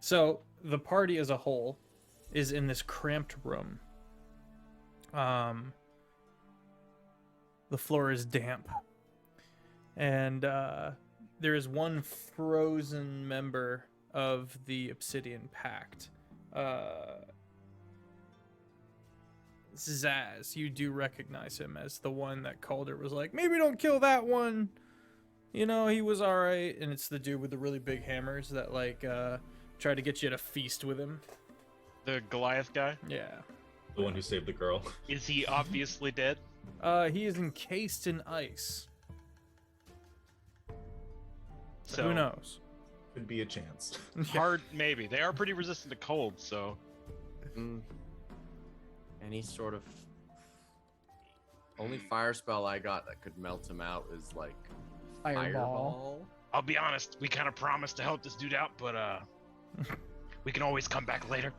So the party as a whole is in this cramped room. The floor is damp, and there is one frozen member of the Obsidian Pact. Zaz, you do recognize him as the one that Calder was like, maybe don't kill that one. You know, he was alright. And it's the dude with the really big hammers that, like, tried to get you to feast with him. The Goliath guy? Yeah. The one who saved the girl. Is he obviously dead? He is encased in ice. So who knows? Could be a chance. Hard, maybe. They are pretty resistant to cold, so. Any sort of only fire spell I got that could melt him out is like fireball. I'll be honest, we kind of promised to help this dude out, but we can always come back later.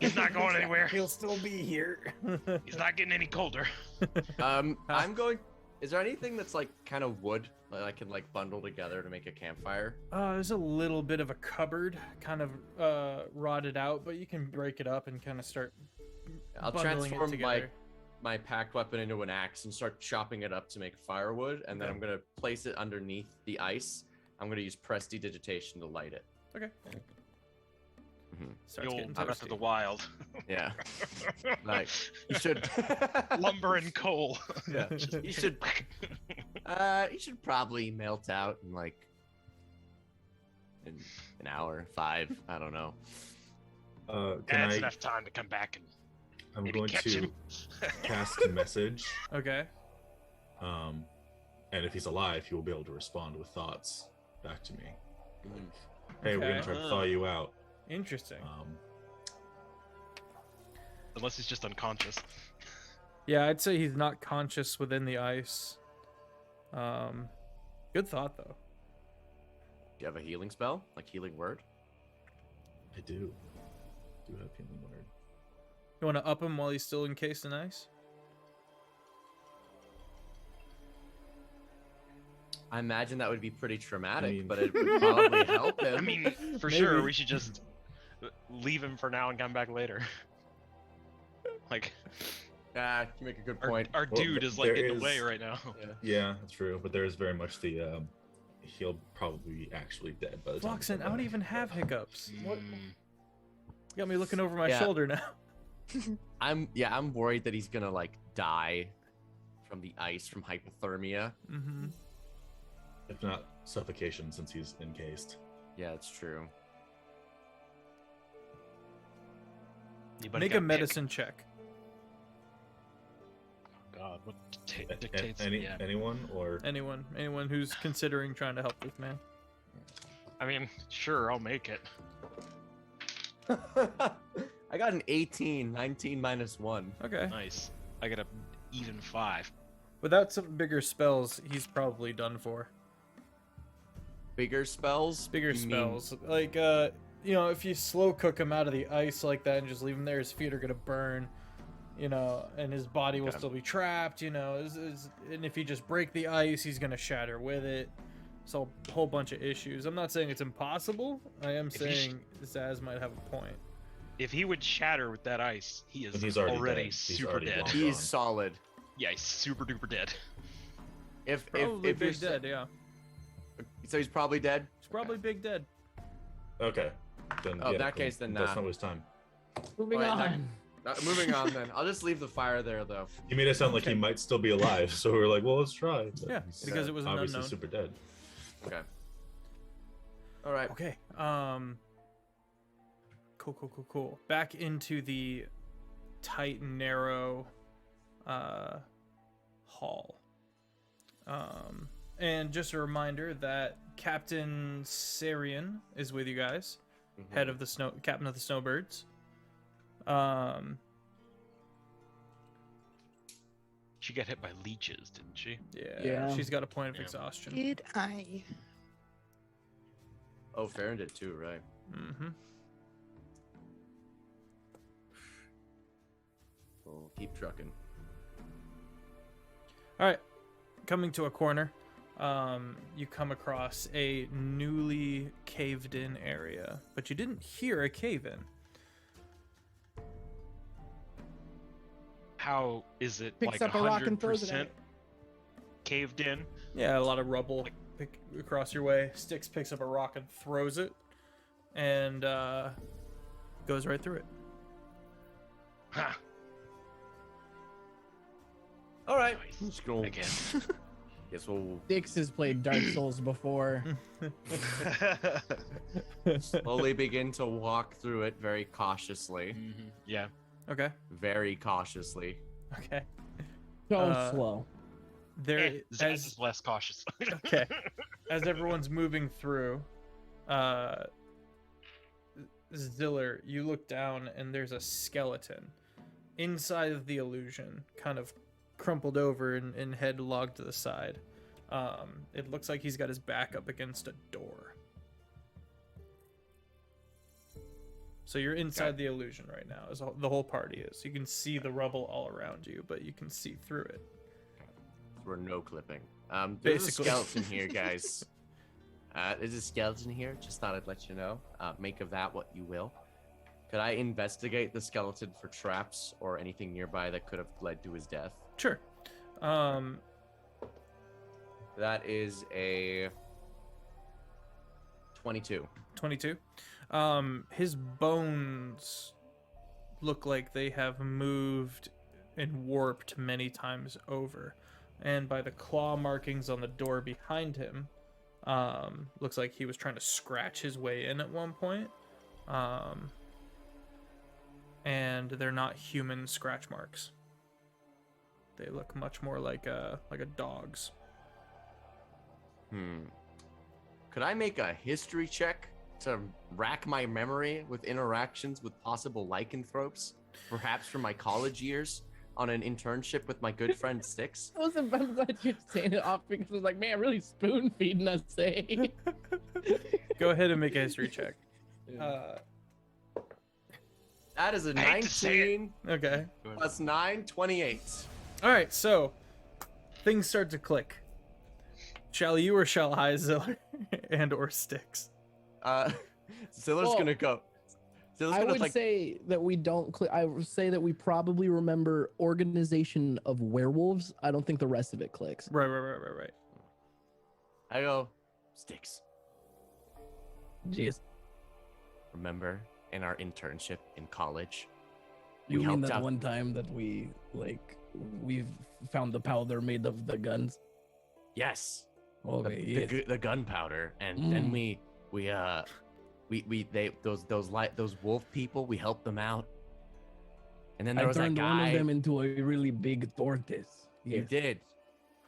He's not going anywhere. He'll still be here. He's not getting any colder. I'm going. Is there anything that's like kind of wood that I can like bundle together to make a campfire? There's a little bit of a cupboard, kind of rotted out, but you can break it up and kind of start. I'll bundling it transform together. my packed weapon into an axe and start chopping it up to make firewood, and then I'm gonna place it underneath the ice. I'm gonna use prestidigitation to light it. Okay. The old Breath of the Wild. Yeah. Like you should Lumber and coal. Yeah. You should probably melt out in like in an hour, 5. I don't know. That's enough time to come back and I'm maybe going catch to him. cast a message. Okay. And if he's alive, he will be able to respond with thoughts back to me. Hey, we're gonna try to thaw you out. Interesting. Unless he's just unconscious. Yeah, I'd say he's not conscious within the ice. Good thought, though. Do you have a healing spell? Like healing word? I do. Do have healing word. You want to up him while he's still encased in ice? I imagine that would be pretty traumatic, I mean- but it would probably help him. I mean, for Maybe. sure, we should just leave him for now and come back later. Like, You make a good point. our Well, dude is like there in the is- way right now. Yeah, that's true. But there is very much the he'll probably be actually dead by the time. Voxen, I don't even have hiccups. What? You got me looking over my Yeah. shoulder now. I'm worried that he's gonna like die from the ice from hypothermia. Mm-hmm. If not suffocation, since he's encased. Yeah, it's true. Anybody Make got a pick? medicine check. God, what A- dictates? Yeah. Anyone or Anyone who's considering trying to help this man. I mean, sure, I'll make it. I got an 18, 19 minus 1. Okay. Nice. I got a even 5. Without some bigger spells, he's probably done for. Bigger spells? Bigger You mean- spells. Like, you know, if you slow cook him out of the ice like that and just leave him there, his feet are going to burn, you know, and his body will Okay. still be trapped, you know. And if you just break the ice, he's going to shatter with it. So a whole bunch of issues. I'm not saying it's impossible. I am If he saying Zaz might have a point. If he would shatter with that ice, he is And he's already already, dead. He's super already dead. long. He's gone. solid. Yeah, he's super duper dead. If Probably if you're big dead, yeah. So he's probably dead. He's probably big dead. okay. Then, Oh, in yeah, that case, then let's nah. not waste time. Moving Alright, on. Moving on then. I'll just leave the fire there though. He made it sound like he might still be alive, so we were like, well, let's try. But Yeah, he's because it was an obviously unknown. super dead. Okay. All right. Okay. Cool. Back into the tight, narrow hall. And just a reminder that Captain Sarian is with you guys, head of the captain of the Snowbirds. She got hit by leeches, didn't she? Yeah. She's got a point of Yeah. exhaustion. Did I? Oh, Farron did too, right? Mm-hmm. We'll keep trucking. All right, coming to a corner. you come across a newly caved-in area, but you didn't hear a cave-in. How is it Picks like up a rock and throws it at 100% it. caved in? Yeah, a lot of rubble pick across your way. Styx picks up a rock and throws it, and goes right through it. Huh. All right. Nice. Let's go. Again. Guess we'll Dix has played Dark Souls before. slowly begin to walk through it very cautiously. Yeah. Okay. Very cautiously. Okay. So slow. There, Zaz as is less cautious. okay, as everyone's moving through, Ziller, you look down and there's a skeleton inside of the illusion, kind of crumpled over and head logged to the side. It looks like he's got his back up against a door. So you're inside the illusion right now, as the whole party is. You can see the rubble all around you, but you can see through it. We're no clipping. There's Basically. a skeleton here, guys. There's a skeleton here. Just thought I'd let you know. Make of that what you will. Could I investigate the skeleton for traps or anything nearby that could have led to his death? Sure. That is a 22. 22. His bones look like they have moved and warped many times over. And by the claw markings on the door behind him, looks like he was trying to scratch his way in at one point. And they're not human scratch marks. They look much more like a dog's. Could I make a history check to rack my memory with interactions with possible lycanthropes, perhaps from my college years, on an internship with my good friend Styx? I was glad you're saying it off because I was like, man, really spoon feeding us, eh? Go ahead and make a history check. That is a I hate to say 19 Okay. plus 9, 28. All right, so things start to click. Shall you or shall I, Ziller, and or Styx? Ziller's Well, gonna go. Ziller's I gonna would say that we don't. I would say that we probably remember organization of werewolves. I don't think the rest of it clicks. Right. I go, Styx. Jeez. Remember in our internship in college? You we mean helped that out- one time that we found the powder made of the guns? Yes. Okay, yes. The gunpowder, and then we those wolf people, we helped them out, and then there I was that turned guy. one of them into a really big tortoise. You Yes. did.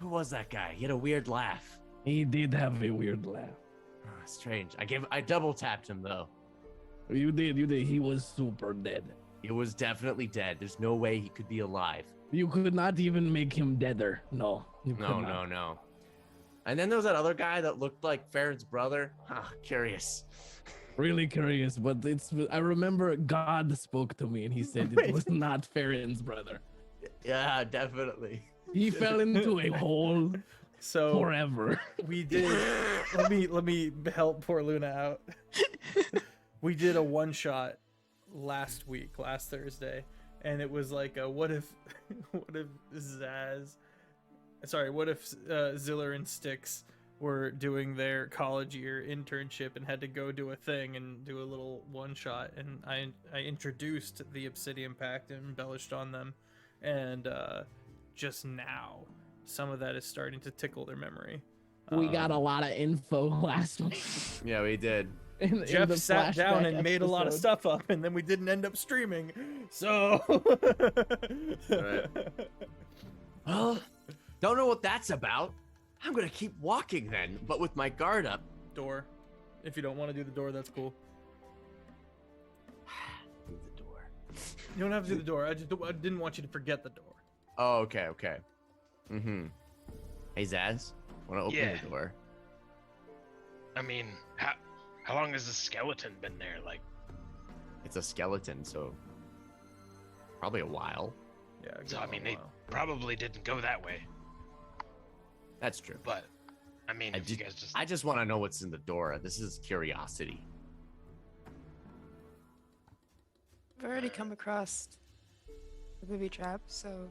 Who was that guy? He had a weird laugh. He did have a weird laugh. Strange. I double tapped him though. You did. He was super dead. He was definitely dead. There's no way he could be alive. You could not even make him deader. No. You could No, not. no. And then there was that other guy that looked like Farron's brother. Curious. Really curious, but I remember God spoke to me and he said it was not Farron's brother. Yeah, definitely. He fell into a hole So forever. we did. let me help poor Luna out. We did a one shot last Thursday, and it was like a what if Ziller and Styx were doing their college year internship and had to go do a thing and do a little one shot, and I introduced the Obsidian Pact and embellished on them, and just now some of that is starting to tickle their memory. We got a lot of info last week. Yeah, we did. in Jeff the sat down flashback and made a lot of episode. stuff up, and then we didn't end up streaming. So, Well, don't know what that's about. I'm gonna keep walking then, but with my guard up. door. If you don't want to do the door, that's cool. Move the door. You don't have to do the door. I didn't want you to forget the door. Oh, okay. Mm-hmm. Hey, Zaz, wanna open Yeah. the door? I mean, how long has the skeleton been there? Like, It's a skeleton, so probably a while. Yeah. So, give I it a mean, they while. probably didn't go that way. That's true. But, I mean, if you guys just I just want to know what's in the door. This is curiosity. I've already come across the booby trap, so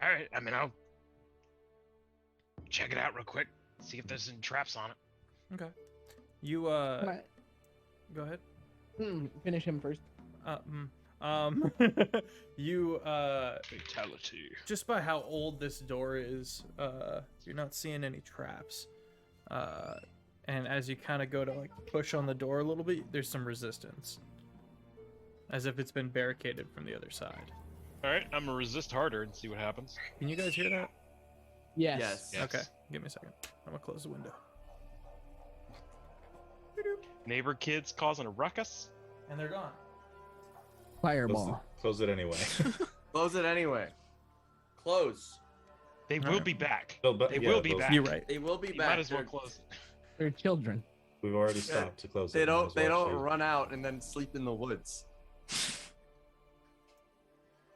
all right. I mean, I'll check it out real quick. See if there's any traps on it. Okay. You Right. go ahead. Finish him first. You Fatality. just by how old this door is, you're not seeing any traps. And as you kind of go to like push on the door a little bit, there's some resistance, as if it's been barricaded from the other side. All right, I'm gonna resist harder and see what happens. Can you guys hear that? Yes. Yes. Yes. Okay, give me a second. I'm gonna close the window. Neighbor kids causing a ruckus. And they're gone. Fireball. Close it anyway. Close it anyway. Close. They All will right. be back. No, but- They yeah, will be those- back. You're right. They will be You back. might as well They're- close it. They're children. We've already stopped to close it. They Might don't. as They well don't shoot. run out and then sleep in the woods.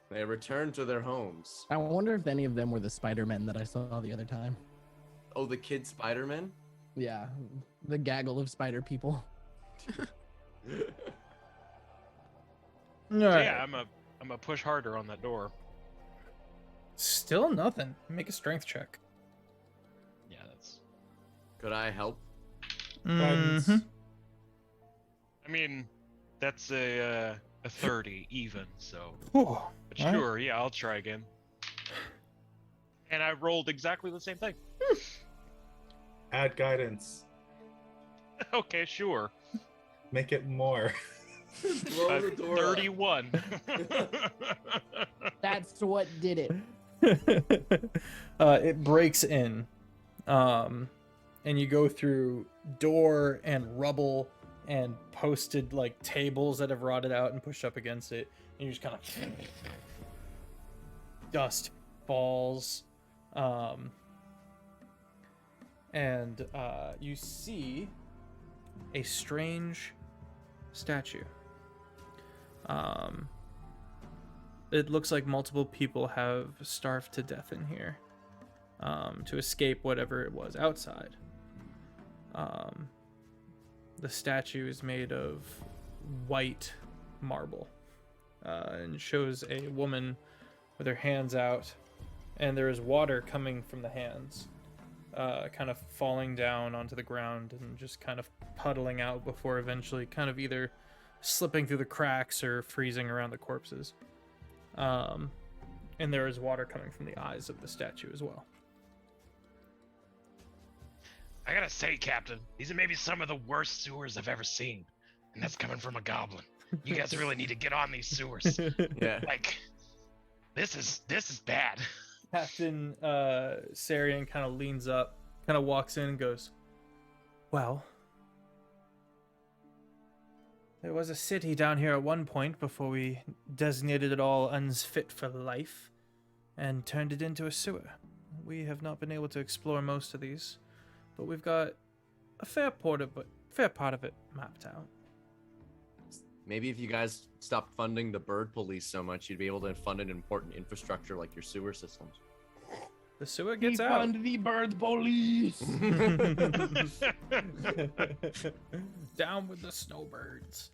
They return to their homes. I wonder if any of them were the Spider-Men that I saw the other time. Oh, the kid Spider-Man. Yeah, the gaggle of spider people. All So right. yeah, I'm a push harder on that door. Still nothing. Make a strength check. Yeah, that's. Could I help? Guidance. Mhm. I mean, that's a 30 even. So, Whew. but All right. sure, yeah, I'll try again. And I rolled exactly the same thing. Add guidance. Okay, sure. Make it more. Blow the door up. 31. That's what did it. It breaks in, and you go through door and rubble and posted like tables that have rotted out and pushed up against it, and you just kind of dust falls, and you see a strange statue. It looks like multiple people have starved to death in here, to escape whatever it was outside. The statue is made of white marble, and shows a woman with her hands out, and there is water coming from the hands, kind of falling down onto the ground and just kind of puddling out before eventually kind of either slipping through the cracks or freezing around the corpses. And there is water coming from the eyes of the statue as well. I gotta say, Captain, these are maybe some of the worst sewers I've ever seen. And that's coming from a goblin. You guys really need to get on these sewers. Yeah. Like, this is bad. Captain Sarian kind of leans up, kind of walks in and goes, "Well, there was a city down here at one point before we designated it all unfit for life and turned it into a sewer. We have not been able to explore most of these, but we've got a fair part of it mapped out." Maybe if you guys stopped funding the bird police so much, you'd be able to fund an important infrastructure like your sewer systems. The sewer gets out. the bird police. Down with the snowbirds.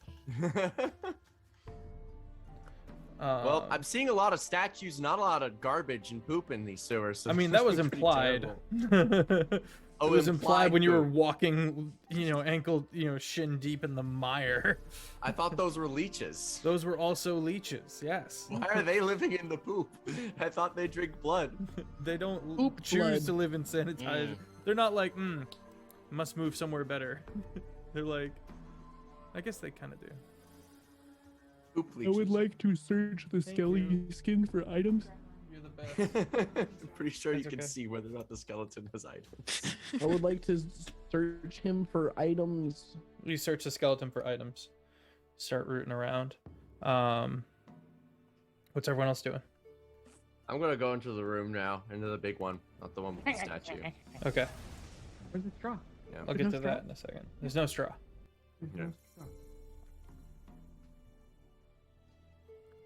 Well, I'm seeing a lot of statues, not a lot of garbage and poop in these sewers. So I mean, this that was looks pretty implied. terrible. It was implied when you were poop. walking, ankle, shin deep in the mire. I thought those were leeches. Those were also leeches, yes. Why are they living in the poop? I thought they drink blood. They don't Poop choose blood. to live in sanitized. They're not like, must move somewhere better. They're like, I guess they kind of do. Poop I leeches. would like to search the Thank skelly you. skin for items. You're the best. I'm pretty sure you That's can okay. see whether or not the skeleton has items. I would like to search him for items. You search the skeleton for items. Start rooting around. What's everyone else doing? I'm gonna go into the room now, into the big one, not the one with the statue. Okay, Where's the straw? Yeah. I'll get to that in a second. There's no straw. Yeah.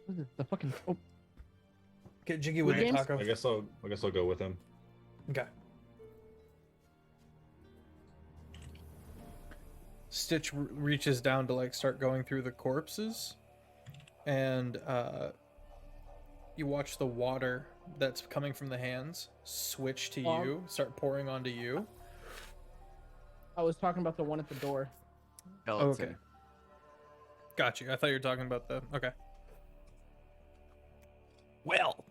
What is it? The fucking. Oh, Get jiggy with Good the games? taco. I guess I'll go with him. Okay. Stitch reaches down to like start going through the corpses, and you watch the water that's coming from the hands switch to you, start pouring onto you. I was talking about the one at the door. Skeleton. Okay. Got you. I thought you were talking about the... Okay. Well,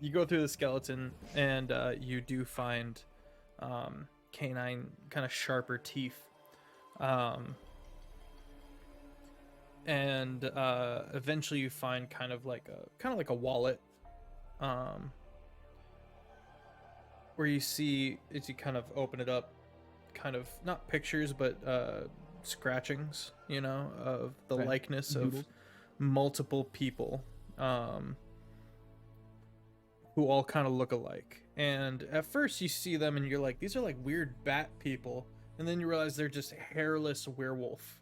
you go through the skeleton, and you do find canine, kind of sharper teeth. And eventually you find kind of like a wallet, where you see, as you kind of open it up, kind of not pictures but scratchings, you know, of the likeness of multiple people, who all kind of look alike. And at first you see them and you're like, these are like weird bat people, and then you realize they're just hairless werewolf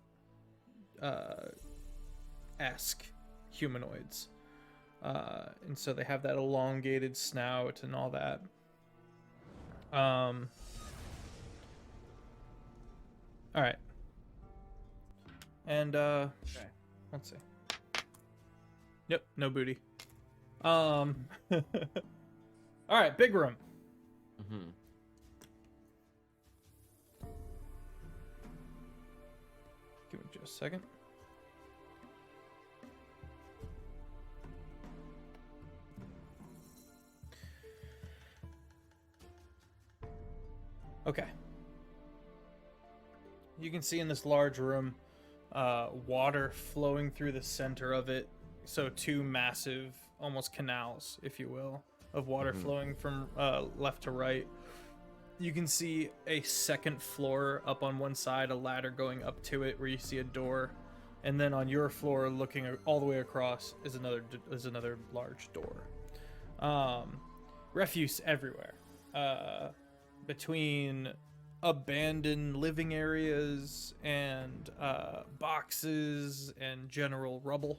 esque humanoids, and so they have that elongated snout and all that. All right. And let's see. Yep, no booty. All right, big room. Mm-hmm. Give me just a second. Okay. You can see in this large room, water flowing through the center of it. So two massive, almost canals, if you will, of water flowing from left to right. You can see a second floor up on one side, a ladder going up to it, where you see a door, and then on your floor, looking all the way across, is another large door. Refuse everywhere, between abandoned living areas and boxes and general rubble.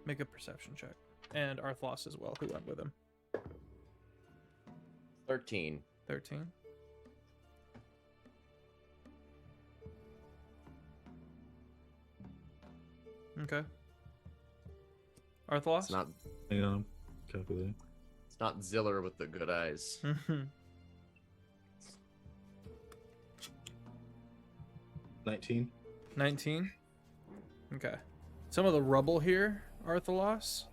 Make a perception check, and Arthlos as well, who went with him. 13. 13. Okay. Arthlos? It's not. Hang on. Calculating. It's not Ziller with the good eyes. 19. 19. Okay. Some of the rubble here, Arthalos,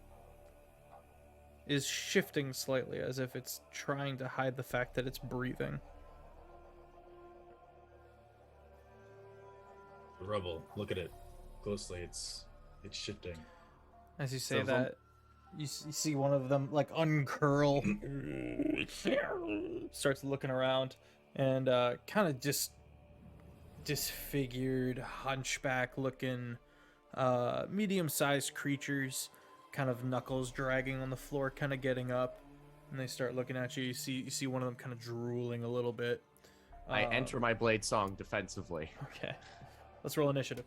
is shifting slightly, as if it's trying to hide the fact that it's breathing. The rubble. Look at it closely. It's shifting. As you say So that, you see one of them like uncurl, starts looking around, and kind of just disfigured, hunchback-looking, medium-sized creatures, kind of knuckles dragging on the floor, kind of getting up, and they start looking at you. You see one of them kind of drooling a little bit. I enter my blade song defensively. Okay, let's roll initiative.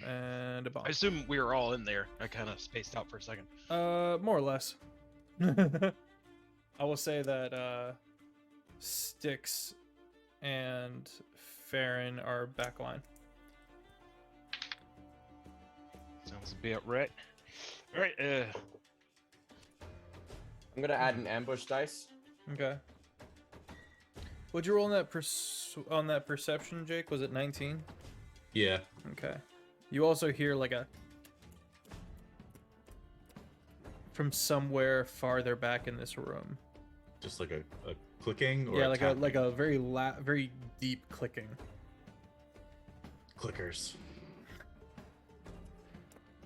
And a bomb. I assume we were all in there. I kind of spaced out for a second. More or less. I will say that Styx and Farron are backline. Sounds about right. All right. I'm gonna add an ambush dice. Okay. What'd you roll on that perception, Jake? Was it 19? Yeah. Okay. You also hear like a from somewhere farther back in this room. Just like a clicking or Yeah, a like tapping? a very deep clicking. Clickers.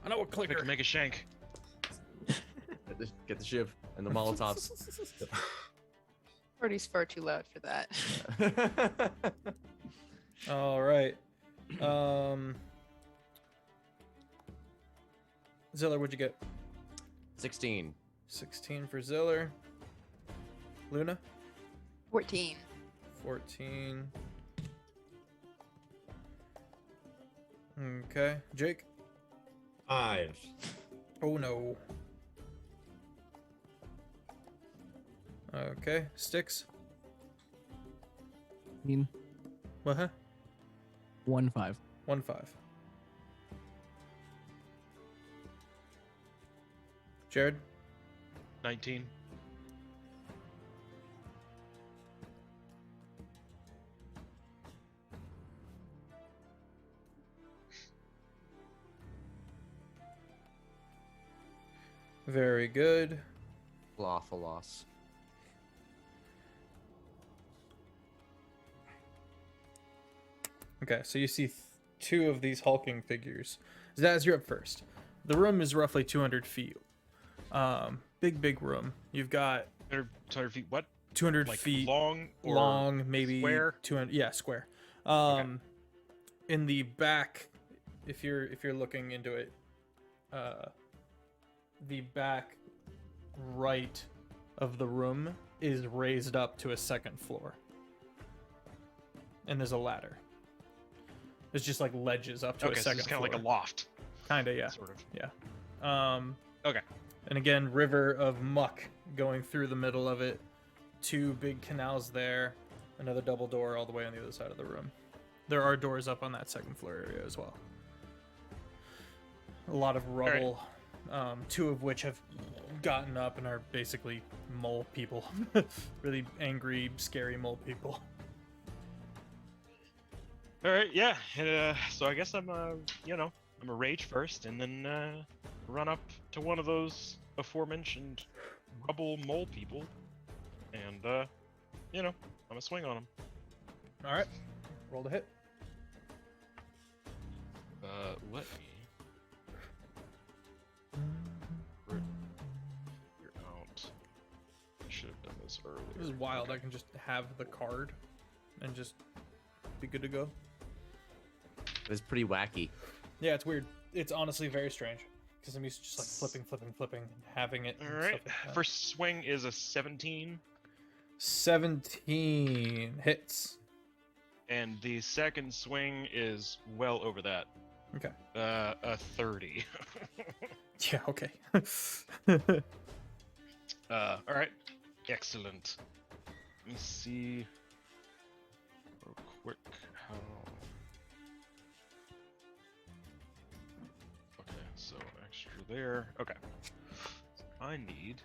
I know a we clicker. can make a shank. Get the shiv and the molotovs. Party's far too loud for that. All right. Ziller, what'd you get? 16. 16 for Ziller. Luna? 14. 14. Okay. Jake? 5. Oh no. Okay, sticks. 15, What? Huh? 1-5. 1-5. Jared. 19. Very good. Awful loss. Okay, so you see two of these hulking figures. Zaz, you're up first. The room is roughly 200 feet. Big room. You've got 200 feet. What? 200 Like feet long or long, maybe square? 200. Yeah, square. In the back, if you're looking into it, the back right of the room is raised up to a second floor, and there's a ladder. There's just like ledges up to a Okay, so second it's kind floor. of like a loft. Kinda, yeah. Sort of. Yeah. Okay. And again, river of muck going through the middle of it. Two big canals there. Another double door all the way on the other side of the room. There are doors up on that second floor area as well. A lot of rubble. Two of which have gotten up and are basically mole people. Really angry, scary mole people. All right, yeah. So I guess I'm I'm a rage first, and then run up to one of those aforementioned rubble mole people, and I'm gonna swing on him. All right. Roll to hit. Let me. You're out. I should have done this earlier. This is wild. I can just have the card and just be good to go. It's pretty wacky. Yeah, it's weird. It's honestly very strange because I'm used to just like flipping, and having it. All and right. stuff like that. First swing is a 17, 17 hits. and the second swing is well over that. Okay. A 30. Yeah. Okay. All right. Excellent. Let me see real quick how. Okay, so extra there. Okay. So I need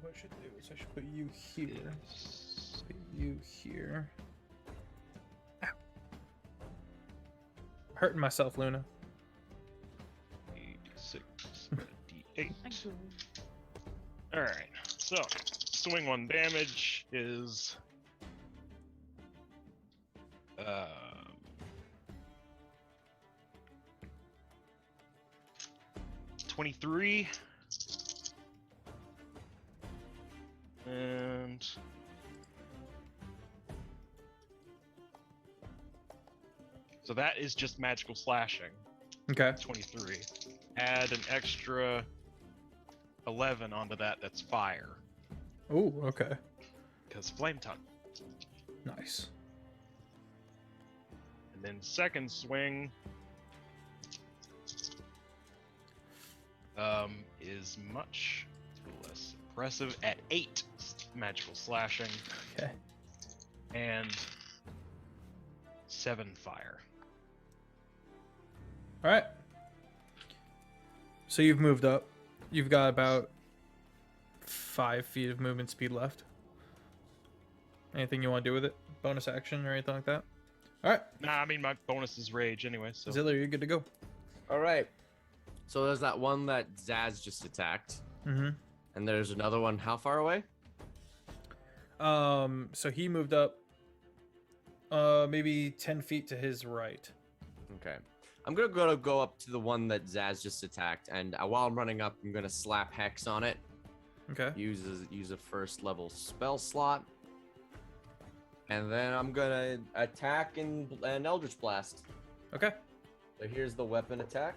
What I should do is I should put you here. is Put you here. Ow. Hurting myself, Luna. D6, D8. All right. So swing 1 damage is 23, and so that is just magical slashing. Okay. 23. Add an extra 11 onto that. That's fire, Oh, okay. because flame tongue. Nice. And then second swing is much less impressive at 8 magical slashing Okay. and 7 fire. All right. So you've moved up. You've got about 5 feet of movement speed left. Anything you want to do with it? Bonus action or anything like that? All right. Nah, I mean my bonus is rage anyway. So Zilla, you're good to go. All right. So there's that one that Zaz just attacked, Mm-hmm. and there's another one. How far away? So he moved up maybe 10 feet to his right. Okay. I'm gonna go up to the one that Zaz just attacked, and while I'm running up, I'm gonna slap Hex on it. Okay. Use a first level spell slot, and then I'm gonna attack and Eldritch Blast. Okay. So here's the weapon attack.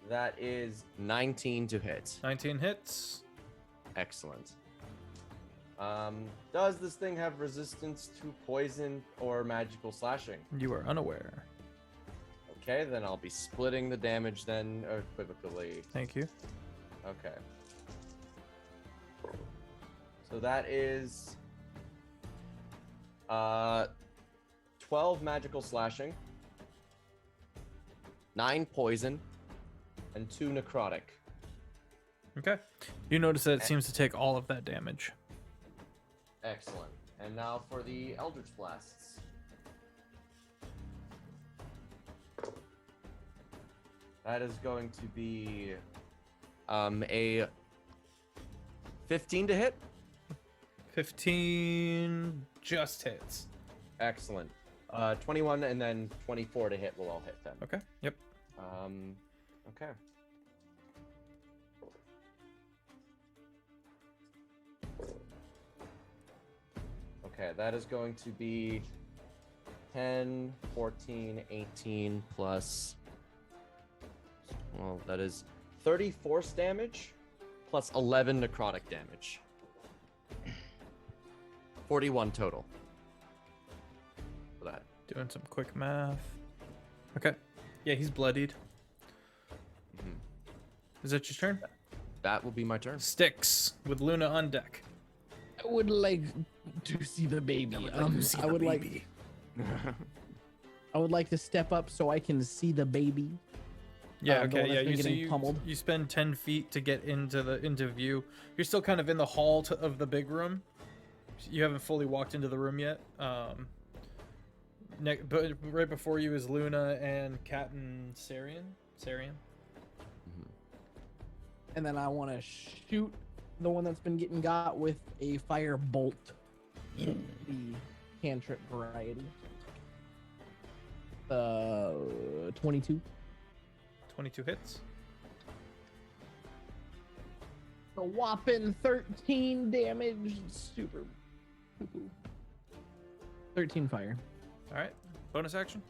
That is 19 to hit. 19 hits. Excellent. Does this thing have resistance to poison or magical slashing? You are unaware. Okay, then I'll be splitting the damage then equivocally. Thank you. Okay. So that is 12 magical slashing, 9 poison, and 2 necrotic. Okay. You notice that it seems to take all of that damage. Excellent. And now for the Eldritch Blasts. That is going to be a 15 to hit. 15 just hits. Excellent. 21 and then 24 to hit will all hit then. Okay. Yep. Okay. Okay, that is going to be 10, 14, 18 plus. Well, that is 30 force damage plus 11 necrotic damage. 41 total. For that. Doing some quick math. Okay. Yeah, he's bloodied. Mhm. Is that your turn? That will be my turn. Sticks with Luna on deck. I would like to see the baby. I would like to step up so I can see the baby. Yeah, the okay, one yeah. that's been You getting pummeled. you spend 10 feet to get into view. You're still kind of in the hall of the big room. You haven't fully walked into the room yet. But right before you is Luna and Captain Sarian. And then I want to shoot the one that's been getting got with a fire bolt. The cantrip variety. 22. 22 hits. A whopping 13 damage. Super. 13 fire. All right. Bonus action.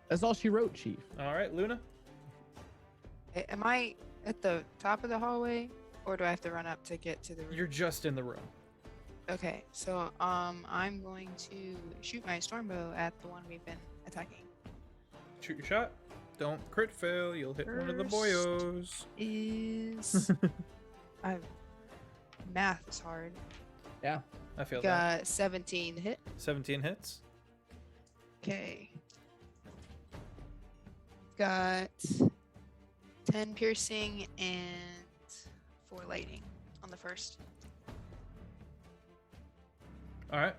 That's all she wrote, Chief. All right, Luna. Am I at the top of the hallway, or do I have to run up to get to the room? You're just in the room. Okay, so I'm going to shoot my stormbow at the one we've been attacking. Shoot your shot. Don't crit fail. You'll hit one of the First boyos. Is math is hard. Yeah. I feel that. Got 17 hit. 17 hits. Okay. Got 10 piercing and 4 lightning on the first. All right.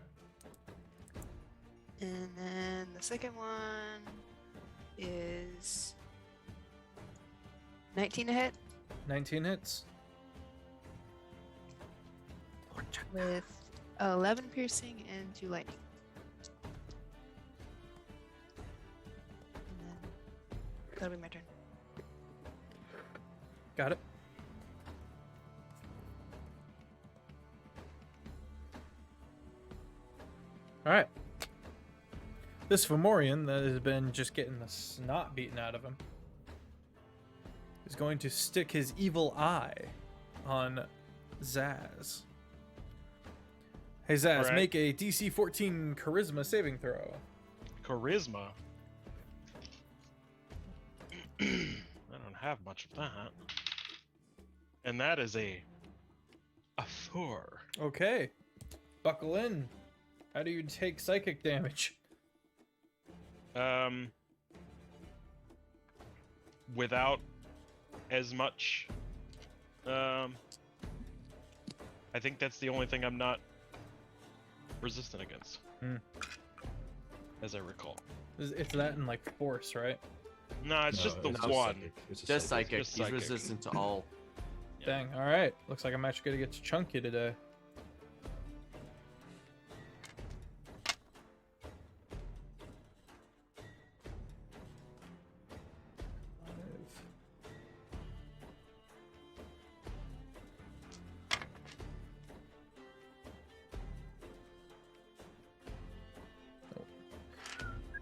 And then the second one is 19 to hit 19 hits. with 11 piercing and 2 lightning. And then that'll be my turn. Got it. All right. This Fomorian that has been just getting the snot beaten out of him is going to stick his evil eye on Zaz. Hey Zaz, Alright. make a DC 14 Charisma saving throw. Charisma. I don't have much of that. And that is a 4. Okay. Buckle in. How do you take psychic damage? Without as much. I think that's the only thing I'm not resistant against. Hmm. As I recall. It's that and like force, right? No, it's just the it's one. psychic. It's Just psychic. Just He's psychic. resistant to all. Yeah. Dang. All right. Looks like I'm actually gonna get to chunky today.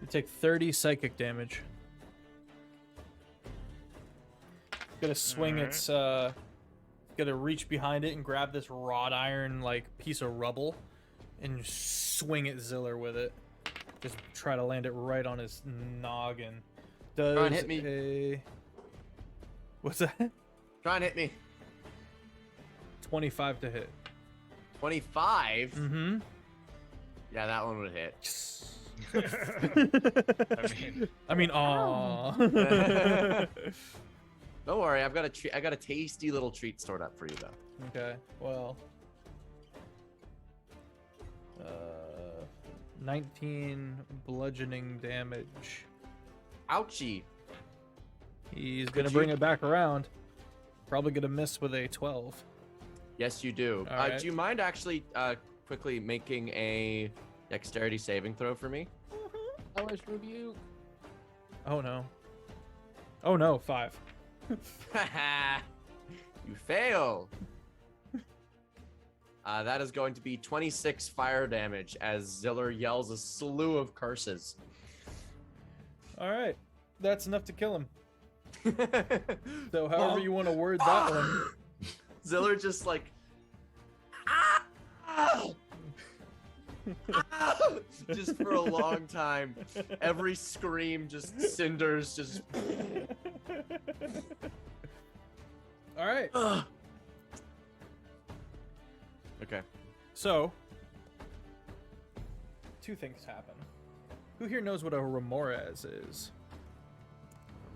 You take 30 psychic damage. Gonna swing Alright. its gonna reach behind it and grab this wrought iron like piece of rubble and swing at Ziller with it. Just try to land it right on his noggin. Does Try and hit me. a what's that? Try and hit me. 25 to hit. 25. Mm-hmm. Yeah, that one would hit. I mean, aw. Don't worry, I got a tasty little treat stored up for you though. Okay, well. 19 bludgeoning damage. Ouchie. He's Could gonna you- bring it back around. Probably gonna miss with a 12. Yes, you do. All right. Do you mind actually quickly making a dexterity saving throw for me? Hellish rebuke. Oh no. Oh no, 5. You fail. That is going to be 26 fire damage as Ziller yells a slew of curses. Alright. That's enough to kill him. So however you want to word that one. Ziller just like "Ah! Ah! Ah!" just for a long time. Every scream just cinders just Alright. Okay. So, two things happen. Who here knows what a remorez is?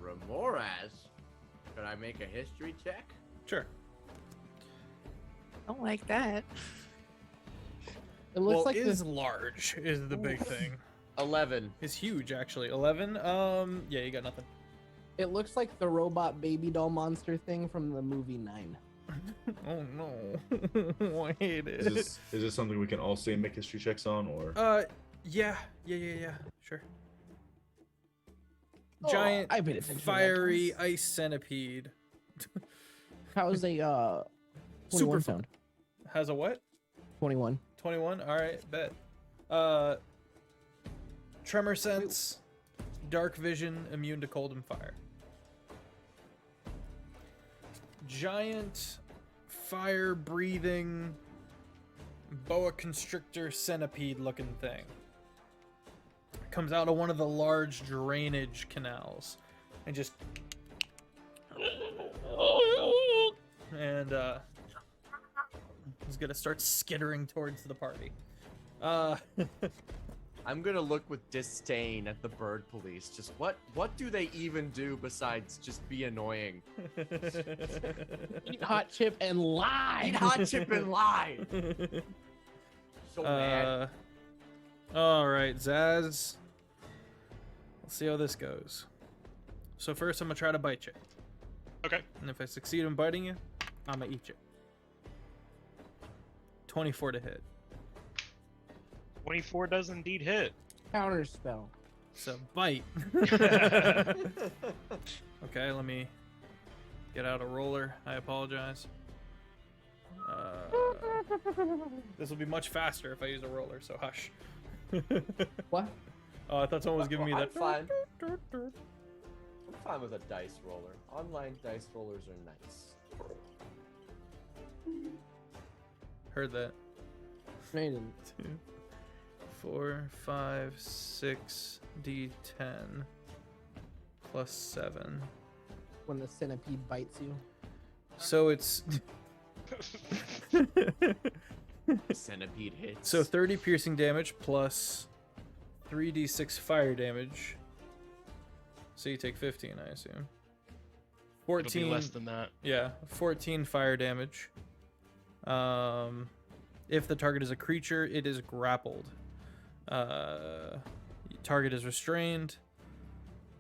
Remoras. Could I make a history check? Sure. Don't like that. It looks Well, like is this. large is the big thing. 11. It's huge, actually. 11. Yeah, you got nothing. It looks like the robot baby doll monster thing from the movie 9. Oh no, I hate it. Is this something we can all say and make history checks on, or? Yeah, sure. Oh, Giant, I paid attention to that fiery class. ice centipede. How's a 21 Super sound? Has a what? 21. 21. All right, bet. Tremor sense, dark vision, immune to cold and fire. Giant, fire-breathing, boa constrictor centipede-looking thing. Comes out of one of the large drainage canals, and just and he's gonna start skittering towards the party. I'm gonna look with disdain at the bird police. Just what do they even do besides just be annoying? Eat hot chip and lie. Eat hot chip and lie. So mad. All right, Zaz. Let's see how this goes. So first, I'm gonna try to bite you, okay. and if I succeed in biting you, I'm gonna eat you. 24 to hit. 24 does indeed hit. Counter spell. So bite. Okay, let me get out a roller. I apologize. This will be much faster if I use a roller, so hush. What? Oh, I thought someone was giving me I'm that. fine. I'm fine with a dice roller. Online dice rollers are nice. Heard that. No, you didn't. 2, 4, 5, 6, D10, plus 7. When the centipede bites you. So it's Centipede hits. so 30 piercing damage plus 3d6 fire damage. So you take 15, I assume. It'll 14 be less than that. Yeah, 14 fire damage. If the target is a creature, it is grappled. Target is restrained.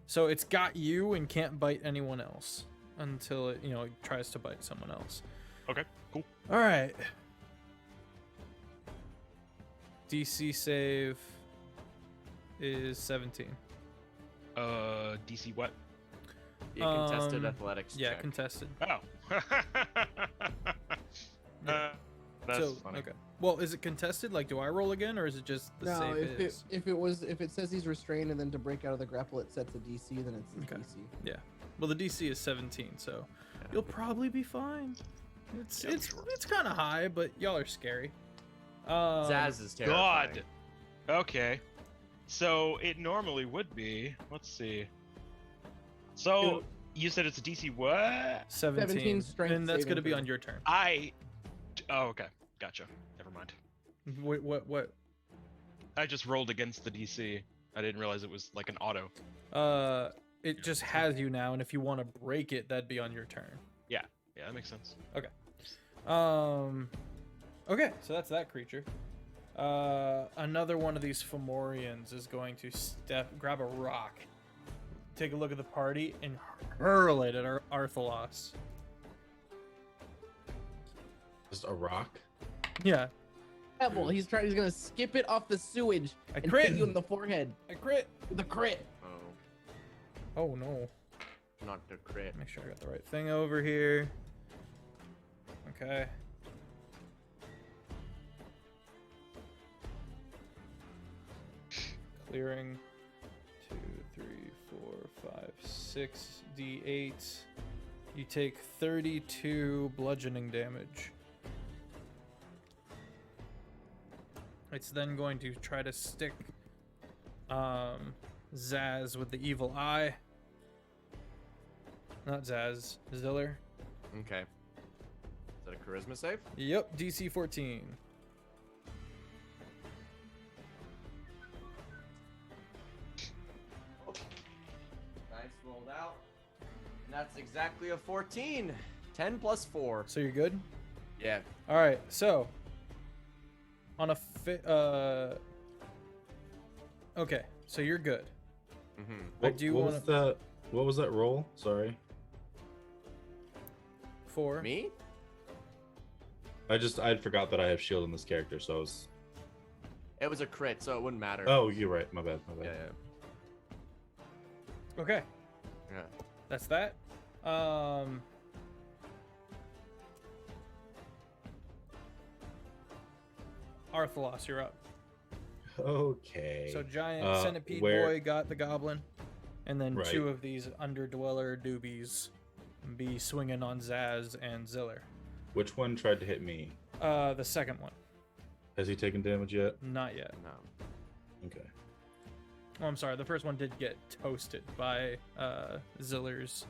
So it's got you and can't bite anyone else until it, it tries to bite someone else. Okay, cool. All right. DC save is 17. DC what? Be a contested um, athletics Yeah, check. contested. Oh. Yeah. That's So, funny. okay. Well, is it contested? Like, do I roll again, or is it just the No, save is? if it says he's restrained and then to break out of the grapple it sets a DC, then it's his Okay. DC. Well, the DC is 17, so you'll probably be fine. It's Yeah, it's sure. it's kind of high, but y'all are scary. Zaz is terrifying. God. Okay. So it normally would be. Let's see. So you said it's a DC what? 17 strength and that's saving gonna be throw. on your turn. Oh, okay. Gotcha. Never mind. Wait, what? I just rolled against the DC. I didn't realize it was like an auto. It just has you now, and if you want to break it, that'd be on your turn. Yeah, that makes sense. Okay, so that's that creature. Another one of these Fomorians is going to grab a rock, take a look at the party, and hurl it at Arthalos. Just a rock. Yeah, Pebble. He's gonna skip it off the sewage I and crit. hit you in the forehead I crit. with a crit. Oh, Oh no. not the crit. Make sure I got the right thing over here. Okay. Clearing 2, 3, 4, 5, 6 D8. You take 32 bludgeoning damage. It's then going to try to stick Zaz with the evil eye. Not Zaz, Ziller. Okay. Is that a charisma save? Yep, DC 14. Nice, rolled out. And that's exactly a 14. 10 plus 4. So you're good? Yeah. All right, so on a okay, so you're good. Mm-hmm. I do what wanna- was that? What was that roll? Sorry. 4. Me? I forgot that I have shield in this character, so I was. It was a crit, so it wouldn't matter. Oh, you're right. My bad. Yeah, Okay, yeah. that's that. Arthalos, you're up. Okay. So giant centipede where- boy got the goblin, and then Right. 2 of these underdweller doobies be swinging on Zaz and Ziller. Which one tried to hit me? The second one, Has he taken damage yet? not yet. No. Okay. Oh, I'm sorry. The first one did get toasted by Ziller's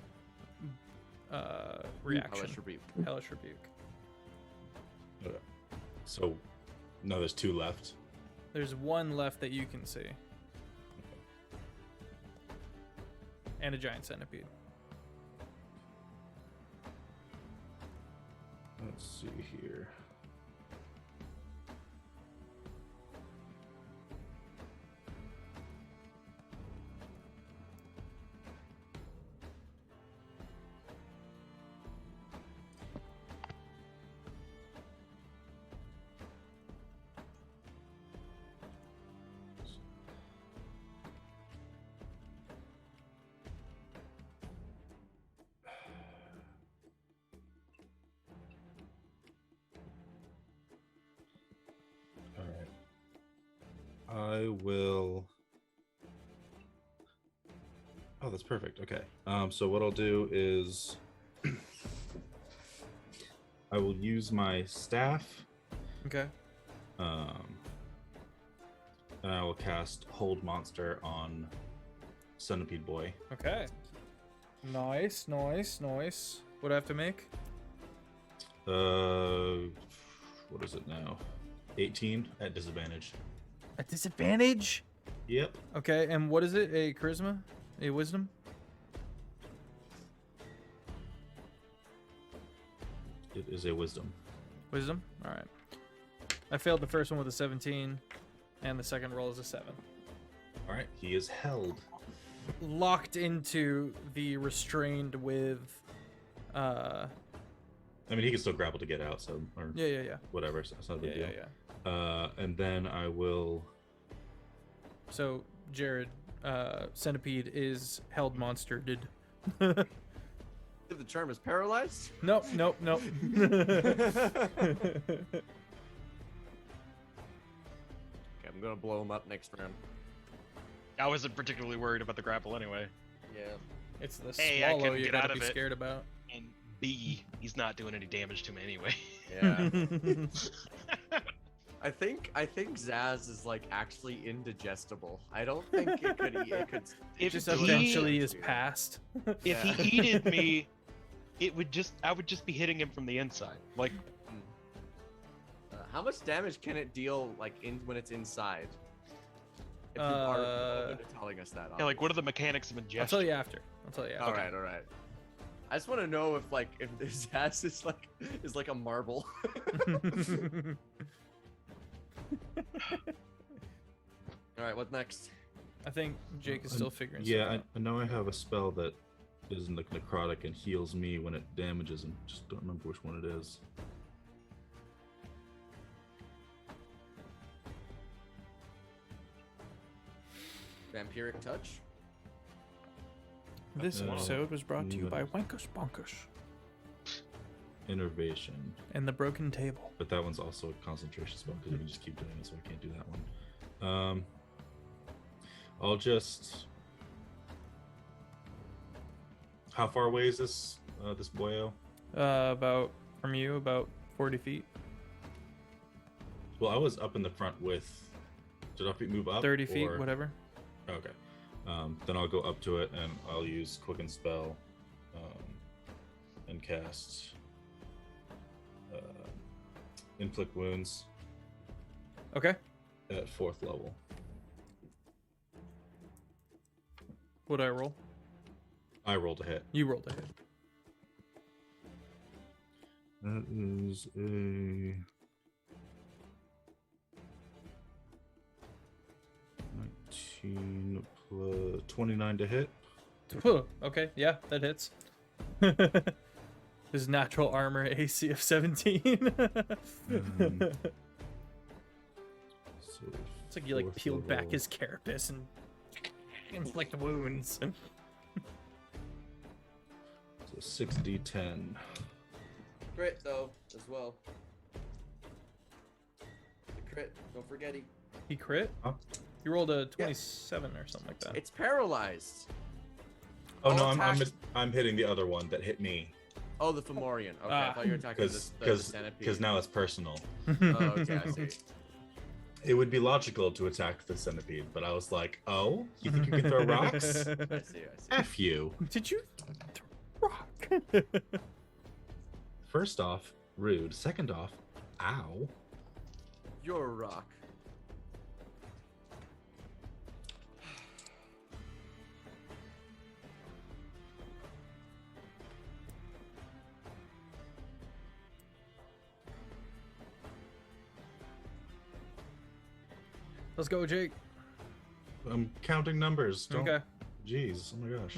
reaction. Hellish rebuke. Hellish rebuke. Okay. So, no, there's 2 left. There's 1 left that you can see, and a giant centipede. Let's see here. All right. I will. Oh, that's perfect. Okay. So what I'll do is I will use my staff, Okay. and I will cast Hold Monster on Centipede Boy. Okay. Nice, nice, nice. What do I have to make? What is it now? 18 at disadvantage. A disadvantage? Yep. Okay, and what is it? A charisma? A wisdom? It is a wisdom. Wisdom? Alright. I failed the first one with a 17, and the second roll is a 7. All right. He is held. Locked into the restrained with, I mean, he can still grapple to get out, so or yeah. whatever. So it's not a big Yeah. deal. And then I will. So, Jared, Centipede is held monster. Did. If the charm is paralyzed? Nope. Okay, I'm gonna blow him up next round. I wasn't particularly worried about the grapple anyway. Yeah. It's the A, I swallow can you get gotta out be of it. scared about. And B, he's not doing any damage to me anyway. Yeah. I think Zaz is like actually indigestible. I don't think it could eat. It could. If Just he- eventually is past. If Yeah. he eated me, I would just be hitting him from the inside. Like, How much damage can it deal like when it's inside? If you are open to telling us that. Yeah, like what are the mechanics of I'll ingestion? tell you after. I'll tell you after. All right. I just want to know if this ass is like a marble. All right, what next? I think Jake is still figuring Yeah, something I know I have a spell that is like necrotic and heals me when it damages, and just don't remember which one it is. Vampiric touch. This No. episode was brought to you by No. Wankus Bonkus Innervation. and the Broken Table. But that one's also a concentration spell because you can just keep doing it, so I can't do that one. I'll just. How far away is this this boyo? About from you, about 40 feet. Well, I was up in the front with. Did I move up? 30 feet, or- whatever. Okay. Then I'll go up to it and I'll use Quicken Spell and cast Inflict Wounds Okay. at 4th level. What'd I roll? I rolled a hit. You rolled a hit. That is a 19 plus 29 to hit. Okay, yeah, that hits. His natural armor AC of 17. So It's like you like 4th peeled back level. his carapace and inflict wounds. So 6d10. Crit though as well. The crit. Don't forget it. He crit? Huh? You rolled a 27 or something like that. It's paralyzed. Oh All no, attacks- I'm hitting the other one that hit me Oh, the Fomorian. Okay, I thought you were attacking the because centipede. now it's personal. Oh, okay, I see. It would be logical to attack the centipede, but I was like, oh, you think you can throw rocks? I see. F you. Did you throw rock? First off, rude. Second off, ow. You're a rock. Let's go, Jake. I'm counting numbers. Don't... Okay. Jeez. Oh my gosh.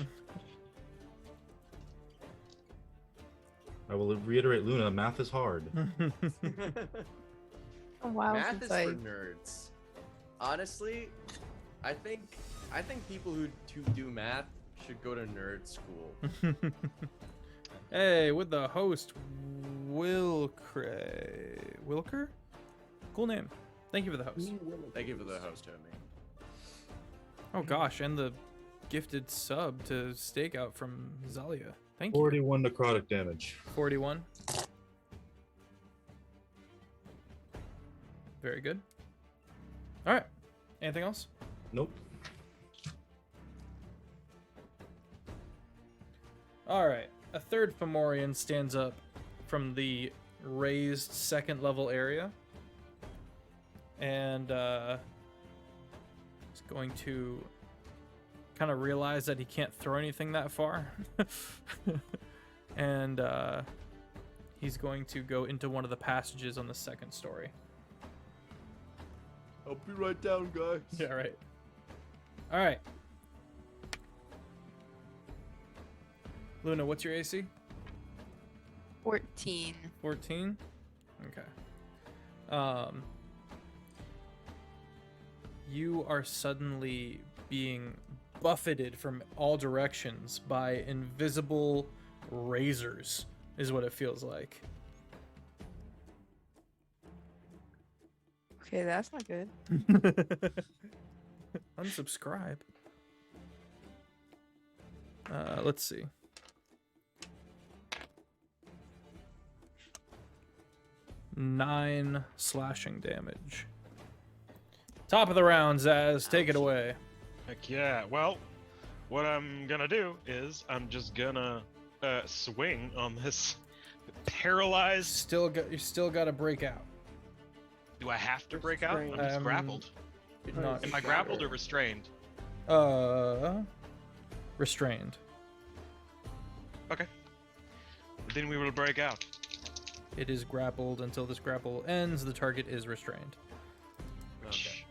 I will reiterate, Luna. Math is hard. A while Math since is I for nerds. Honestly, I think people who do math should go to nerd school. Hey, with the host, Wilker? Cool name. Thank you for the host. Thank you for the host, homie. Oh gosh, and the gifted sub to Stakeout from Zalia. Thank you. 41 necrotic damage. 41. Very good. All right. Anything else? Nope. All right. A third Fomorian stands up from the raised second level area and is going to kind of realize that he can't throw anything that far. And he's going to go into one of the passages on the second story. I'll be right down, guys. Yeah, right. All right. Luna, what's your AC? 14. 14? Okay. You are suddenly being buffeted from all directions by invisible razors, is what it feels like. Okay, that's not good. Unsubscribe. Let's see. Nine slashing damage. Top of the round, Zaz. Take it away. Heck yeah. Well, what I'm gonna do is I'm just gonna swing on this paralyzed. You still got to break out. Do I have to break out? I'm Restrained. just grappled. Not Am I grappled or restrained? restrained. Okay. Then we will break out. It is grappled until this grapple ends. The target is restrained. Okay.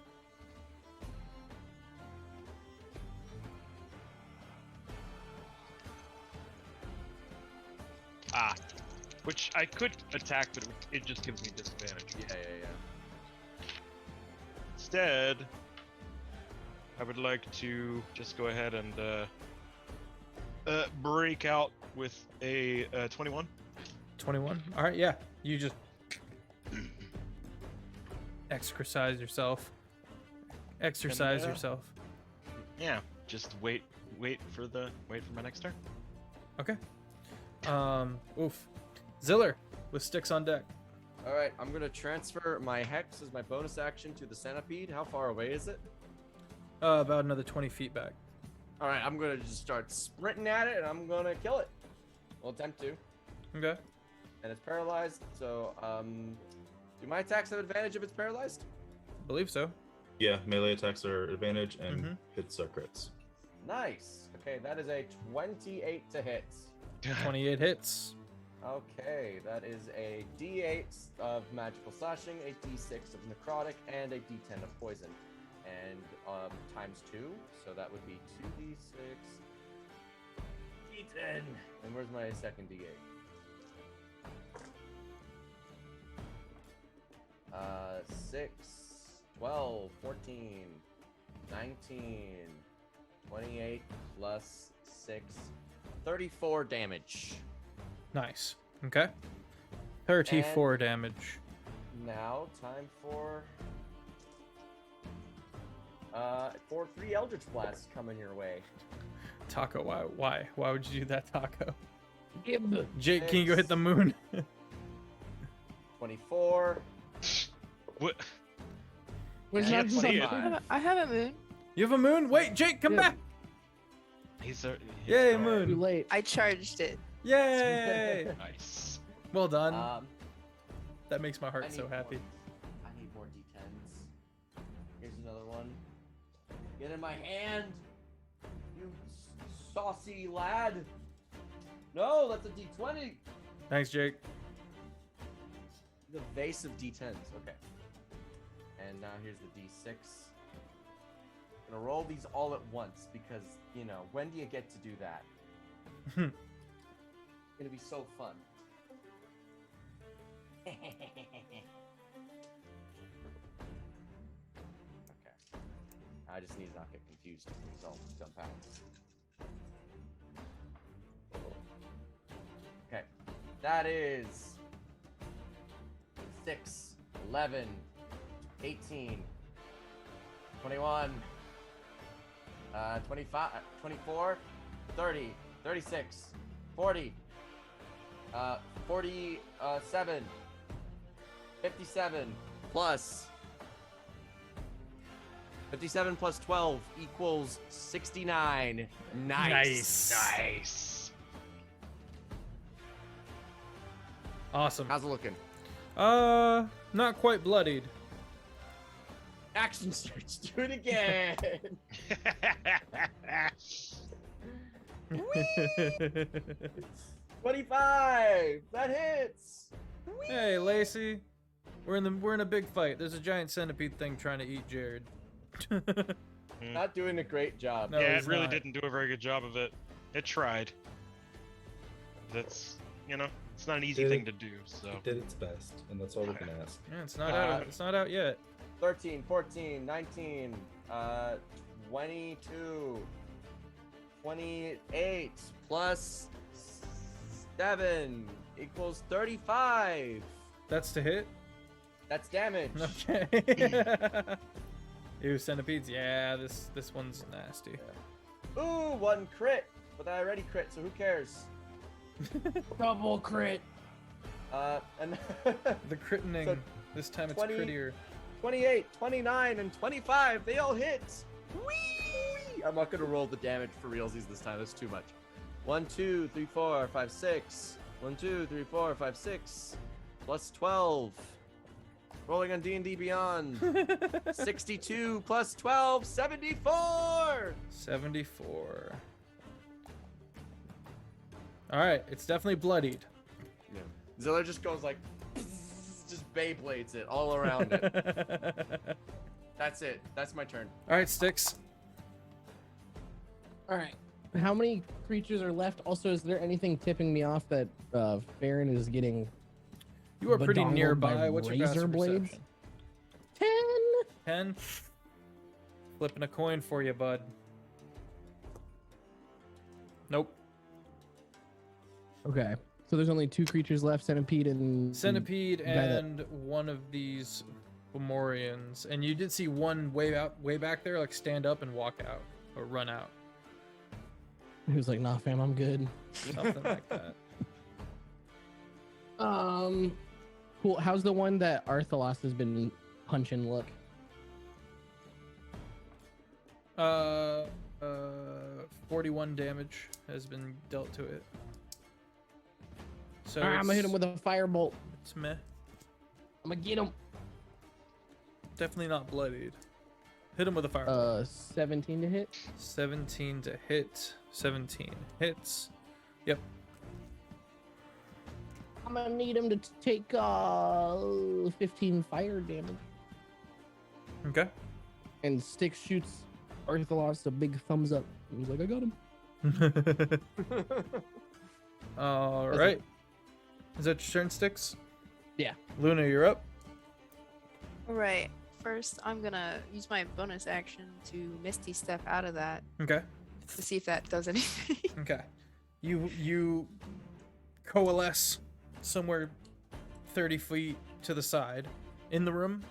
Ah. Which I could attack, but it just gives me disadvantage. Yeah. Instead, I would like to just go ahead and break out with a 21. 21. All right, yeah. You just exercise yourself. Exercise And, yourself. Yeah. Just wait for my next turn. Okay. Oof. Ziller with sticks on deck. All right, I'm gonna transfer my hex as my bonus action to the centipede. How far away is it? About another 20 feet back. All right, I'm gonna just start sprinting at it, and I'm gonna kill it. Well, attempt to, Okay. and it's paralyzed. So, do my attacks have advantage if it's paralyzed? Believe so. Yeah, melee attacks are advantage and Mhm. hits are crits. Nice. Okay, that is a 28 to hit. 28 hits. Okay, that is a D8 of magical slashing, a D6 of necrotic, and a D10 of poison. And times 2, so that would be 2d6, D10. And where's my second D8? 6, 12, 14, 19, 28 plus 6, 34 damage. Nice. Okay. 34 damage. Now, time for 3 Eldritch Blasts coming your way. Taco, why? Why would you do that, Taco? Give the Jake, can you go hit the moon? 24. What? Where's Can't not see it. I have a moon. You have a moon? Wait, Jake, come Yeah. back! He's Yay, too moon! late. I charged it. Yay! Nice. Well done. That makes my I heart need so more. happy. I need more D10s. Here's another one. Get in my hand, you saucy lad. No, that's a D20. Thanks, Jake. The vase of D10s. Okay. And now here's the D6. I'm gonna roll these all at once because, you know, when do you get to do that? It's gonna be so fun. Okay. I just need to not get confused with these all jump out. Okay. That is 6, 11, 18, 21, 25, 24, 30, 36, 40, 47, 57 plus 57 plus 12 equals 69. Nice. Nice. Awesome. How's it looking? Not quite bloodied. Action search. Do it again. 25. That hits. Hey, Lacey. We're in a big fight. There's a giant centipede thing trying to eat Jared. Not doing a great job. No, Yeah, he's it really not. didn't do a very good job of it. It tried. That's, it's not an easy Did thing it- to do, so. It did its best, and that's all we can ask. Yeah, it's not out. It's not out yet. 13, 14, 19, 22, 28 plus 7 equals 35. That's to hit. That's damage. Okay. Ew, centipedes. Yeah, this one's nasty. Ooh, 1 crit. But I already crit, so who cares? Double crit. And The critting. So, This time it's 20 crittier. 28, 29, and 25, they all hit. Whee! I'm not gonna roll the damage for realsies this time. That's too much. 1, 2, 3, 4, 5, 6. 1, 2, 3, 4, 5, 6. Plus 12. Rolling on D&D Beyond. 62 plus 12, 74. 74. All right, it's definitely bloodied. Yeah. Zilla just goes like, just Beyblades it all around it. That's it. That's my turn. All right, Sticks. All right. How many creatures are left? Also, is there anything tipping me off that Farron is getting? You are pretty Badongled nearby. by What's your razor passive blades? perception? 10. 10. Flipping a coin for you, bud. Nope. Okay. So there's only 2 creatures left: centipede and Centipede guy that- and one of these Fomorians, and you did see one way back there, like stand up and walk out or run out, He was like, "Nah, fam, I'm good." something like that. Cool. How's the one that Arthalos has been punching look? 41 damage has been dealt to it. So I'm gonna hit him with a firebolt. it's meh. I'm gonna get him. Definitely not bloodied. Hit him with a fire. 17 to hit. 17 to hit. 17 hits. Yep. I'm gonna need him to take 15 fire damage. Okay. And Styx shoots Arthalos a big thumbs up. He's like, "I got him." All That's right. Is that your turn, Sticks? Yeah. Luna, you're up. Alright, first I'm gonna use my bonus action to Misty Step out of that Okay. to see if that does anything. Okay. You coalesce somewhere 30 feet to the side in the room.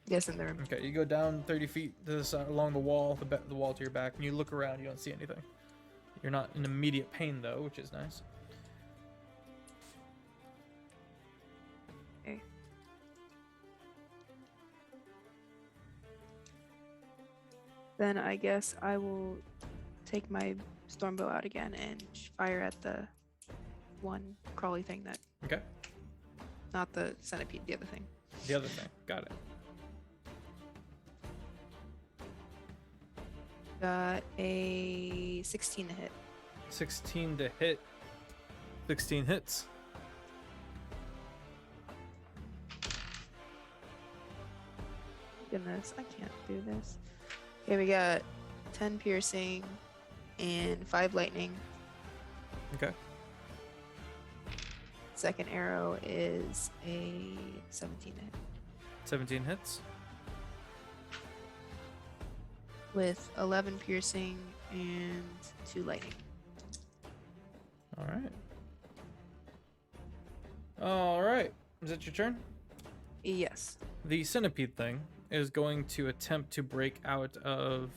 Yes, in the room. Okay, you go down 30 feet to the side along the wall, the wall to your back, and you look around. You don't see anything. You're not in immediate pain though, which is nice. Okay. Then I guess I will take my stormbow out again and fire at the one crawly thing that, Okay. not the centipede, the other thing. The other thing. Got it. Got a 16 to hit. 16 to hit. 16 hits. Goodness, I can't do this. Okay, we got 10 piercing and 5 lightning. Okay. Second arrow is a 17 to hit. 17 hits. With 11 piercing and 2 lightning. All right. All right. Is that your turn? Yes. The centipede thing is going to attempt to break out of.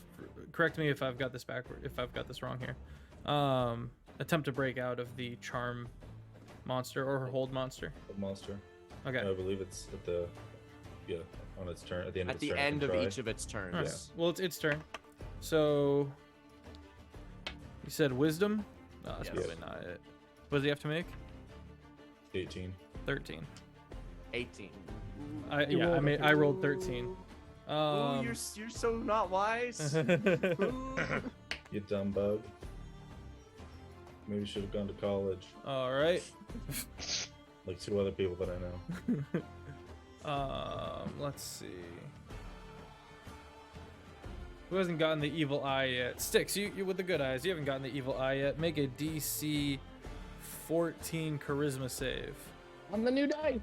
Correct me if I've got this backward. If I've got this wrong here. Attempt to break out of the charm monster or hold monster. The monster. Okay. I believe it's at the on its turn at the end At of its the turn. it end can of try. each of its turns. Okay. Well, it's its turn. So you said wisdom. No, that's Yes. probably not it. What does he have to make? 18. 13. 18. I rolled 13. Ooh, you're so not wise. Ooh. You dumb bug. Maybe you should have gone to college, All right. like 2 other people that I know. Let's see. Who hasn't gotten the evil eye yet? Sticks, you with the good eyes. You haven't gotten the evil eye yet. Make a DC 14 charisma save On the new die.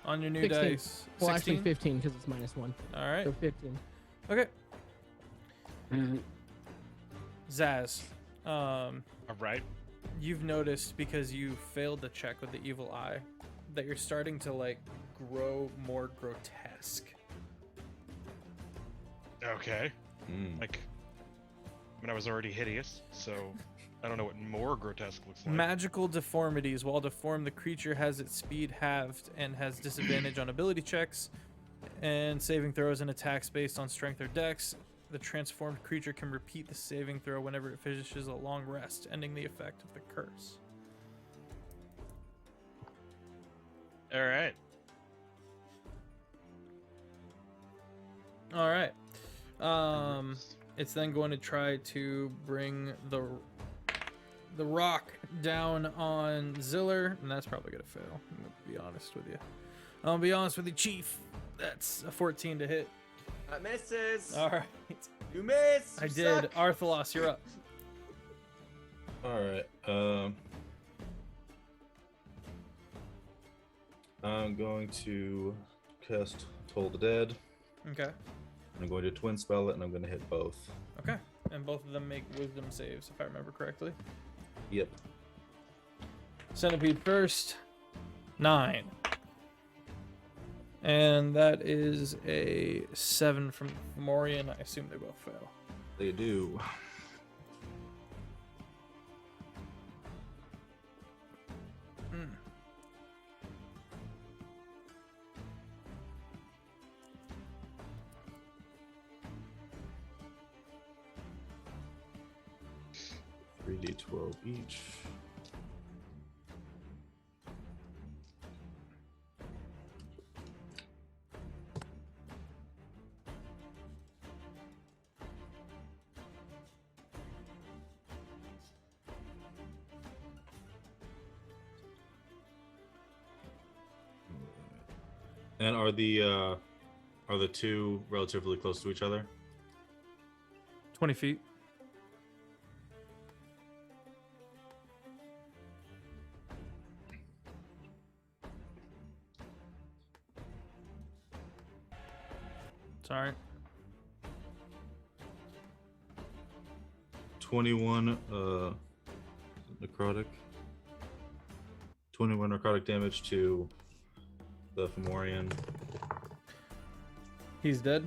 on your new 16. dice. Well, actually 16? 15 because it's -1. All right. So 15. Okay. Zaz, Alright. you've noticed because you failed the check with the evil eye that you're starting to like grow more grotesque. Okay. Mm. Like, I mean, I was already hideous, so I don't know what more grotesque looks like. Magical deformities. While deformed, the creature has its speed halved and has disadvantage on ability checks and saving throws and attacks based on strength or dex. The transformed creature can repeat the saving throw whenever it finishes a long rest, ending the effect of the curse. Alright. All right. It's then going to try to bring the rock down on Ziller, and that's probably gonna fail. I'm gonna be honest with you. I'll be honest with you, Chief. That's a 14 to hit. That misses. All right. You miss. I You did. suck. Arthalos, you're up. All right. I'm going to cast Toll the Dead. Okay. I'm going to twin spell it, and I'm going to hit both. Okay. And both of them make wisdom saves, if I remember correctly. Yep. Centipede first. 9. And that is a 7 from Morian. I assume they both fail. They do. Mm. Three D12 each. And are the two relatively close to each other? 20 feet. Sorry. 21 necrotic. 21 necrotic damage to the Fomorian. He's dead.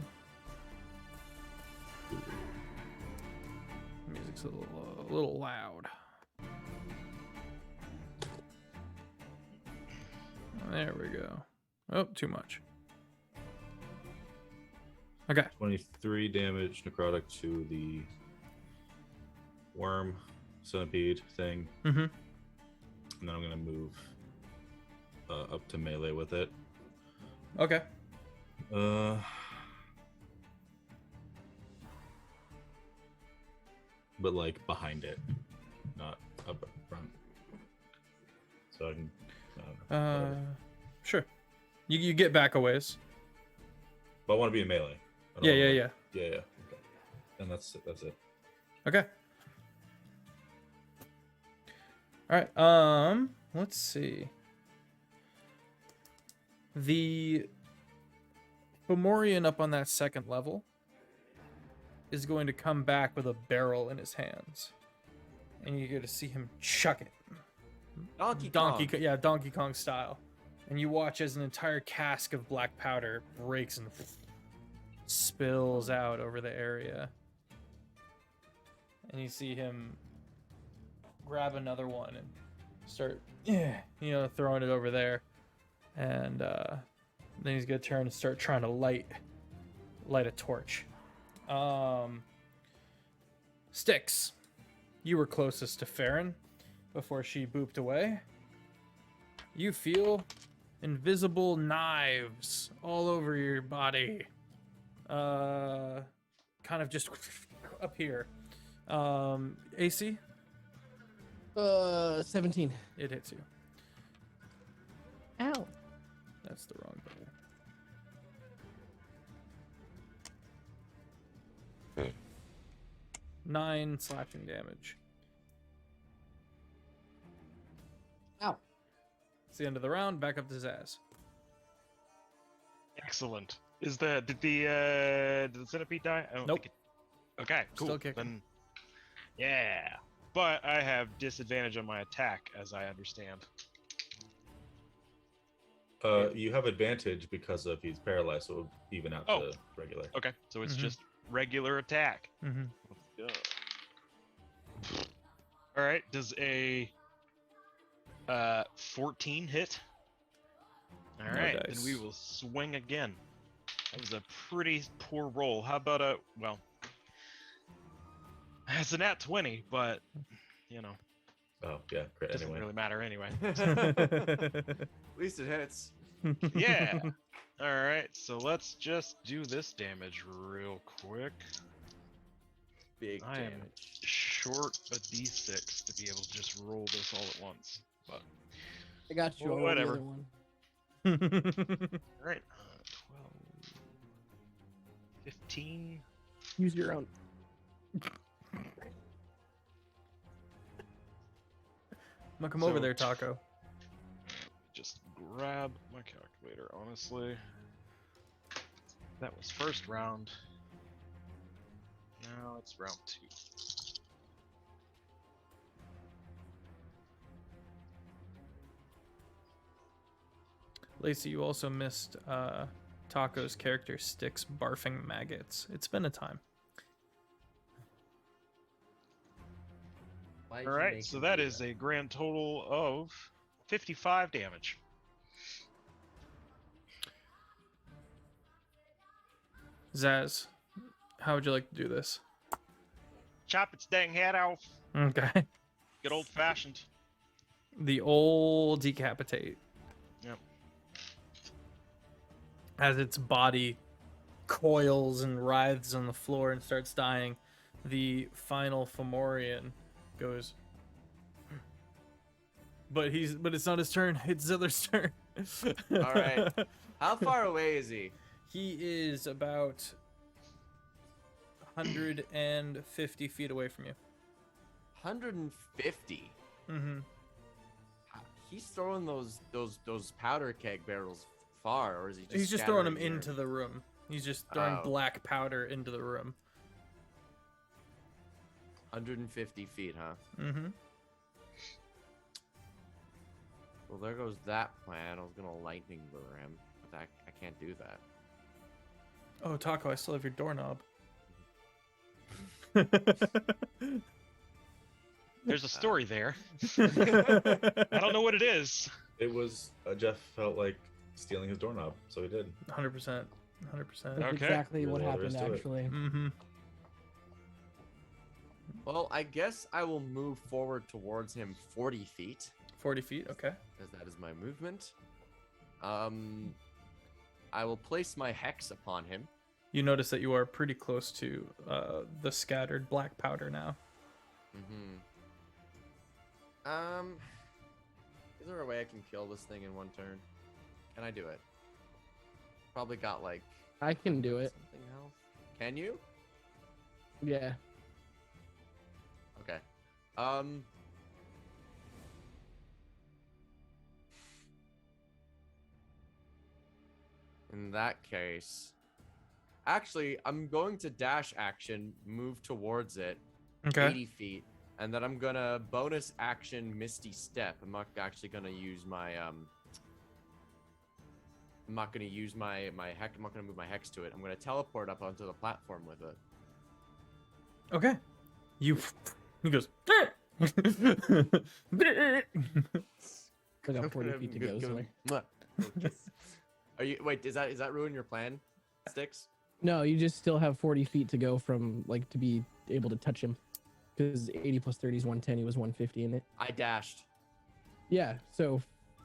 Music's a little loud. There we go. Oh, too much. Okay. 23 damage necrotic to the worm centipede thing. Mm-hmm. And then I'm gonna move up to melee with it. Okay. But like behind it, not up front. So I can. I don't know, whatever. Sure. You get back a ways. But I want to be in melee. I don't Yeah, wanna, yeah, like- yeah. Yeah. Okay. And that's it. Okay. All right. Let's see. The Fomorian up on that second level is going to come back with a barrel in his hands, and you get to see him chuck it. Donkey Kong. Yeah, Donkey Kong style. And you watch as an entire cask of black powder breaks and spills out over the area. And you see him grab another one and start, throwing it over there. And then he's gonna turn and start trying to light a torch. Styx, you were closest to Farron before she booped away. You feel invisible knives all over your body. Kind of just up here. AC? 17. It hits you. Ow. That's the wrong button. 9 slashing damage. Ow. It's the end of the round. Back up to Zaz. Excellent. Did the centipede die? I don't Nope. think it... Okay, cool. Still kicking. Then, yeah. But I have disadvantage on my attack, as I understand. You have advantage because of he's paralyzed, so it'll even out Oh. to regular. Okay, so it's Mhm. just regular attack. Mm-hmm. Let's go. All right. Does a 14 hit? All No right, dice. then we will swing again. That was a pretty poor roll. How about it's a nat 20, but Oh yeah, great. doesn't Anyway, really matter anyway. At least it hits. Yeah. Alright, so let's just do this damage real quick. Big I am damage. short a d6 to be able to just roll this all at once. But I got you. Well, I'll roll the whatever. other one. alright, 12, 15. Use your own. I'm gonna come over So- there, Taco. Just grab my calculator, honestly. That was first round. Now it's round 2. Lacey, you also missed Taco's character Sticks barfing maggots. It's been a time. Why'd you Alright, make so him that do is a grand total of 55 damage. Zaz, how would you like to do this? Chop its dang head off. Okay. Get old fashioned. The old decapitate. Yep. As its body coils and writhes on the floor and starts dying, the final Fomorian goes. But it's not his turn. It's Ziller's turn. All right. How far away is he? He is about 150 feet away from you. 150. Mm-hmm. He's throwing those powder keg barrels far, or is he just? He's just throwing them scattering into your- the room. He's just throwing Oh. black powder into the room. 150 feet, huh? Mm-hmm. Well, there goes that plan. I was gonna lightning lure him, but I can't do that. Oh, Taco, I still have your doorknob. There's a story there. I don't know what it is. It was Jeff felt like stealing his doorknob, so he did. 100%. 100%. That's Okay. exactly what Really all there happened, is to it. actually. Mm-hmm. Well, I guess I will move forward towards him 40 feet, 40 feet, okay. as that is my movement. I will place my hex upon him. You notice that you are pretty close to the scattered black powder now. Mm-hmm. Is there a way I can kill this thing in one turn? Can I do it? Probably got like I can do it. something health. Can you? Yeah. Okay. In that case, actually, I'm going to dash action, move towards it, Okay. 80 feet, and then I'm gonna bonus action Misty Step. I'm not actually gonna use my I'm not gonna use my hex. I'm not gonna move my hex to it. I'm gonna teleport up onto the platform with it. Okay. He goes. I got 40 feet to go, Ziller. Mwah. Are you wait? Is that ruin your plan, Sticks? No, you just still have 40 feet to go from, like, to be able to touch him. Because 80 plus 30 is 110. He was 150 in it. I dashed. Yeah, so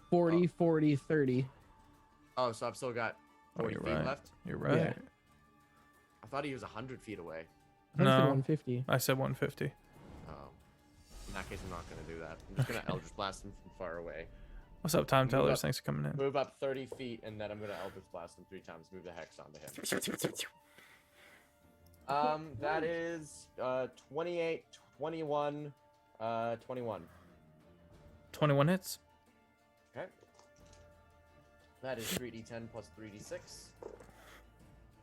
40, 40, 30. Oh, so I've still got Oh, 40 you're feet right. left. You're right. Yeah. I thought he was 100 feet away. I said No. 150. I said 150. Oh. In that case, I'm not gonna do that. I'm just gonna Eldritch Blast him from far away. What's up, Time Move Tellers? up. Thanks for coming in. Move up 30 feet, and then I'm gonna Eldritch Blast him 3 times. Move the hex onto him. That is 28, 21, 21. 21 hits. Okay. That is 3d10 plus 3d6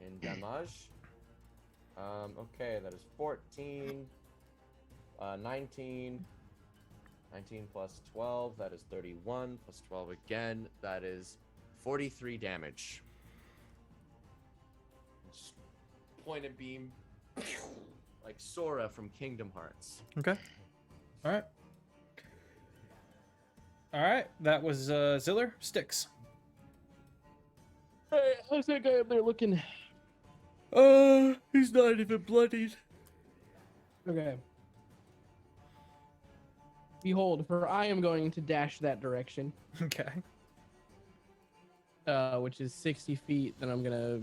in damage. Okay, that is 14, 19, 19 plus 12, that is 31, plus 12 again, that is 43 damage. Just point and beam, like Sora from Kingdom Hearts. Okay. All right. All right. That was Ziller. Sticks. Hey, how's that guy up there looking? He's not even bloodied. Okay. Behold, for I am going to dash that direction. Okay. which is 60 feet. Then I'm gonna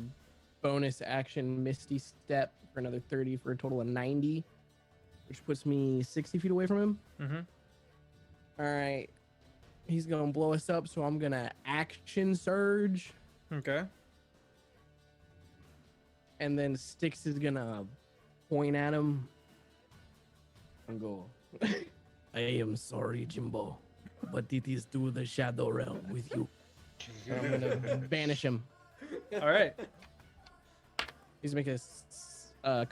bonus action Misty Step for another 30 for a total of 90, which puts me 60 feet away from him. Mm-hmm. All right. He's gonna blow us up, so I'm gonna action surge, Okay. and then Styx is gonna point at him and go, I am sorry, Jimbo, but it is to the Shadow Realm with you. And I'm gonna banish him. All right. He's making a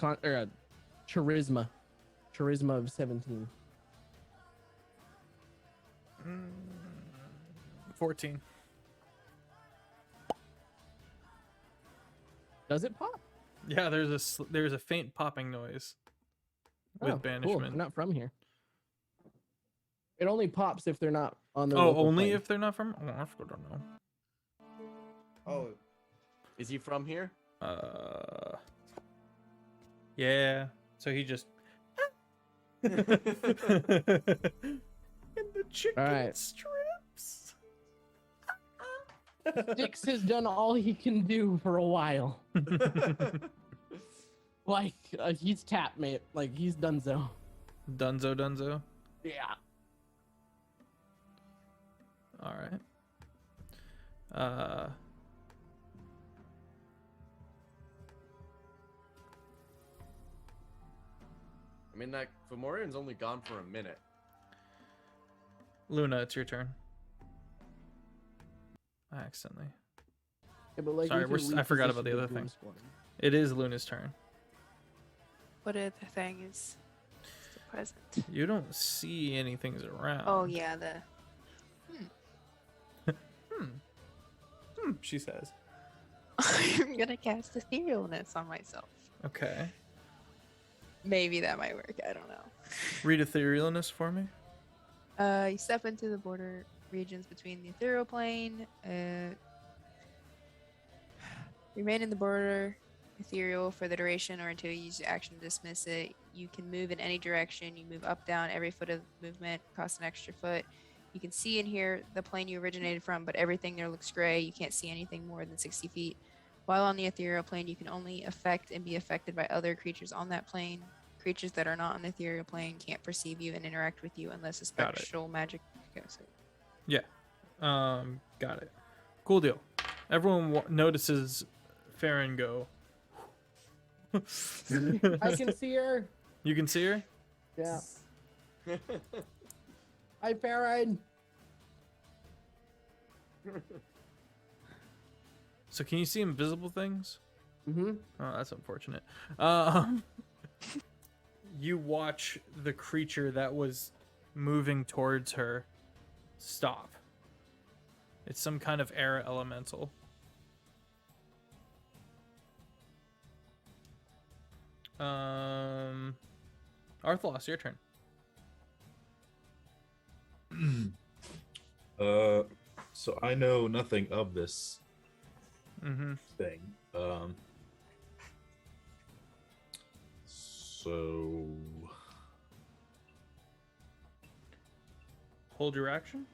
charisma of 17. 14. Does it pop? Yeah, there's a faint popping noise with Cool. banishment. I'm not from here. It only pops if they're not on the. Oh, local only plane. if they're not from. Oh, I don't know. Oh, is he from here? Yeah. So he just. And the chicken Alright. strips. Styx has done all he can do for a while. Like he's tapped, mate. Like he's done so. Dunzo. Yeah. All right. I mean, that Fomorian's only gone for a minute. Luna, it's your turn. Accidentally. Yeah, but like, Sorry, we could I forgot about reposition the other Goon thing. Squad. It is Luna's turn. What other thing is still present? You don't see anything's around. Oh yeah, the She says. I'm gonna cast etherealness on myself. Okay. Maybe that might work. I don't know. Read etherealness for me. You step into the border regions between the ethereal plane. Remain in the border ethereal for the duration or until you use your action to dismiss it. You can move in any direction. You move up, down. Every foot of movement costs an extra foot. You can see and hear the plane you originated from, but everything there looks gray. You can't see anything more than 60 feet. While on the ethereal plane, you can only affect and be affected by other creatures on that plane. Creatures that are not on the ethereal plane can't perceive you and interact with you unless a Got it. spectral magic goes. Yeah. Got it. Cool deal. Everyone notices Farron go. I can see her. You can see her? Yeah. Hi, Farron. So can you see invisible things? Mm-hmm. Oh, that's unfortunate. You watch the creature that was moving towards her stop. It's some kind of air elemental. Arthlos, your turn. So I know nothing of this Mm-hmm. thing. So Hold your action.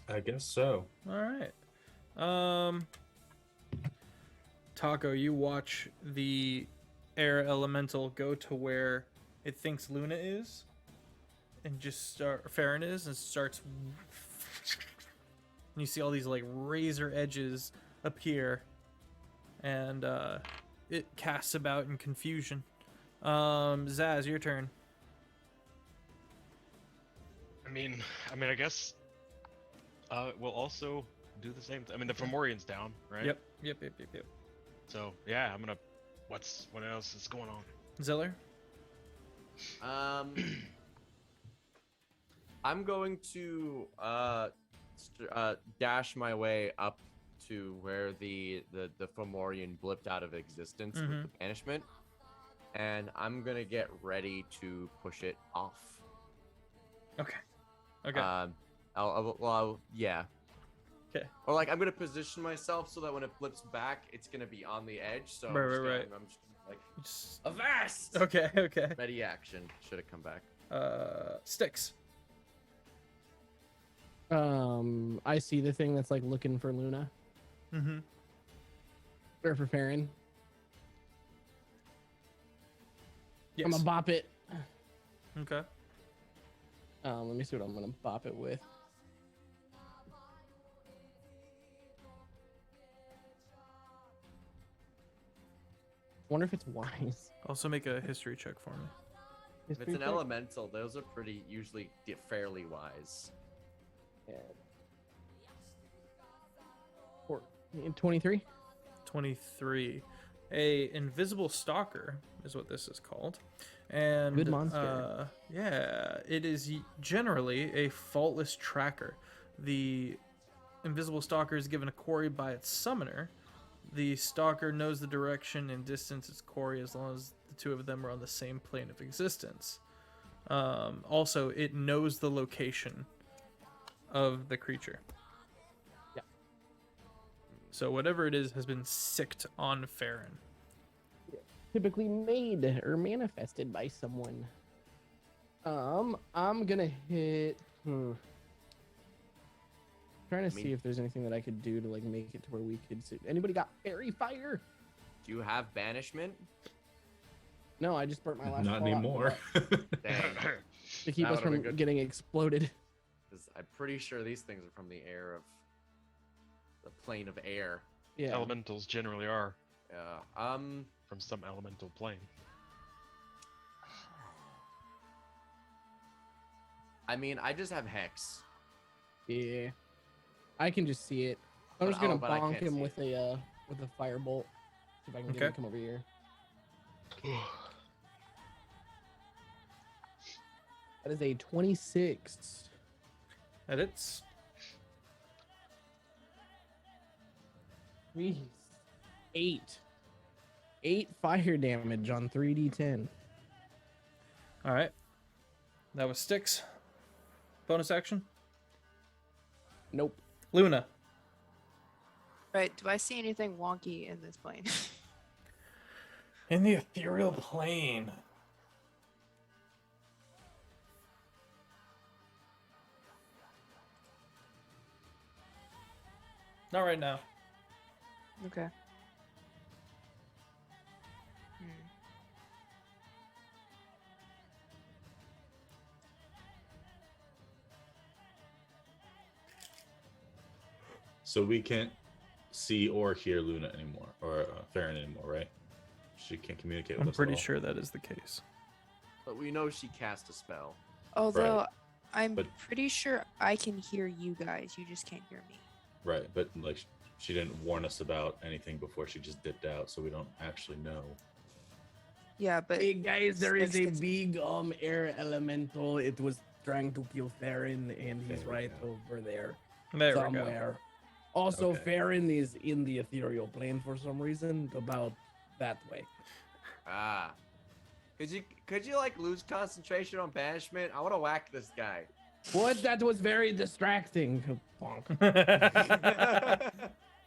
I guess so. All right. Taco, you watch the air elemental go to where it thinks Luna is, and just Farron is, and starts. And you see all these like razor edges appear, and it casts about in confusion. Zaz, your turn. I guess we'll also do the same. I mean, the Fomorian's down, right? Yep. So yeah, I'm gonna. What else is going on? Zeller. I'm going to dash my way up to where the Fomorian blipped out of existence with the banishment, and I'm gonna get ready to push it off. Okay. Okay. Yeah. Okay. Or like I'm gonna position myself so that when it flips back, it's gonna be on the edge. So Right, I'm just right. I'm just like Just- avast. Okay. Okay. Ready action. Should have come back. Sticks. I see the thing that's like looking for Luna. Mm-hmm. Or for Farron. Yes. I'm gonna bop it. Okay. Let me see what I'm gonna bop it with. Wonder if it's wise. Also make a history check for me. If it's History an check? elemental, those are pretty usually fairly wise. Yeah. 23. 23. A invisible stalker is what this is called. And Good monster. yeah, it is generally a faultless tracker. The invisible stalker is given a quarry by its summoner. The stalker knows the direction and distance its quarry as long as the two of them are on the same plane of existence. Also, it knows the location of the creature. Yeah. So whatever it is has been sicked on Farron. Typically made or manifested by someone. I'm gonna hit. Trying to see if there's anything that I could do to like make it to where we could. Anybody got fairy fire? Do you have banishment? No, I just burnt my last. Not claw out anymore. Dang. to keep That us would've been from good. getting exploded. 'Cause I'm pretty sure these things are from the air of the plane of air. Yeah. Elementals generally are Yeah. from some elemental plane. I mean, I just have hex. Yeah. I can just see it. I'm But- just gonna oh, but I bonk can't him see with a firebolt. See if I can get him Okay. to come over here. That is a 26. Edits. Jeez. 8 fire damage on 3d10. All right. That was Styx. Bonus action. Nope. Luna. Right. Do I see anything wonky in this plane? In the ethereal plane. Not right now. Okay. Hmm. So we can't see or hear Luna anymore, or Farron anymore, right? She can't communicate with I'm us. pretty at all. sure that is the case. But we know she cast a spell. Although I'm But- pretty sure I can hear you guys. You just can't hear me. Right, but like she didn't warn us about anything before she just dipped out, so we don't actually know. Yeah, but Hey guys, there is a Styx gets- big air elemental. It was trying to kill Farron, and he's There we right go. over there There we go. somewhere. Also, Okay. Farron is in the ethereal plane for some reason, about that way. Ah. Could you like lose concentration on banishment? I want to whack this guy. What? That was very distracting. Bonk.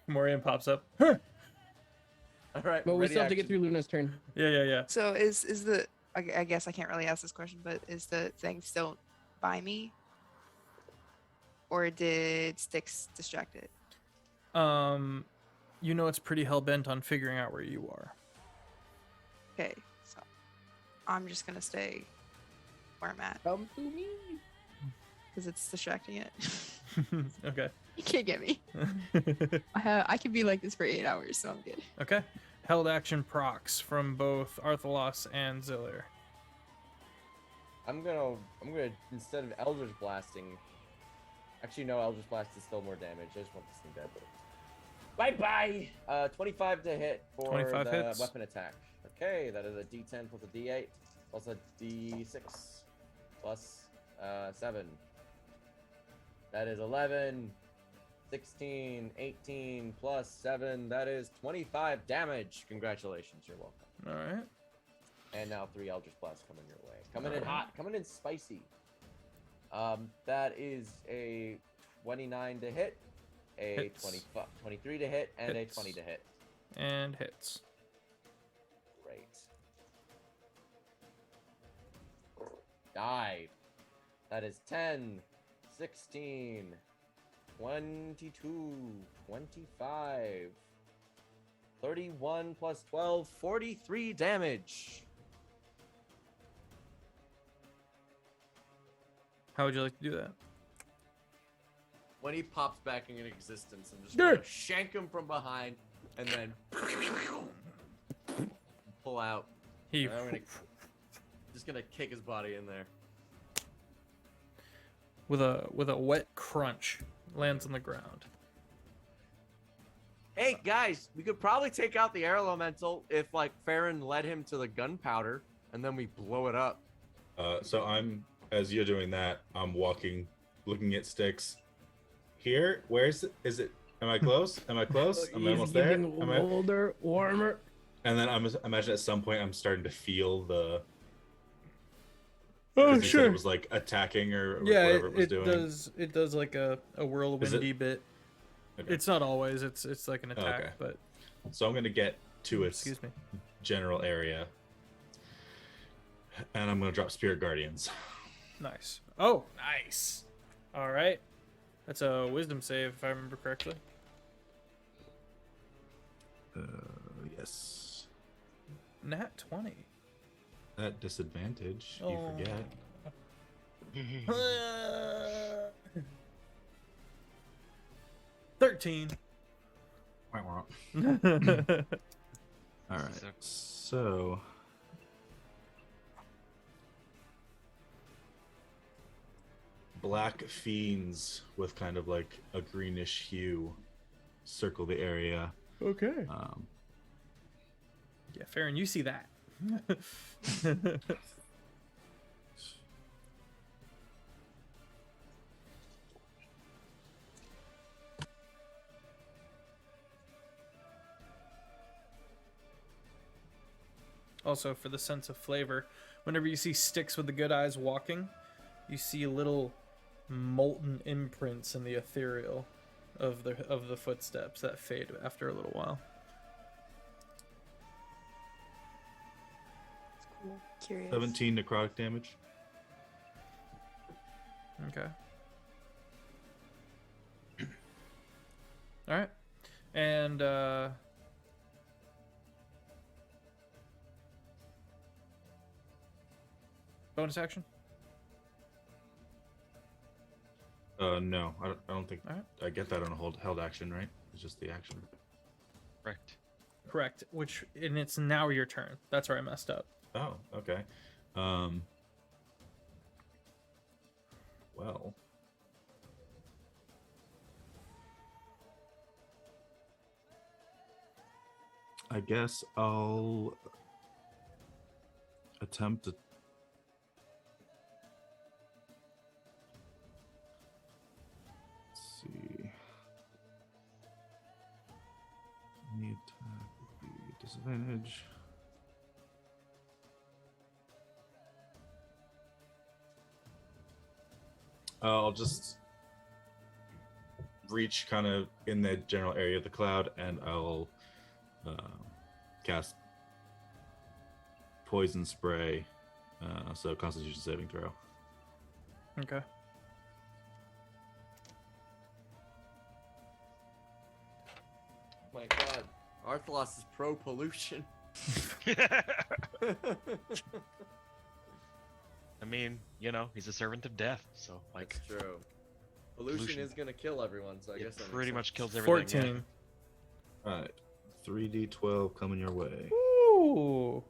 Morian pops up. All right. But we ready still have to get action. through Luna's turn. Yeah. So is the I guess I can't really ask this question, but is the thing still by me, or did Styx distract it? You know it's pretty hell bent on figuring out where you are. Okay, so I'm just gonna stay where I'm at Come to me. because it's distracting it. Okay. You can't get me. I can be like this for 8 hours, so I'm good. Okay. Held action procs from both Arthalos and Zillir. I'm gonna instead of Eldritch blasting. Actually, no, Eldritch blast is still more damage. I just want this thing dead. Bye bye. 25 to hit for 25 the hits. weapon attack. Okay, that is a D10 plus a D8 plus a D6 plus 7. That is 11, 16, 18 plus 7. That is 25 damage. Congratulations, you're welcome. All right. And now 3 Eldritch Blasts coming your way. Coming in hot, coming in spicy. That is a 29 to hit, a Hits. 23 to hit, and Hits. a 20 to hit. And hits. Great. Die. That is 10, 16, 22, 25, 31 plus 12, 43 damage. How would you like to do that? When he pops back into existence, I'm just gonna shank him from behind and then pull out. He And I'm just gonna kick his body in there. with a wet crunch lands on the ground. Hey guys, we could probably take out the air elemental if like Farron led him to the gunpowder and then we blow it up. So I'm, as you're doing that, I'm walking, looking at sticks. Here, where's it? Is it? Am I close? Am I close? Am I He's almost there? getting Am I? older, warmer. And then imagine at some point I'm starting to feel the. Oh, 'cause you said it was like attacking or Yeah, whatever it was it doing. does. It does like a whirlwindy bit. Okay. It's not always. It's like an attack, Okay. but So I'm gonna get to its excuse me. general area, and I'm gonna drop Spirit Guardians. Nice. Oh, nice. All right. That's a wisdom save, if I remember correctly. Yes. Nat 20. At disadvantage, Oh. you forget. 13. All right. So. Black fiends with kind of like a greenish hue circle the area. Okay. Yeah, Farron, you see that. Also, for the sense of flavor, whenever you see sticks with the good eyes walking, you see little molten imprints in the ethereal of the footsteps that fade after a little while. It's cool. Curious. 17 necrotic damage. Okay. All right. And bonus action? No, I don't think Alright. I get that on a held action, right? It's just the action. Correct. Correct. And it's now your turn. That's where I messed up. Oh, okay. Well. I guess I'll attempt to. Let's see. Any attack would be disadvantage. I'll just reach kind of in the general area of the cloud, and I'll cast poison spray. So Constitution saving throw. Okay. Oh my god. Arthalos is pro pollution. I mean, you know, he's a servant of death, so like That's true. Pollution is gonna kill everyone, so I it guess that pretty makes much sense. kills everything. 14. All right, 3d12 coming your way. Ooh.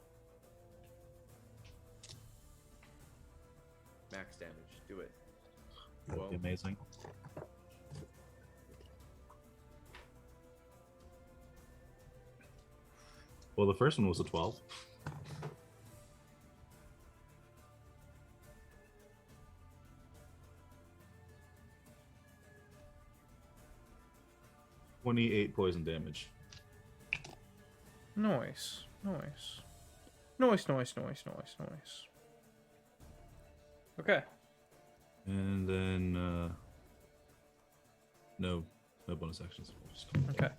Max damage. Do it. That'd be Whoa. amazing. Well, the first one was a 12. $28 poison damage. Nice. Nice. Okay. And then no bonus actions. Just- Okay.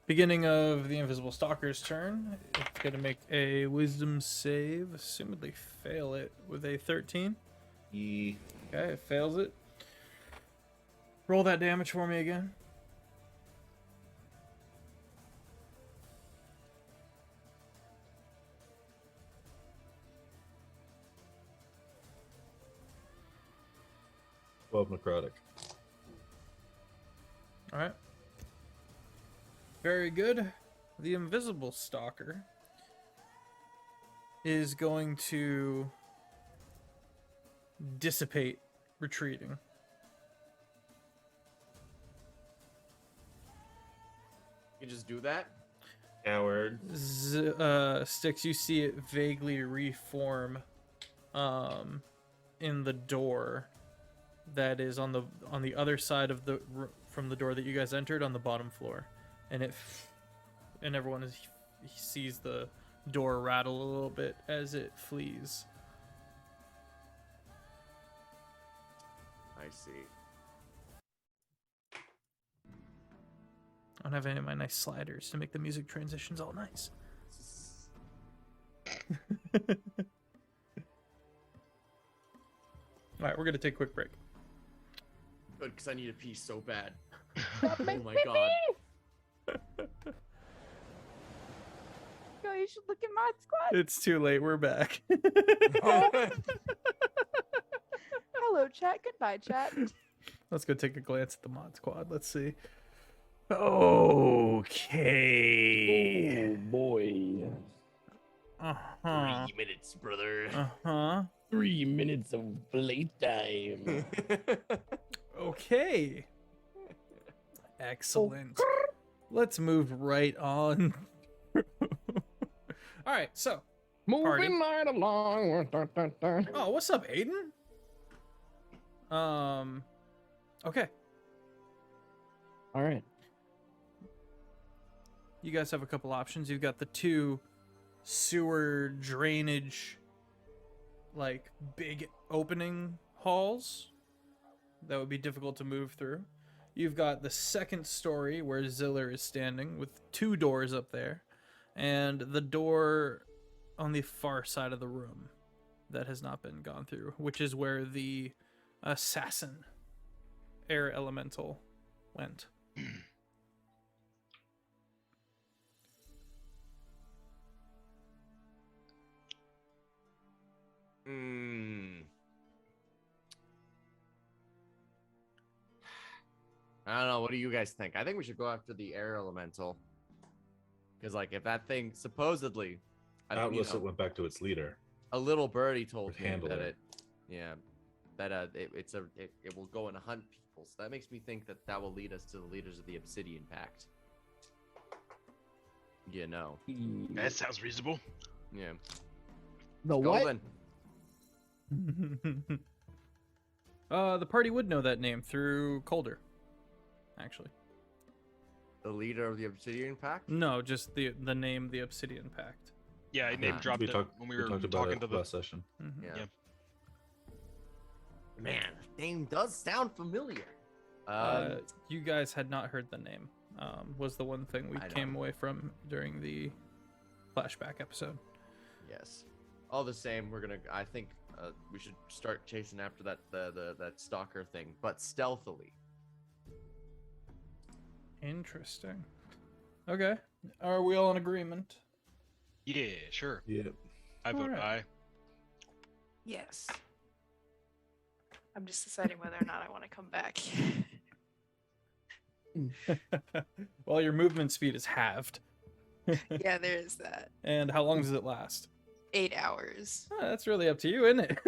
Beginning of the Invisible Stalker's turn. It's going to make a wisdom save. Assumedly fail it with a 13. E- Okay, it fails it. Roll that damage for me again. Well, necrotic. All right. Very good. The invisible stalker is going to dissipate, retreating. You just do that? Coward. Sticks, you see it vaguely reform in the door that is on the other side of from the door that you guys entered on the bottom floor, and everyone he sees the door rattle a little bit as it flees. I see. I don't have any of my nice sliders to make the music transitions all nice. All right, we're gonna take a quick break. Good, because I need a pee so bad. Oh my god. Yo, you should look at Mod Squad. It's too late. We're back. Hello, chat. Goodbye, chat. Let's go take a glance at the mod squad. Let's see. Okay. Oh boy. Uh-huh. 3 minutes, brother. Uh-huh. 3 minutes of playtime. Okay. Excellent. Let's move right on. All right, so. Party. Moving right along. Oh, what's up, Aiden? Okay. All right. You guys have a couple options. You've got the 2 sewer drainage, like, big opening halls that would be difficult to move through. You've got the 2nd story where Ziller is standing with 2 doors up there, and the door on the far side of the room that has not been gone through, which is where the assassin air elemental went. I don't know. What do you guys think? I think we should go after the air elemental. Because, like, if that thing supposedly, Atlas it went back to its leader. a little birdie told Would me handle that it. it will go and hunt people. So that makes me think that will lead us to the leaders of the Obsidian Pact. You know. That sounds reasonable. Yeah. The Go what? then. The party would know that name through Calder, actually. The leader of the Obsidian Pact? No, just the name, the Obsidian Pact. Yeah, I name Uh-huh. dropped it when we were talked about talking it to the. last session. Mhm. Yeah. Yeah. Man, the name does sound familiar. You guys had not heard the name. Was the one thing we I know. came away from during the flashback episode. Yes. All the same, I think we should start chasing after that that stalker thing, but stealthily. Interesting. Okay. Are we all in agreement? Yeah, sure. Yep. I vote Alright. aye. Yes. I'm just deciding whether or not I want to come back. Well, your movement speed is halved. Yeah, there is that. And how long does it last? 8 hours. That's really up to you, isn't it?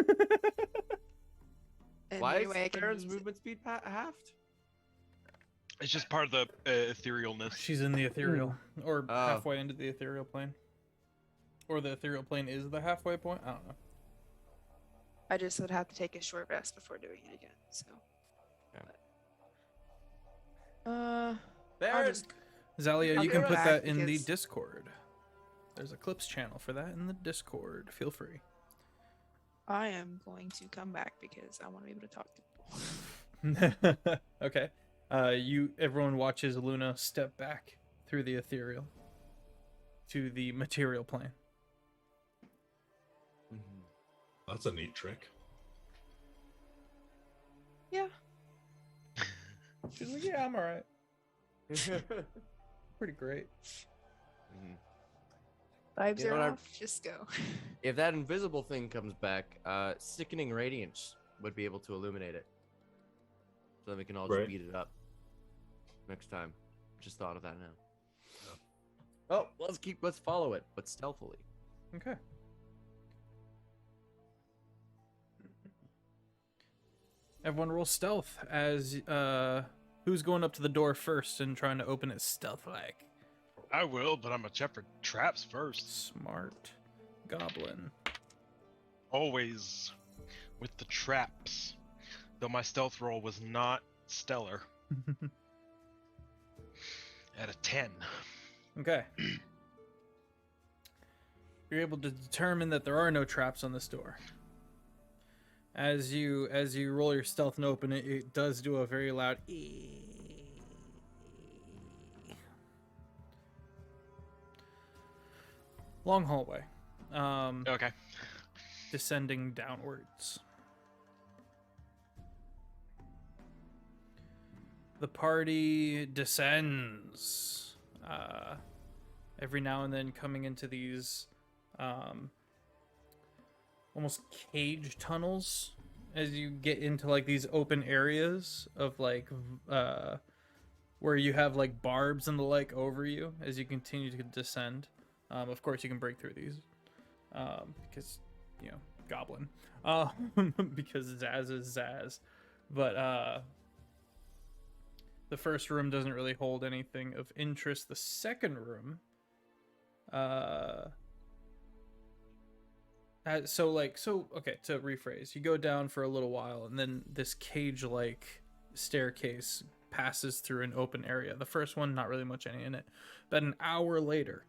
And Why the is only way I can Baron's use it- movement speed halved? It's just part of the etherealness. She's in the ethereal, or Oh. halfway into the ethereal plane. Or the ethereal plane is the halfway point? I don't know. I just would have to take a short rest before doing it again. So. I'll Baron! just Zalia, I'll you go can put back that in the because- Discord. There's a clips channel for that in the Discord. Feel free. I am going to come back because I want to be able to talk to people. Okay. Everyone watches Luna step back through the ethereal to the material plane. Mhm. That's a neat trick. Yeah. She's like, yeah, I'm all right. Pretty great. Vibes You know are what I- off. Just go. If that invisible thing comes back, sickening radiance would be able to illuminate it. So then we can all just Right. beat it up next time. Just thought of that now. Oh, let's follow it, but stealthily. Okay. Everyone roll stealth as who's going up to the door first and trying to open it stealth like. I will, but I'm gonna check for traps first. Smart goblin. Always with the traps. Though my stealth roll was not stellar. At a 10. Okay. You're able to determine that there are no traps on this door. As you roll your stealth and open it, it does do a very loud long hallway. Okay. Descending downwards. The party descends. Every now and then coming into these almost cage tunnels as you get into like these open areas of like where you have like barbs and the like over you as you continue to descend. Of course you can break through these because you know goblin because Zaz is Zaz, but the first room doesn't really hold anything of interest. The second room okay, to rephrase, you go down for a little while and then this cage like staircase passes through an open area. The first one, not really much any in it. But an hour later,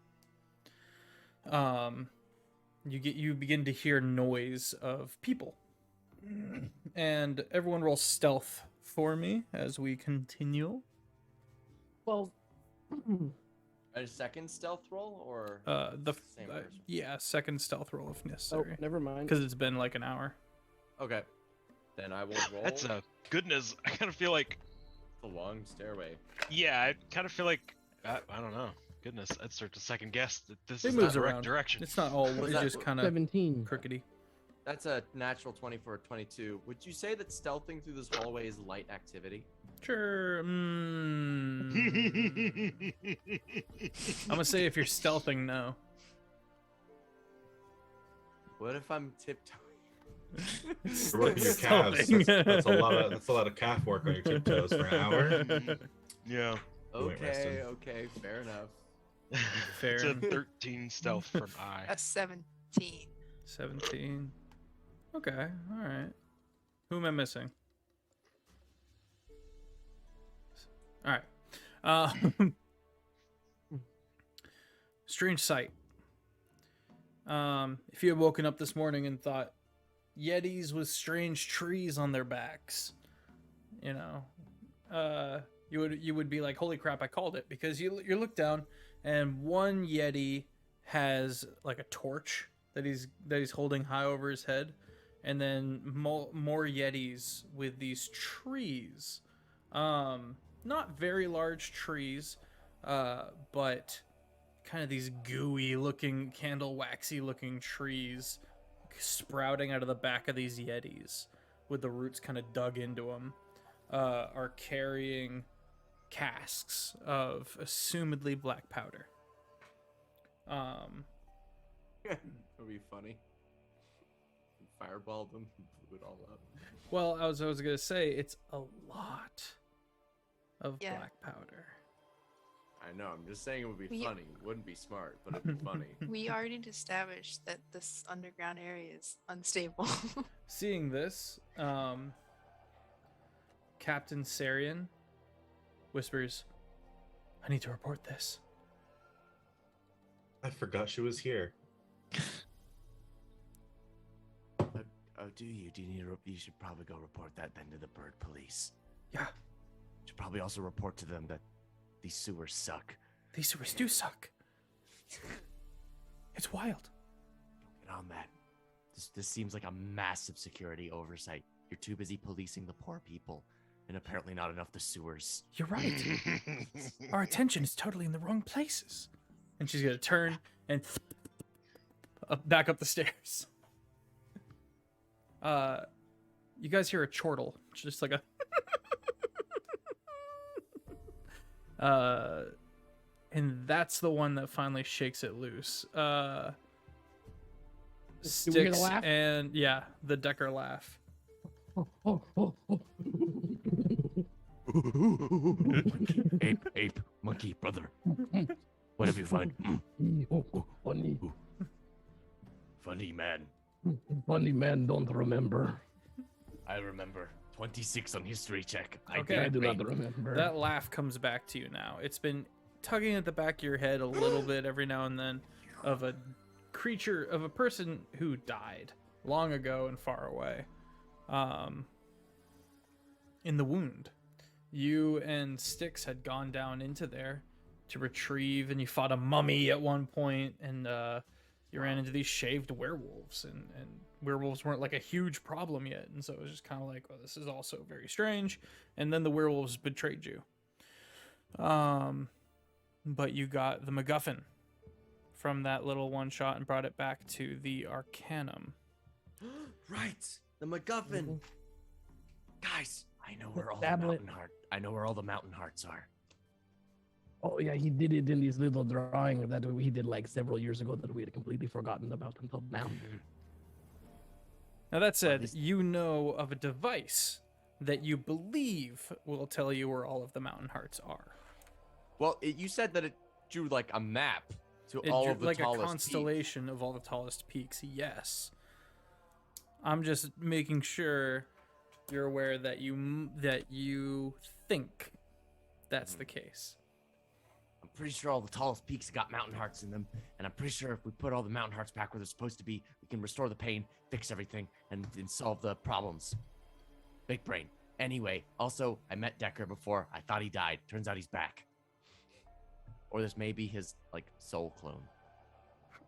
you begin to hear noise of people. And everyone roll stealth for me as we continue. Well, A second stealth roll or same person? Yeah, second stealth roll if oh, necessary. never mind. Because it's been like an hour. Okay. Then I will roll. That's a goodness. I kind of feel like, a long stairway. yeah, I kind of feel like, I don't know. Goodness, I'd start to second guess that this It is moves the correct around. direction. It's not all. Was It's that- just kind of 17. crookedy. That's a natural 20 for a 22. Would you say that stealthing through this hallway is light activity? Sure. I'm gonna say if you're stealthing, no. What if I'm tiptoeing? You're working your calves. That's a lot of calf work on your tiptoes for an hour. Yeah. You ain't resting. Okay, fair enough. Fair. It's a 13 stealth from I. A 17. 17. Okay. All right. Who am I missing? All right. Strange sight. If you had woken up this morning and thought Yetis with strange trees on their backs, you know, you would be like, holy crap, I called it, because you look down and one Yeti has like a torch that he's holding high over his head, and then more Yetis with these trees, not very large trees, but kind of these gooey looking, candle waxy looking trees sprouting out of the back of these Yetis with the roots kind of dug into them, are carrying casks of assumedly black powder. That would be funny. Fireball them, blew it all up. Well, I was gonna say it's a lot of Yeah. black powder. I know, I'm just saying it would be We- funny. It wouldn't be smart, but it'd be funny. We already established that this underground area is unstable. Seeing this, Captain Sarian whispers, "I need to report this." I forgot she was here. Oh, do you? Do you need you should probably go report that then to the bird police. Yeah, You should probably also report to them that these sewers suck. these sewers do suck. It's wild. Get on that. This seems like a massive security oversight. You're too busy policing the poor people and apparently not enough the sewers. You're right. Our attention is totally in the wrong places. And she's gonna turn and back up the stairs. You guys hear a chortle, just like a. And that's the one that finally shakes it loose. Do we hear the Sticks laugh? and yeah, the Decker laugh. Ape, monkey, brother. What have you found? Funny. Funny man. Funny man don't remember. I remember. 26 on history check. Okay. I do not remember. That laugh comes back to you now. It's been tugging at the back of your head a little bit every now and then of a creature, of a person who died long ago and far away. In the wound. You and Styx had gone down into there to retrieve, and you fought a mummy at one point, and you ran into these shaved werewolves, and werewolves weren't like a huge problem yet, and so it was just kind of like, well, this is also very strange. And then the werewolves betrayed you. But you got the MacGuffin from that little one shot and brought it back to the Arcanum. Right, the MacGuffin. Guys, I know where all Tablet. I know where all the mountain hearts are. Oh yeah, he did it in these little drawings that he did like several years ago that we had completely forgotten about until now. Now that said, you know of a device that you believe will tell you where all of the mountain hearts are. Well, you said that it drew like a map to It all drew of the like a tallest constellation of all the tallest peaks. Yes. I'm just making sure you're aware that you think that's the case. I'm pretty sure all the tallest peaks got mountain hearts in them, and I'm pretty sure if we put all the mountain hearts back where they're supposed to be, we can restore the pain, fix everything, and solve the problems. Big brain. Anyway, also, I met Decker before. I thought he died. Turns out he's back. Or this may be his, like, soul clone.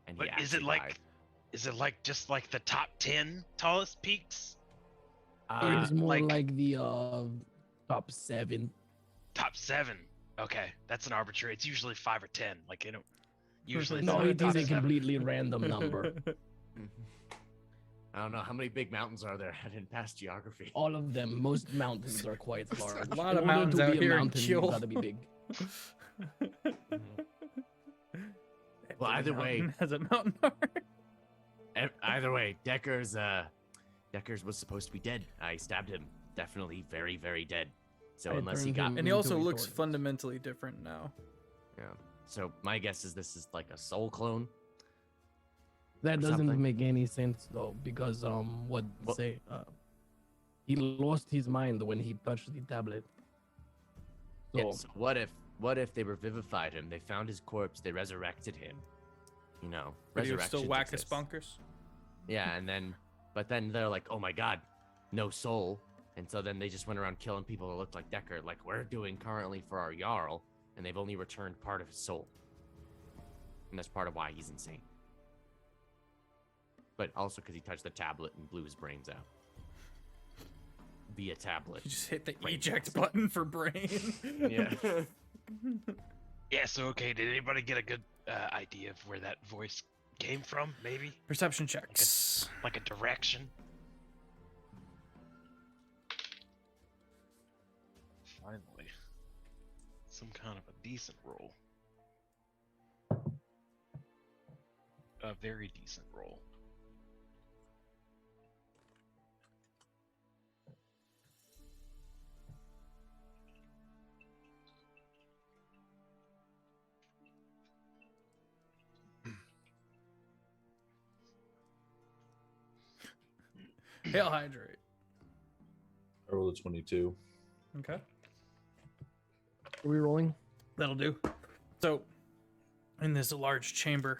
And he But is it actually like, died. is it like just like the top 10 tallest peaks? It's more like- like the top 7. Top 7. Okay, that's an arbitrary. It's usually 5 or 10. Like, you know, usually it's No, like it top is a 7. completely random number. I don't know. How many big mountains are there? I didn't pass geography. All of them. Most mountains are quite large. A lot of In order mountains to out be a here in mountain, you Kjol. gotta be big. Well, either way, has a mountain heart. Either way, Deckers was supposed to be dead. I stabbed him. Definitely very, very dead. So I unless he turned got him And he also into a looks tortoise. fundamentally different now. yeah. So my guess is this is like a soul clone. That or doesn't something. make any sense though, because he lost his mind when he touched the tablet. So Yeah, so what if they revivified him? They found his corpse. They resurrected him. You know, But he was still resurrections whack as exist. bunkers. Yeah, but then they're like, oh my god, no soul. And so then they just went around killing people that looked like Decker, like we're doing currently for our Jarl, and they've only returned part of his soul. And that's part of why he's insane. But also because he touched the tablet and blew his brains out. Via tablet. You just hit the Brain eject blast. button for brain. Yeah. Yeah, so okay, did anybody get a good idea of where that voice came from, maybe? Perception checks. Like a direction? Finally. Some kind of a decent roll. A very decent roll. Hail hydrate. I rolled a 22. Okay. are we rolling? That'll do. So, in this large chamber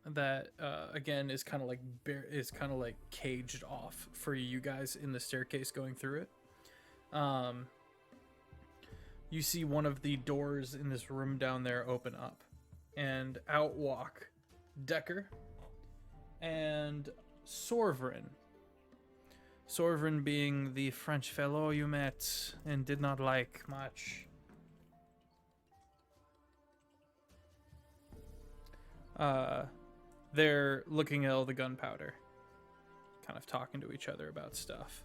that again is kind of like caged off for you guys in the staircase going through it. You see one of the doors in this room down there open up, and out walk Decker and Sorvrin. Sorvin being the French fellow you met and did not like much. They're looking at all the gunpowder, kind of talking to each other about stuff.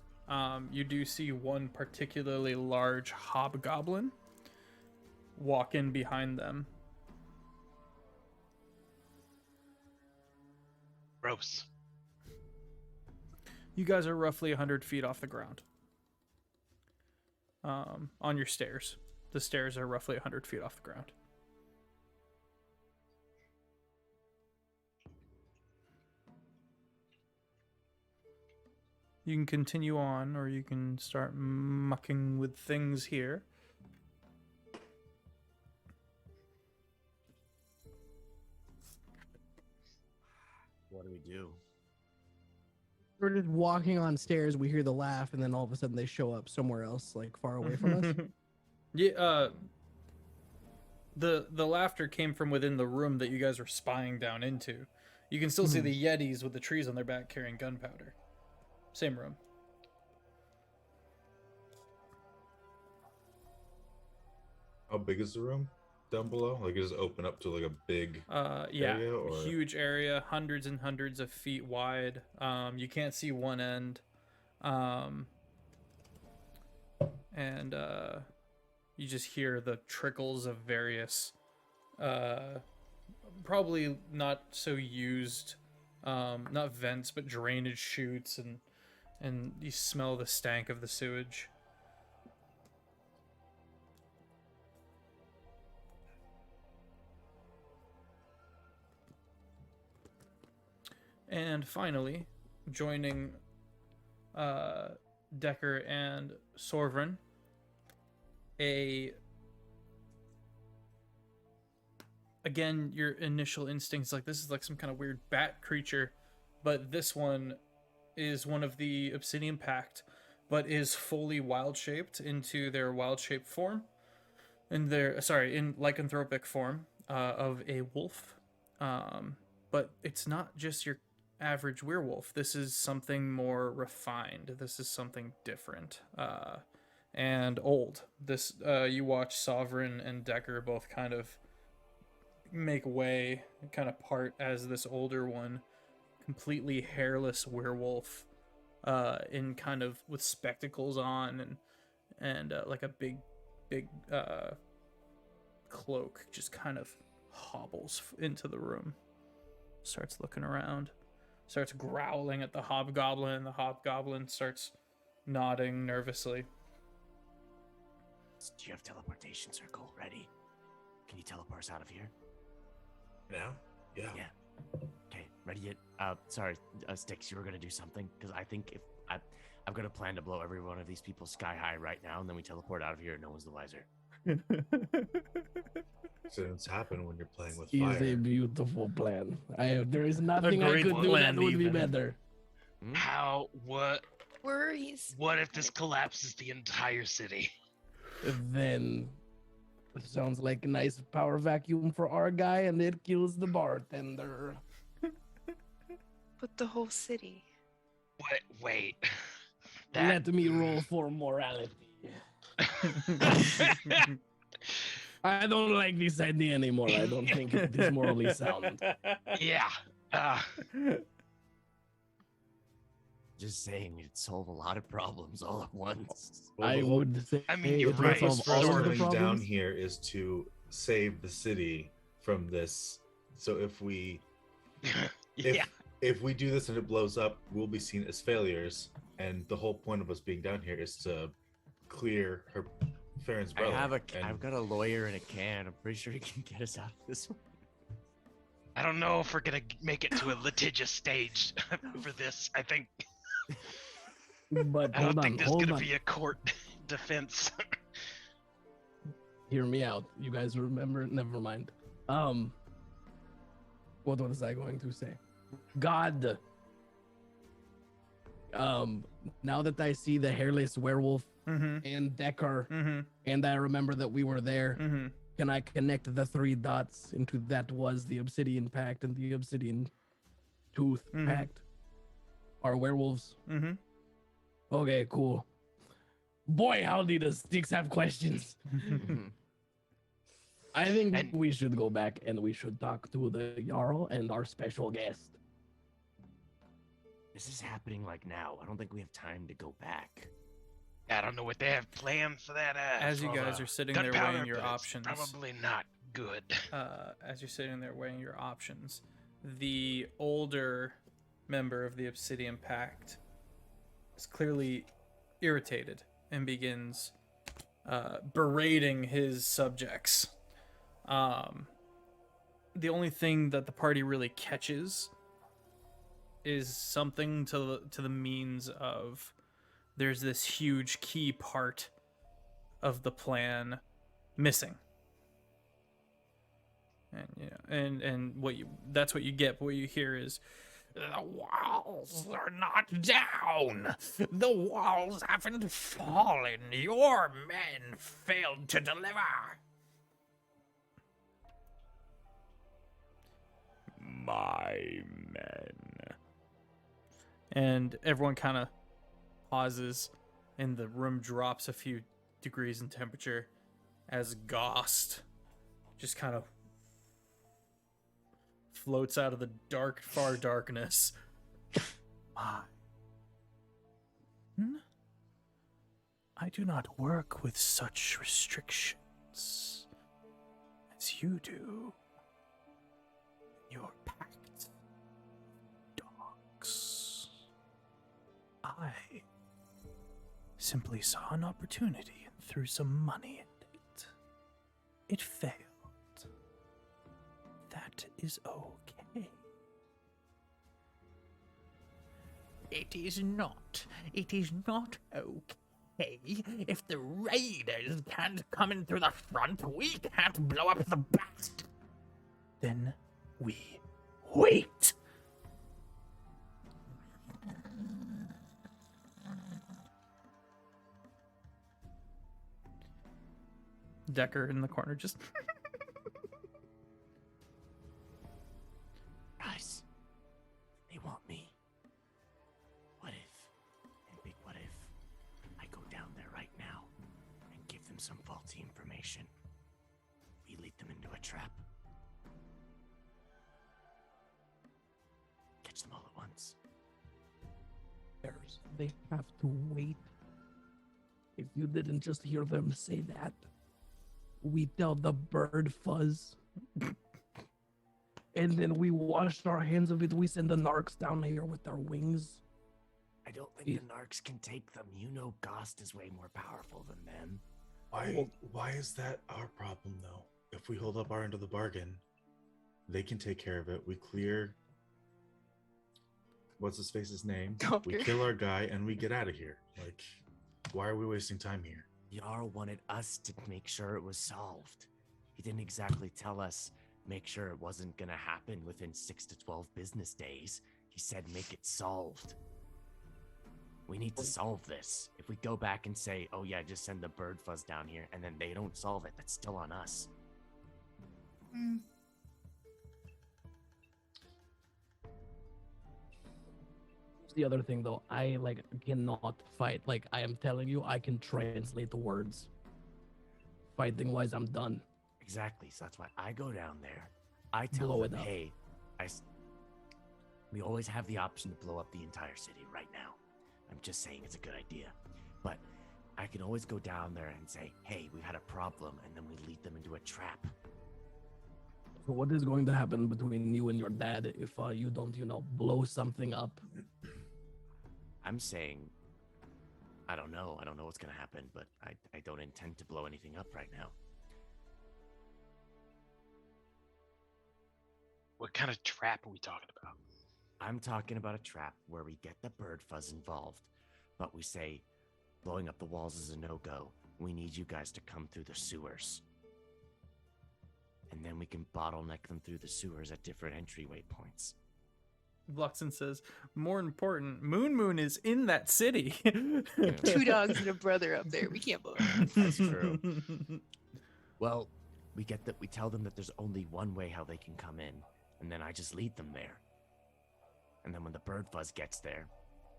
You do see one particularly large hobgoblin walk in behind them. Gross. You guys are roughly 100 feet off the ground. On your stairs. The stairs are roughly 100 feet off the ground. You can continue on, or you can start mucking with things here. What do we do? We're just walking on stairs. We hear the laugh, and then all of a sudden they show up somewhere else, like far away from us. Yeah. The laughter came from within the room that you guys were spying down into. You can still see the Yetis with the trees on their back carrying gunpowder. Same room. How big is the room down below? Like, does it open up to like a big Yeah, area, or? huge area, hundreds and hundreds of feet wide. You can't see one end. And you just hear the trickles of various, probably not so used, not vents, but drainage chutes, and you smell the stank of the sewage. And finally, joining Decker and Sorvin, again, your initial instincts like this is like some kind of weird bat creature, but this one is one of the Obsidian Pact, but is fully wild shaped into their wild shape form, in lycanthropic form of a wolf. But it's not just your average werewolf. This is something more refined. This is something different. And old. This you watch Sovereign and Decker both kind of make way, kind of part as this older one, completely hairless werewolf, in kind of with spectacles on and like a big cloak, just kind of hobbles into the room, starts looking around, starts growling at the hobgoblin, and the hobgoblin starts nodding nervously. Do you have teleportation circle ready? Can you teleport us out of here? Now? Yeah. Yeah. Okay, ready yet? Sorry, Styx, you were gonna do something? Because I think if I've got a plan to blow every one of these people sky high right now, and then we teleport out of here and no one's the wiser. Accidents happen when you're playing with Is fire. a beautiful plan. There is nothing I great could do plan, that would be even. better. Worries. What if this collapses the entire city? Then it sounds like a nice power vacuum for our guy, and it kills the bartender. But the whole city. What? Wait. Let me roll for morality. I don't like this idea anymore. I don't think it is morally sound. Yeah. Just saying, it'd solve a lot of problems all at once. Well, I the whole would say I mean, you're it would right, solve all purpose of for the us coming down problems. here is to save the city from this. So if we if we do this and it blows up, we'll be seen as failures. And the whole point of us being down here is to clear her Farron's brother. I've got a lawyer in a can. I'm pretty sure he can get us out of this one. I don't know if we're gonna make it to a litigious stage for this. I think But I hold don't on, think there's hold gonna on. be a court defense. Hear me out. You guys remember? Never mind. What was I going to say? God. Now that I see the hairless werewolf and Decker, and I remember that we were there, can I connect the 3 dots into that was the Obsidian Pact and the Obsidian Tooth Pact? Are werewolves? Okay, cool. Boy, howdy, the sticks have questions. I think And- we should go back and we should talk to the Jarl and our special guest. This is happening like now. I don't think we have time to go back. I don't know what they have planned for that. As you for guys the are sitting there gunpowder, weighing your but it's options. probably not good. As you're sitting there weighing your options, the older member of the Obsidian Pact is clearly irritated and begins berating his subjects. The only thing that the party really catches is something to the means of there's this huge key part of the plan missing. And and that's what you get. But what you hear is, the walls are not down. The walls haven't fallen. Your men failed to deliver. My men. And everyone kind of pauses, and the room drops a few degrees in temperature as Ghost just kind of floats out of the dark, far darkness. I do not work with such restrictions as you do. Your pact, dogs. I simply saw an opportunity and threw some money at it. It failed. That is okay. It is not. It is not okay. If the raiders can't come in through the front, we can't blow up the back. Then we wait. Decker in the corner just Guys, they want me. What if, and big what if, I go down there right now and give them some faulty information? We lead them into a trap. Catch them all at once. They have to wait. If you didn't just hear them say that, we tell the bird fuzz. And then we wash our hands of it. We send the narcs down here with our wings. I don't think the narcs can take them. You know Ghost is way more powerful than them. Why is that our problem though? If we hold up our end of the bargain, they can take care of it. We clear what's his face's name? We Doctor. kill our guy and we get out of here. Like, why are we wasting time here? Jarl wanted us to make sure it was solved. He didn't exactly tell us make sure it wasn't gonna happen within 6 to 12 business days. He said make it solved. We need to solve this. If we go back and say, oh yeah, just send the bird fuzz down here, and then they don't solve it, that's still on us. The other thing though, I cannot fight. Like I am telling you, I can translate the words. Fighting wise, I'm done. Exactly, so that's why I go down there. I tell Blow them, it up. hey, we always have the option to blow up the entire city right now. I'm just saying it's a good idea. But I can always go down there and say, hey, we've had a problem, and then we lead them into a trap. So what is going to happen between you and your dad if you don't, blow something up? I'm saying, I don't know. I don't know what's going to happen, but I don't intend to blow anything up right now. What kind of trap are we talking about? I'm talking about a trap where we get the bird fuzz involved, but we say blowing up the walls is a no-go. We need you guys to come through the sewers. And then we can bottleneck them through the sewers at different entryway points. Bluxton says, more important, Moon is in that city. 2 dogs and a brother up there. We can't blow it. That's true. Well, we tell them that there's only one way how they can come in, and then I just lead them there. And then when the bird fuzz gets there,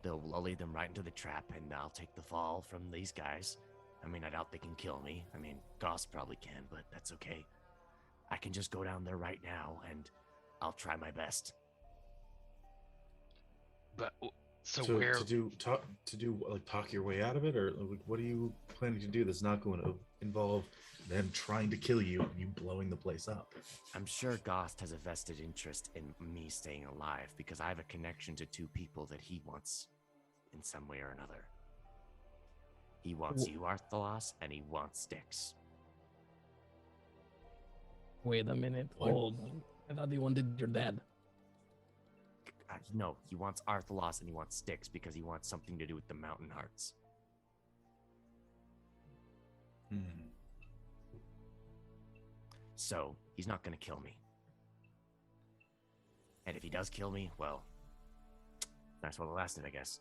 I'll lead them right into the trap, and I'll take the fall from these guys. I mean, I doubt they can kill me. I mean, Goss probably can, but that's okay. I can just go down there right now, and I'll try my best. But so to, where? talk your way out of it, or like, what are you planning to do that's not going to involve them trying to kill you and you blowing the place up? I'm sure Gost has a vested interest in me staying alive because I have a connection to two people that he wants in some way or another. He wants you, Arthalos, and he wants Styx. Wait a minute. What? Hold on. I thought he wanted your dad. No, he wants Arthalos and he wants Styx because he wants something to do with the Mountain Hearts. So, he's not going to kill me. And if he does kill me, well, that's what lasted, I guess.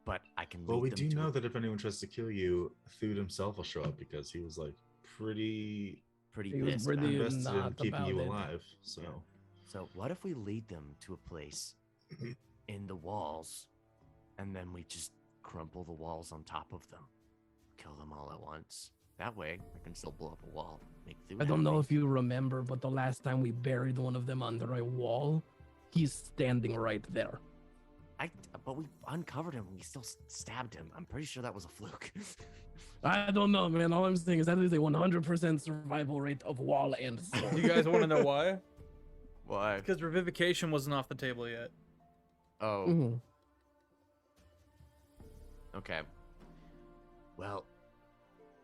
But I can lead Well, we them do to know that if anyone tries to kill you, Thud himself will show up because he was like pretty pretty He was pissed. pretty about it. invested in not keeping you about it. alive. So So what if we lead them to a place in the walls, and then we just crumple the walls on top of them, kill them all at once? That way, I can still blow up a wall. Make Thud I don't know happy. if you remember, but the last time we buried one of them under a wall, he's standing right there. But we uncovered him. We still stabbed him. I'm pretty sure that was a fluke. I don't know, man. All I'm saying is that is a 100% survival rate of wall and sword. You guys want to know why? Why? Because revivification wasn't off the table yet. Oh, Mhm. okay. Well,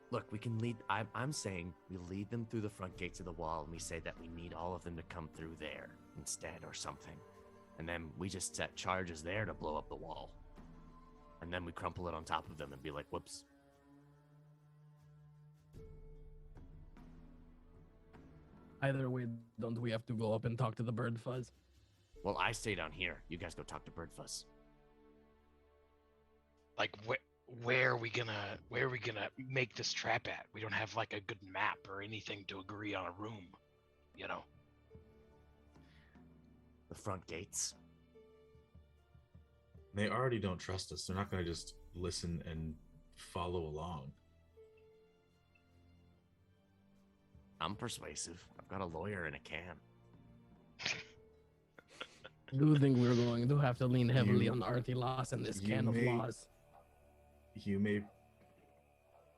look, we can lead. I'm saying we lead them through the front gates of the wall, and we say that we need all of them to come through there instead, or something. And then we just set charges there to blow up the wall. And then we crumple it on top of them and be like, whoops. Either way, don't we have to go up and talk to the bird fuzz? Well, I stay down here. You guys go talk to Birdfuss. Like where are we gonna make this trap at? We don't have like a good map or anything to agree on a room, you know. The front gates. they already don't trust us. They're not going to just listen and follow along. I'm persuasive. I've got a lawyer in a can. I do think we're going to have to lean heavily You- on Arthalos and this you can of may- laws. You may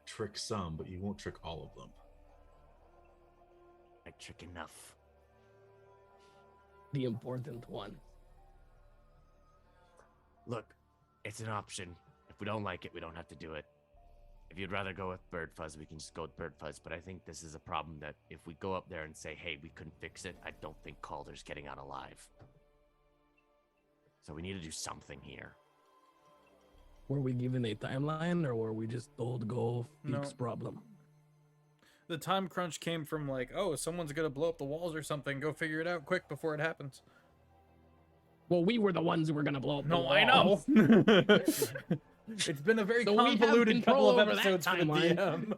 trick some, but you won't trick all of them. I trick enough. The important one. Look, it's an option. If we don't like it, we don't have to do it. If you'd rather go with Bird Fuzz, we can just go with Bird Fuzz. But I think this is a problem that if we go up there and say, hey, we couldn't fix it, I don't think Calder's getting out alive. So we need to do something here. Were we given a timeline or were we just told go fix No. problem? The time crunch came from like, oh, someone's gonna blow up the walls or something. Go figure it out quick before it happens. Well, we were the ones who were gonna blow up the No, I know. walls. It's been a very So we have convoluted couple of control over that episodes for the timeline. DM.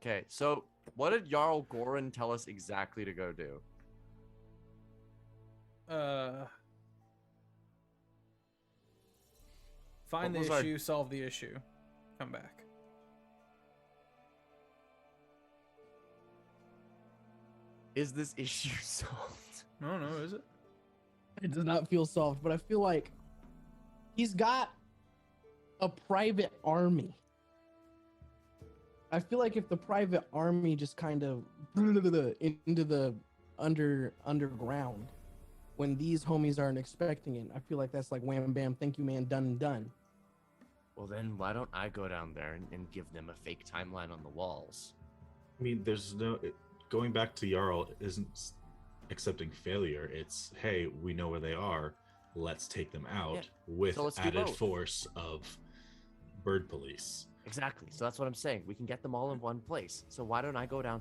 Okay, so what did Jarl Goran tell us exactly to go do? Find What the was our- issue, solve the issue, come back. Is this issue solved? No, is it? It does not feel solved, but I feel like he's got a private army. I feel like if the private army just kind of into the underground when these homies aren't expecting it, I feel like that's like wham bam, thank you, man, done and done. Well, then why don't I go down there and give them a fake timeline on the walls? I mean, there's no going back to Jarl isn't accepting failure. It's, hey, we know where they are. Let's take them out Yeah. with So let's do added both. force of bird police. Exactly. So that's what I'm saying. We can get them all in one place. So why don't I go down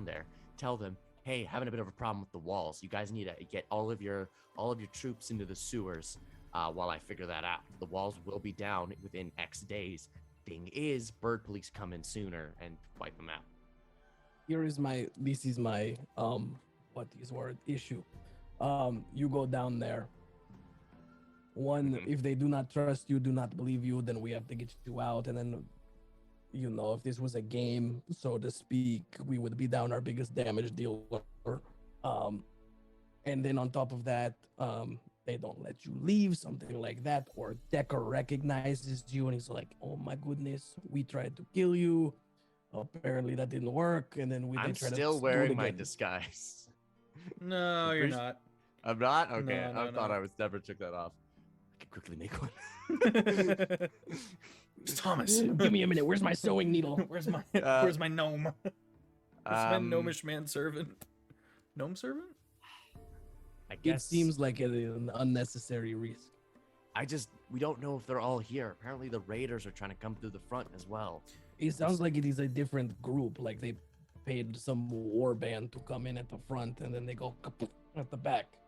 there, tell them, hey, having a bit of a problem with the walls. You guys need to get all of your troops into the sewers while I figure that out. The walls will be down within X days. Thing is, bird police come in sooner and wipe them out. This is my issue. You go down there. One, Mhm. if they do not trust you, do not believe you, then we have to get you out. And then, you know, if this was a game, so to speak, we would be down our biggest damage dealer. And then on top of that, they don't let you leave, something like that. Or Decker recognizes you and he's like, "Oh my goodness, we tried to kill you. Apparently that didn't work." And then they I'm try to still do it wearing my again. disguise. No, I'm you're pretty not. I'm not? Okay. No, I thought no. I was never took that off. I can quickly make one. Thomas, Give me a minute. Where's my sewing needle? where's my gnome? Where's my gnomish man servant? Gnome servant? I It guess seems like an unnecessary risk. we don't know if they're all here. Apparently the raiders are trying to come through the front as well. It sounds like it is a different group. Like they paid some war band to come in at the front and then they go kaput at the back.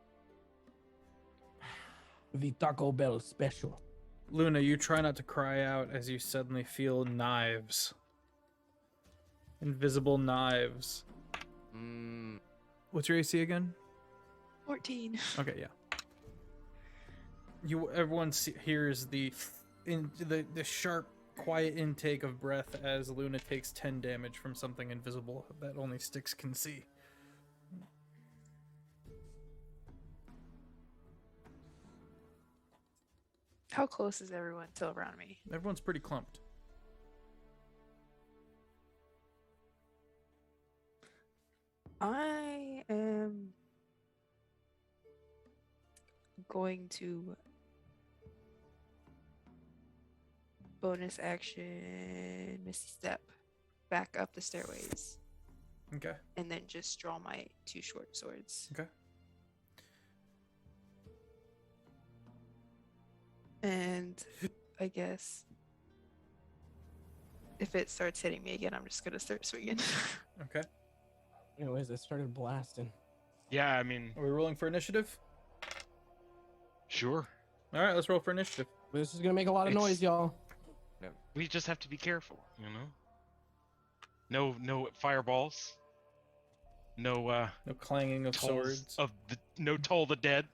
The Taco Bell special. Luna, you try not to cry out as you suddenly feel knives. Invisible knives. Mm, What's your AC again? 14. Okay, yeah. Everyone hears the sharp, quiet intake of breath as Luna takes 10 damage from something invisible that only Styx can see. How close is everyone to around me? Everyone's pretty clumped. I am going to bonus action Misty Step back up the stairways Okay. and then just draw my 2 short swords. Okay. And I guess if it starts hitting me again, I'm just gonna start swinging. Okay. Anyways, I started blasting. Yeah, I mean, Are we rolling for initiative? sure. All right, let's roll for initiative. This is gonna make a lot of It's- noise, y'all. We just have to be careful, you know. No fireballs. No No clanging of tolls swords. of the no toll the dead.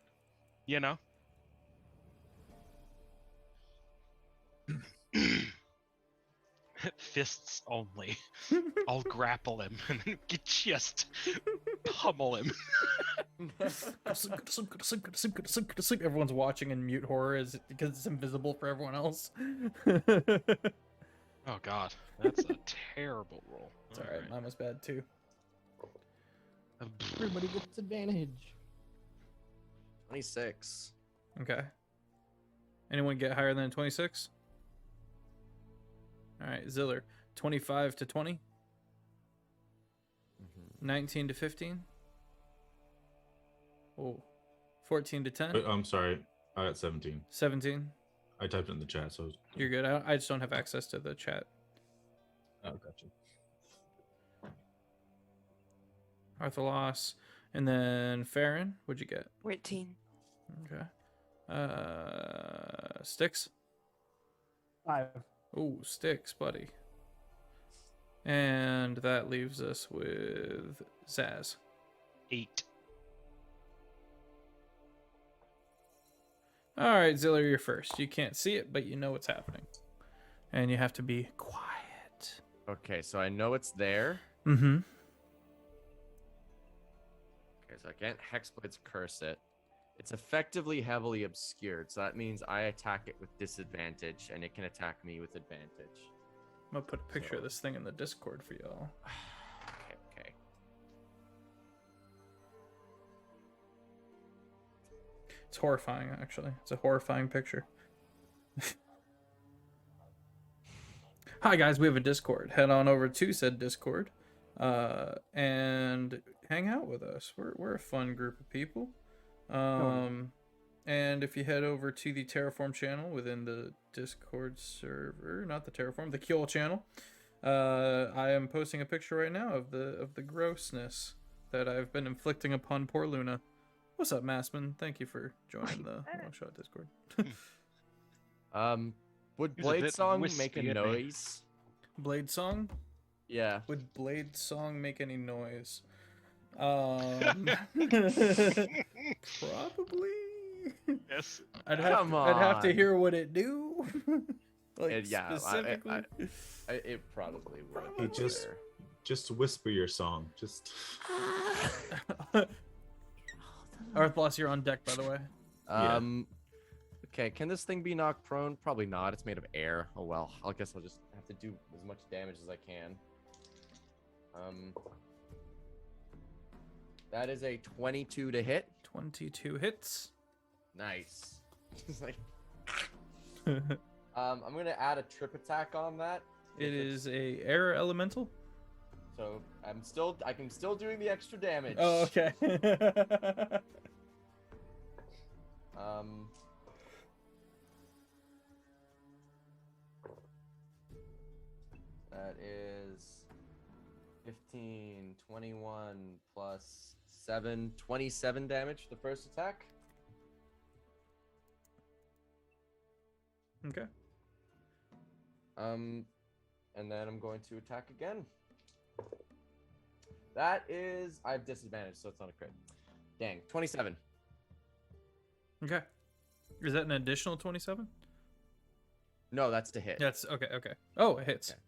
You know. Fists only. I'll grapple him and then just pummel him. Everyone's watching in mute horror because it's invisible for everyone else. Oh god, that's a terrible roll. It's alright, mine was bad too. Everybody gets advantage. 26. Okay. Anyone get higher than 26? Alright, Ziller. 25 to 20? 19 to 15? Oh. 14 to 10? I'm sorry. I got 17. 17? I typed it in the chat, so. You're good. I just don't have access to the chat. Oh, gotcha. Arthalos. And then Farron, what'd you get? 14. Okay. Sticks? 5. Oh, Sticks, buddy. And that leaves us with Zaz. 8. All right, Ziller, you're first. You can't see it, but you know what's happening. And you have to be quiet. Okay, so I know it's there. Mm-hmm. Okay, so I can't Hexblade's curse it. It's effectively heavily obscured, so that means I attack it with disadvantage, and it can attack me with advantage. I'm gonna put a picture of this thing in the Discord for y'all. Okay. It's horrifying, actually. It's a horrifying picture. Hi, guys. We have a Discord. Head on over to said Discord and hang out with us. We're a fun group of people. And if you head over to the Terraform channel within the Discord server, not the Terraform, the Kjol channel, I am posting a picture right now of the grossness that I've been inflicting upon poor Luna. What's up, Massman? Thank you for joining the Long Shot Discord. Would He was a Blade bit Song wispy make a at me. noise? Blade Song? Yeah. Would Blade Song make any noise? Probably. Yes. I'd have to on. hear what it do. Like Yeah, specifically. it probably would. Hey, to be just fair. just whisper your song. Just Arthlos, you're on deck, by the way. Yeah. Okay, can this thing be knocked prone? Probably not. It's made of air. Oh well. I guess I'll just have to do as much damage as I can. That is a 22 to hit. 22 hits. Nice. Just like, I'm gonna add a trip attack on that. It is a air elemental. So I can still doing the extra damage. Oh, okay. That is 15, 21 plus 7, 27 damage for the first attack. Okay. And then I'm going to attack again. That is, I have disadvantage, so it's not a crit. Dang, 27. Okay. Is that an additional 27? No, that's to hit. That's okay. Okay. Oh, it hits. Okay.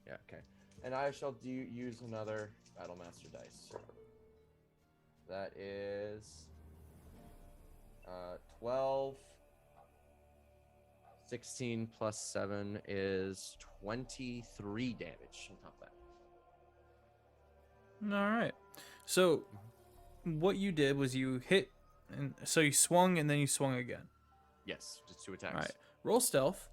Yeah, okay. And I shall use another Battlemaster dice. That is 12. 16 plus 7 is 23 damage on top of that. All right. So, what you did was you hit, and so you swung, and then you swung again. Yes, just 2 attacks. All right. Roll stealth,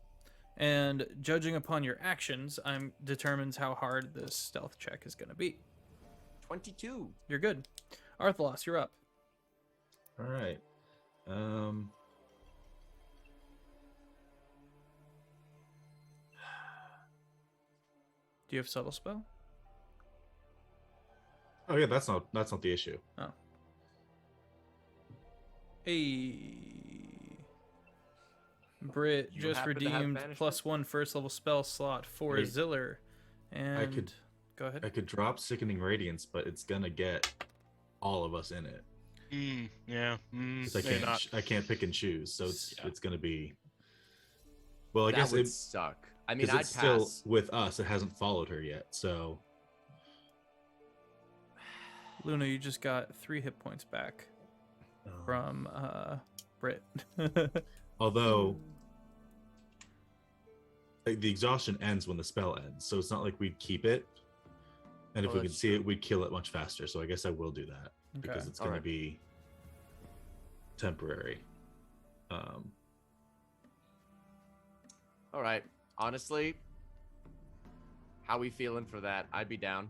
and judging upon your actions, determines how hard this stealth check is going to be. 22. You're good. Arthlos, you're up. all right. Do you have subtle spell? Oh yeah, that's not the issue. Oh. Hey. Brit You just happen to have redeemed banishment? +1 first level spell slot for Wait. Ziller. And could- go ahead. I could drop Sickening Radiance, but it's gonna get all of us in it. Yeah. 'Cause I can't pick and choose, so it's Yeah. it's gonna be. Well, I That guess would it, suck. I mean, 'cause I'd it's still pass. with us. It hasn't followed her yet, so Luna, you just got 3 hit points back from Brit. although like, the exhaustion ends when the spell ends, so it's not like we'd keep it. And if Oh, we could that's see it, we'd kill it much faster. So I guess I will do that because Okay. it's going Alright. to be temporary. All right. Honestly, how we feeling for that? I'd be down.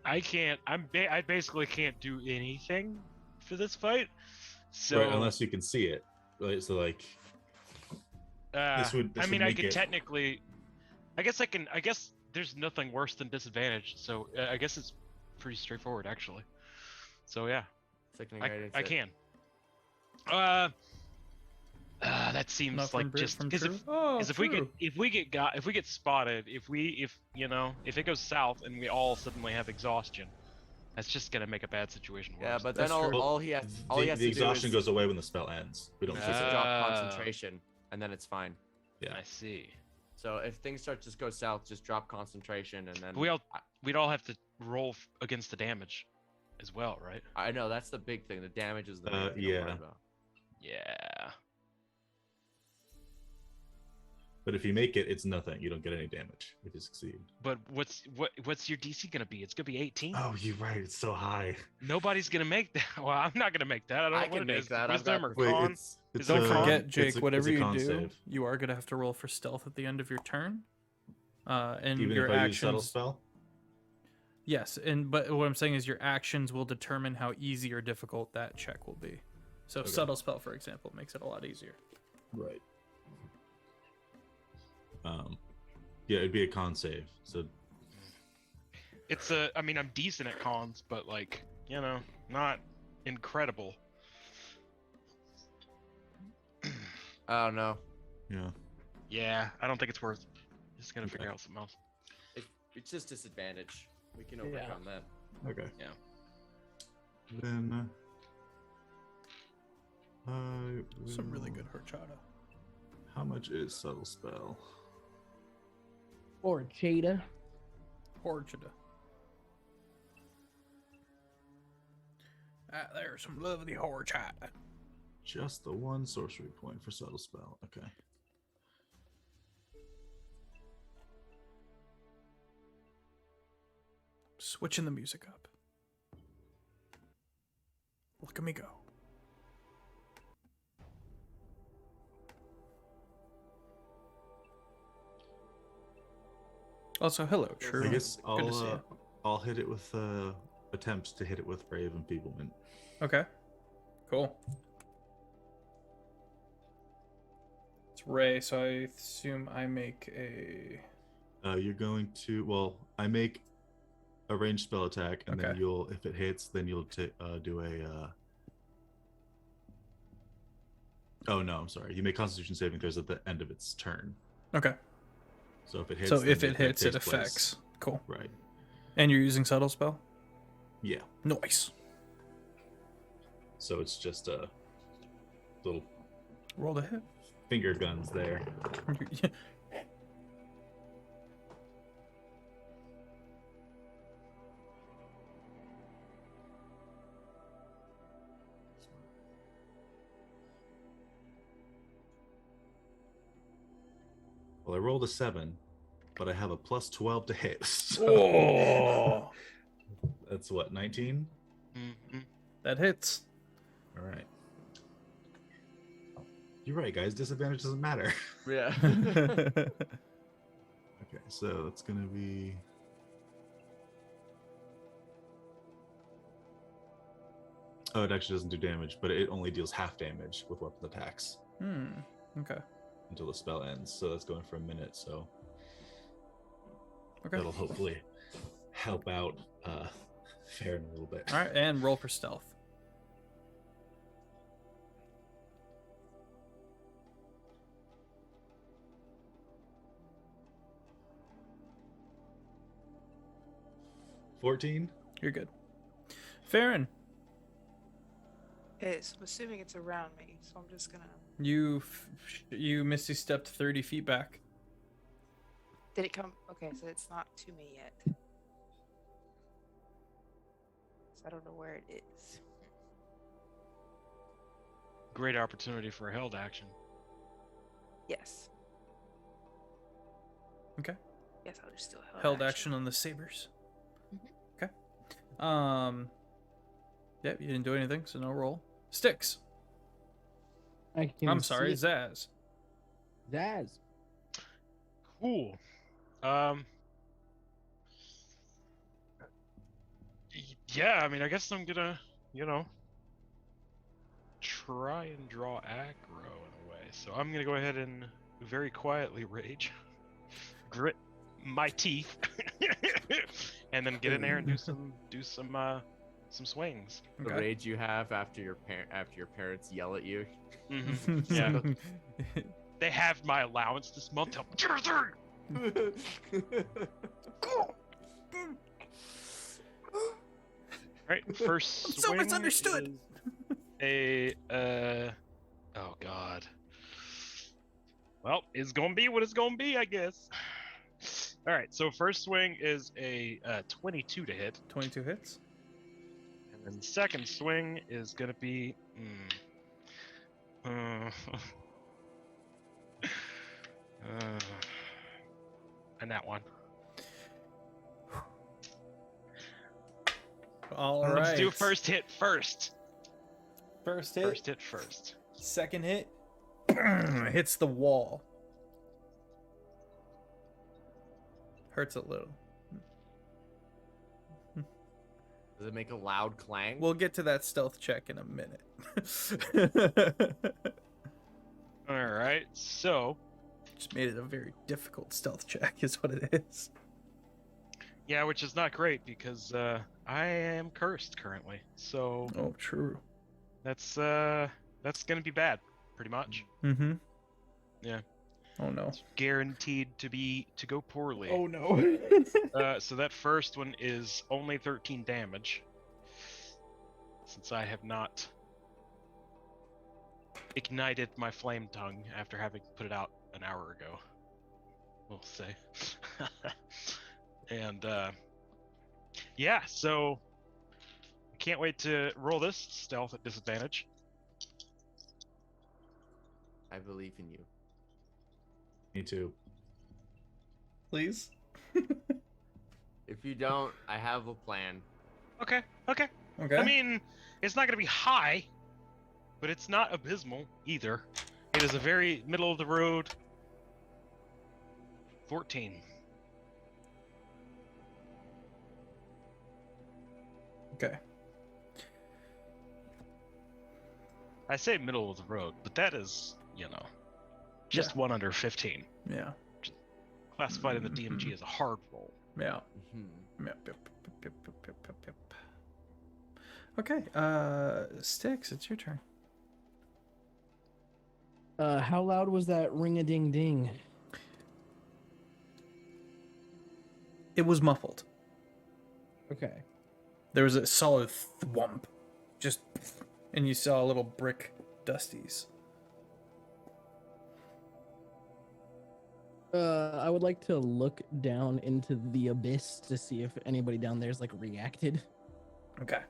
I can't. I basically can't do anything for this fight. So Right, unless you can see it. Right, so like this would I mean, I make could it- technically. I guess I can. I guess there's nothing worse than disadvantage. So I guess it's pretty straightforward, actually. So yeah, Sickening I Radiance hit. can. That seems Not from like Brit, just from because True? Oh, if true. we get spotted, if it goes south and we all suddenly have exhaustion, that's just gonna make a bad situation worse. Yeah, but then That's true. all he has the to exhaustion do is goes away when the spell ends. We don't just keep it. drop concentration, and then it's fine. Yeah. I see. So if things start to just go south, just drop concentration, and then We'd all have to roll against the damage, as well, right? I know that's the big thing. The damage is the main thing I'm yeah. worried about. Yeah. But if you make it, it's nothing. You don't get any damage if you succeed. But what's your DC gonna be? It's gonna be 18. Oh, you're right. It's so high. Nobody's gonna make that. Well, I'm not gonna make that. I don't know I what can it make is. that. I've Wisdom got or the- Wait, con? it's Don't a con? forget, it's Jake, a- whatever it's a you con do, save. you are going to have to roll for stealth at the end of your turn. And Even your if I use subtle actions. spell. Yes, but what I'm saying is your actions will determine how easy or difficult that check will be. So Okay. subtle spell, for example, makes it a lot easier. Right. Yeah, it'd be a con save. So I mean, I'm decent at cons, but like, not incredible. Oh no, yeah. Yeah, I don't think it's worth. Just gonna Okay. figure out something else. it's just disadvantage. We can overcome that. Okay. Yeah. Then Some really good horchata. How much is subtle spell? Or Cheta. Horchata. There's some lovely horchata. Just the one sorcery point for subtle spell. Okay. Switching the music up. Look at me go. Also, hello, True. I guess Good to see you. I'll hit it with attempts to hit it with Brave Enfeeblement. Okay. Cool. It's Ray, so I assume I make a. You're going to I make a ranged spell attack, and then Okay. you'll, if it hits, then you'll do a. Oh no, I'm sorry. You make Constitution saving throws at the end of its turn. Okay. So if it hits, So then if the it effect hits, it takes place. affects. Cool. Right. And you're using subtle spell? Yeah. Nice. So it's just a little Roll the hit. finger guns there. Well, I rolled a 7, but I have a plus 12 to hit. So Oh, that's what, 19? Mhm. that hits. All right. You're right, guys. Disadvantage doesn't matter. Yeah. Okay, so it's gonna be. Oh, it actually doesn't do damage, but it only deals half damage with weapon attacks Okay. until the spell ends. So that's going for a minute. So Okay. that'll hopefully help out Farron a little bit. All right, and roll for stealth. $14. You're good. Farron, Okay, so I'm assuming it's around me, so I'm just gonna. you misty stepped 30 feet back. Did it come? Okay, so it's not to me yet. So I don't know where it is. Great opportunity for a held action. Yes. Okay. Yes, I'll just do a Held action on the sabers. Mhm. Okay. Yep, you didn't do anything, so no roll. Sticks. I'm sorry, see- Zaz. Zaz. Cool. Yeah, I mean, I guess I'm gonna, try and draw aggro in a way. So I'm gonna go ahead and very quietly rage, grit my teeth, and then get in there and do some swings. The Okay. rage you have after your parents yell at you. Yeah, they have my allowance this month. Tell me, "Get Right, first I'm so swing misunderstood. is oh god. Well, it's gonna be what it's gonna be, I guess. All right, so first swing is a 22 to hit, 22 hits. and then second swing is gonna be and that one. All Let's right. do first hit first. First hit. First hit first. Second hit. Hits the wall. Hurts a little. Does it make a loud clang? We'll get to that stealth check in a minute. All right, so Just made it a very difficult stealth check, is what it is. yeah, which is not great because I am cursed currently. So Oh, true. that's gonna be bad, pretty much. Mm-hmm. Yeah. Oh no. It's guaranteed to go poorly. Oh no. So that first one is only 13 damage. Since I have not ignited my flame tongue after having put it out an hour ago. We'll say. And yeah, so I can't wait to roll this stealth at disadvantage. I believe in you. Me too. Please. If you don't, I have a plan. Okay. Okay. I mean, it's not going to be high, but it's not abysmal either. It is a very middle of the road 14. Okay. I say middle of the road, but that is, just one under 15. Yeah. Classified in the DMG as a hard roll. Yeah. Mhm. Yep. Okay. Sticks, it's your turn. How loud was that ring-a-ding-ding? It was muffled. Okay. There was a solid thwomp. Just, and you saw little brick dusties. I would like to look down into the abyss to see if anybody down there's like reacted. Okay.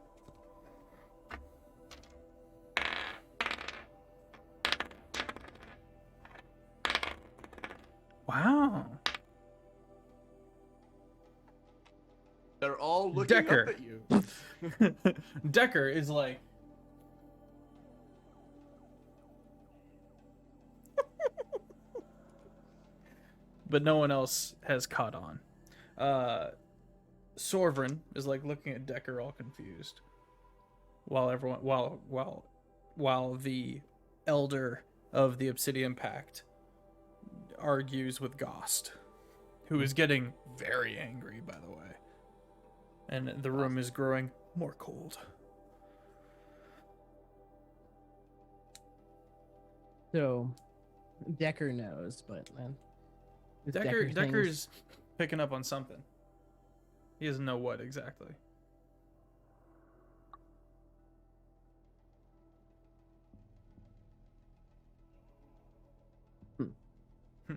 Wow. They're all looking Decker. up at you. Decker is like. But no one else has caught on. Sorvrin is like looking at Decker all confused. While the elder of the Obsidian Pact argues with Gost, who is getting very angry, by the way. And the room is growing more cold. So, Decker knows, but man, this thing's- Decker's picking up on something. He doesn't know what exactly. All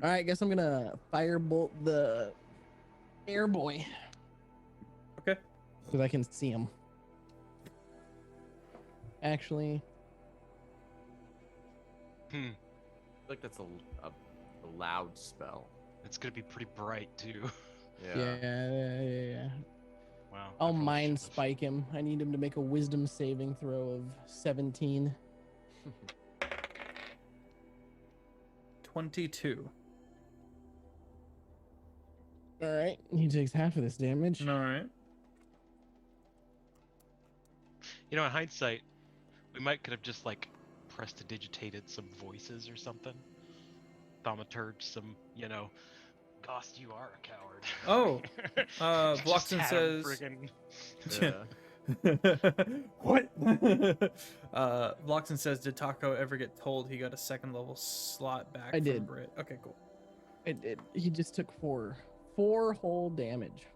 right, guess I'm gonna firebolt the air boy. Okay. Because I can see him. Actually, Hmm. I feel like that's a loud spell. It's going to be pretty bright, too. yeah. Wow. I'll I probably mind should've- spike him. I need him to make a wisdom saving throw of 17. 22. All right, he takes half of this damage. All right. In hindsight, we might could have just, prestidigitated some voices or something. Thaumaturge some, Gost, you are a coward. Oh, Just Vloxen had him says- friggin- What? Vloxen says, did Taco ever get told he got a second level slot back I from did. Brit? Okay, cool. It did. He just took four whole damage.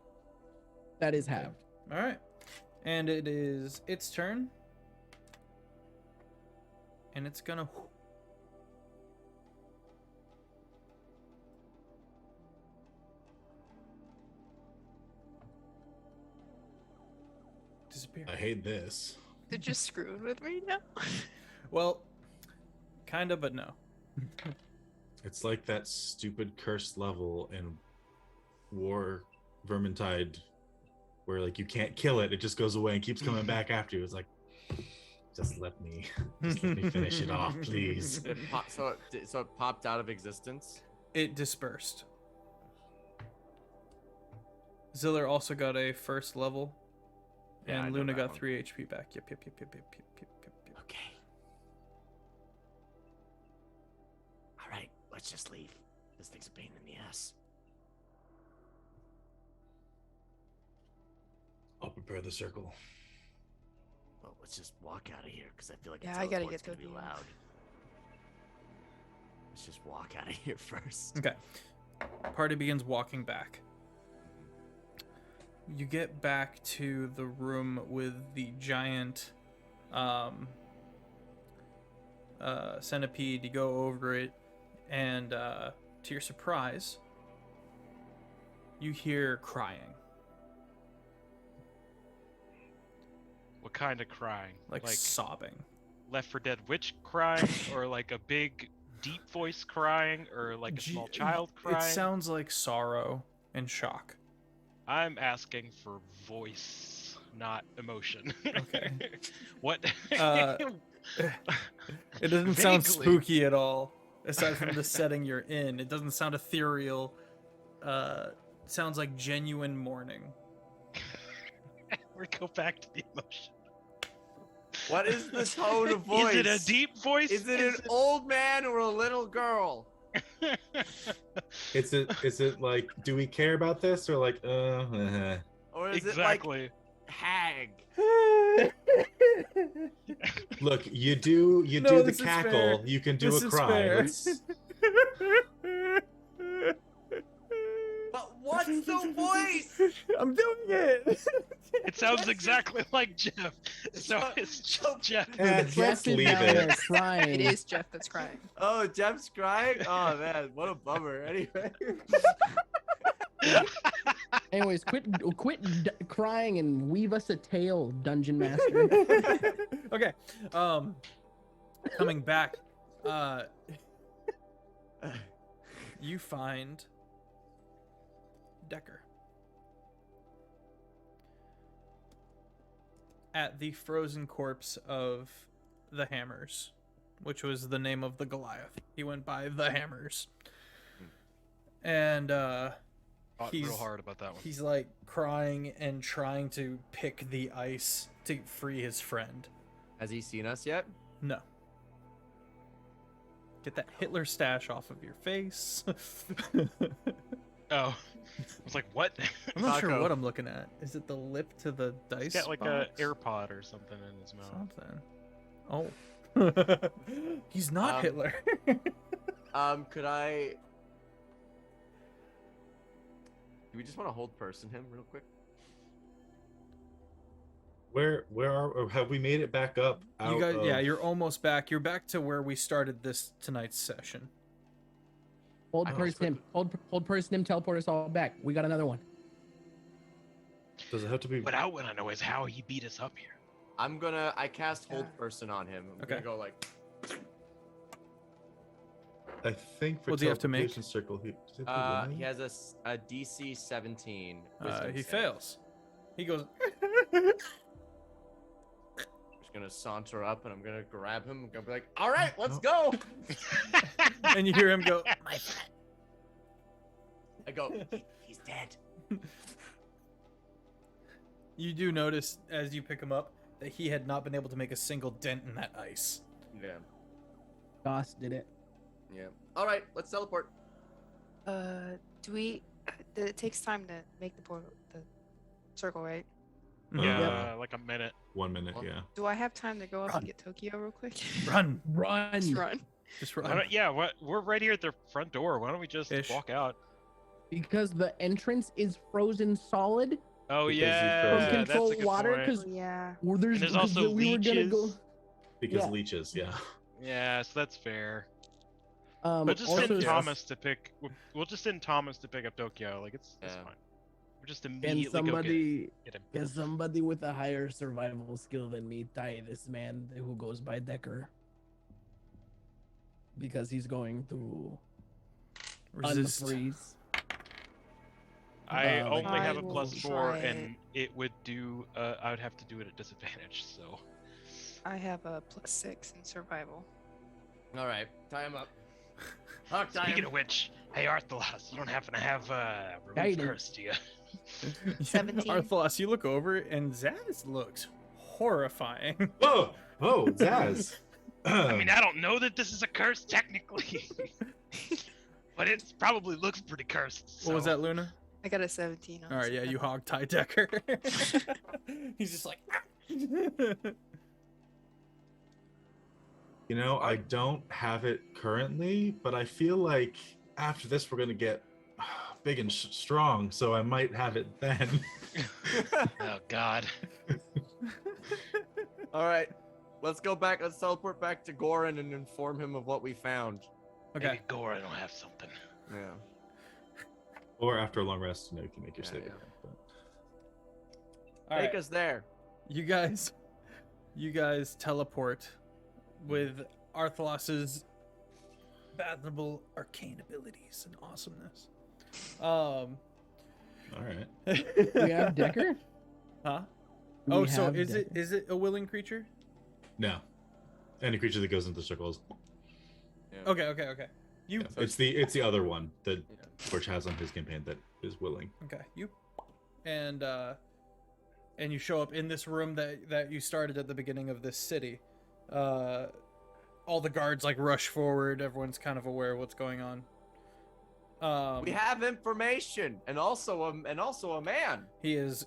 That is halved. All right. And it is its turn. And it's gonna... disappear. I hate this. They're just screwing with me now. Well, kinda, but no. It's like that stupid cursed level in War Vermintide where you can't kill it, it just goes away and keeps coming back after you. It's like, just let me finish it off, please. So it popped out of existence. It dispersed. Ziller also got a first level. Yeah, I And know Luna that got one. 3 HP back. Yep. Okay. All right, let's just leave. This thing's a pain in the ass. I'll prepare the circle. Well, let's just walk out of here because I feel like Yeah, a I gotta teleport's get gonna the be view. loud. Let's just walk out of here first. Okay. Party begins walking back. You get back to the room with the giant Centipede. You go over it, and to your surprise, you hear crying. What kind of crying? Like sobbing. Left 4 Dead witch crying, or like a big deep voice crying, or like a small child crying? It sounds like sorrow and shock. I'm asking for voice, not emotion. Okay. What? It doesn't sound Vaguely. spooky at all. Aside from the setting you're in, it doesn't sound ethereal. It sounds like genuine mourning. We go back to the emotion. What is the tone of voice? Is it a deep voice? Is it an old man or a little girl? Is it like, do we care about this, or like, Or is Exactly. it like hag? Look, you do No, the this is cackle, fair. you can do This a is cry. fair. Let's- But what's the voice? I'm doing it. It sounds exactly like Jeff. So it's Jeff. Let's Jeff is leave down there it. crying. It is Jeff that's crying. Oh, Jeff's crying? Oh man, what a bummer. Anyway. Anyways, quit crying and weave us a tale, Dungeon Master. Okay. Coming back, you find Decker at the frozen corpse of the Hammers, which was the name of the Goliath. He went by the Hammers. And Thought he's real hard about that one. he's like crying and trying to pick the ice to free his friend. Has he seen us yet? No. Get that Hitler stash off of your face. Oh, I was like, what? I'm not sure Taco. what I'm looking at. Is it the lip to the dice? He's got like a box? AirPod or something in his mouth. Something. Oh. He's not Hitler. Could I? Do we just want to hold person him real quick? Where are, or have we made it back up? You guys, yeah, you're almost back. You're back to where we started this tonight's session. Hold I person him. Hold person him. Teleport us all back. We got another one. Does it have to be? What I want to know is how he beat us up here. I cast hold Yeah. person on him. I'm Okay. gonna go like. I think for What do you have to make? teleportation circle, does it have to be He one? has a DC 17. wisdom He save. fails. He goes. I'm just gonna saunter up and I'm gonna grab him. I'm gonna be like, all right, let's go. And you hear him go. My friend. I go, he's dead. You do notice as you pick him up that he had not been able to make a single dent in that ice. Yeah. Goss did it. Yeah. All right, let's teleport. It takes time to make the circle, right? Yeah, like a minute. 1 minute, What? yeah. Do I have time to go up Run. and get Tokyo real quick? Run. Run. Just run. Just Why run. don't, yeah, we're right here at the front door. Why don't we just Ish. walk out? Because the entrance is frozen solid. Oh Because you yeah, froze From it. that's a controlled good water, point. 'cause- Oh, yeah. Well, there's, And there's 'cause also we were gonna go. leeches. Because Yeah. leeches, yeah. Yeah, so that's fair. But But just also, send yes. Thomas to pick. We'll just send Thomas to pick up Tokyo. Like it's Yeah. fine. We're just Can immediately somebody, get him. can somebody with a higher survival skill than me tie this man who goes by Decker? Because he's going to Resist. unfreeze. I like, only have I a will +4, try and it would do. I would have to do it at disadvantage. So I have a +6 in survival. All right, tie him up. Hawk, tie speaking him. of which, hey Arthalas, you don't happen to have remove Guidance. curse, do you? 17. Arthlas, you look over and Zaz looks horrifying. Whoa! Oh, Zaz! I mean, I don't know that this is a curse technically, but it probably looks pretty cursed. What was so- that, Luna? I got a 17 on All right, yeah, you survival. hog tie Decker. He's just like. You know, I don't have it currently, but I feel like after this we're gonna get big and strong, so I might have it then. Oh God. All right, Let's go back. Let's teleport back to Goran and inform him of what we found. Okay. Maybe Goran will have something. Yeah. Or after a long rest, you can make your Yeah, save yeah. again. But... All Take right. us there. You guys teleport with Arthlos's fathomable arcane abilities and awesomeness. All right. We have Decker. Huh? We Oh, so have is Decker. it a willing creature? No. Any creature that goes into circles. Okay. You Yeah. It's the other one that Torch has on his campaign that is willing. okay? You and you show up in this room that you started at the beginning of this city. All the guards like rush forward. Everyone's kind of aware of what's going on. We have information, and also a man. He is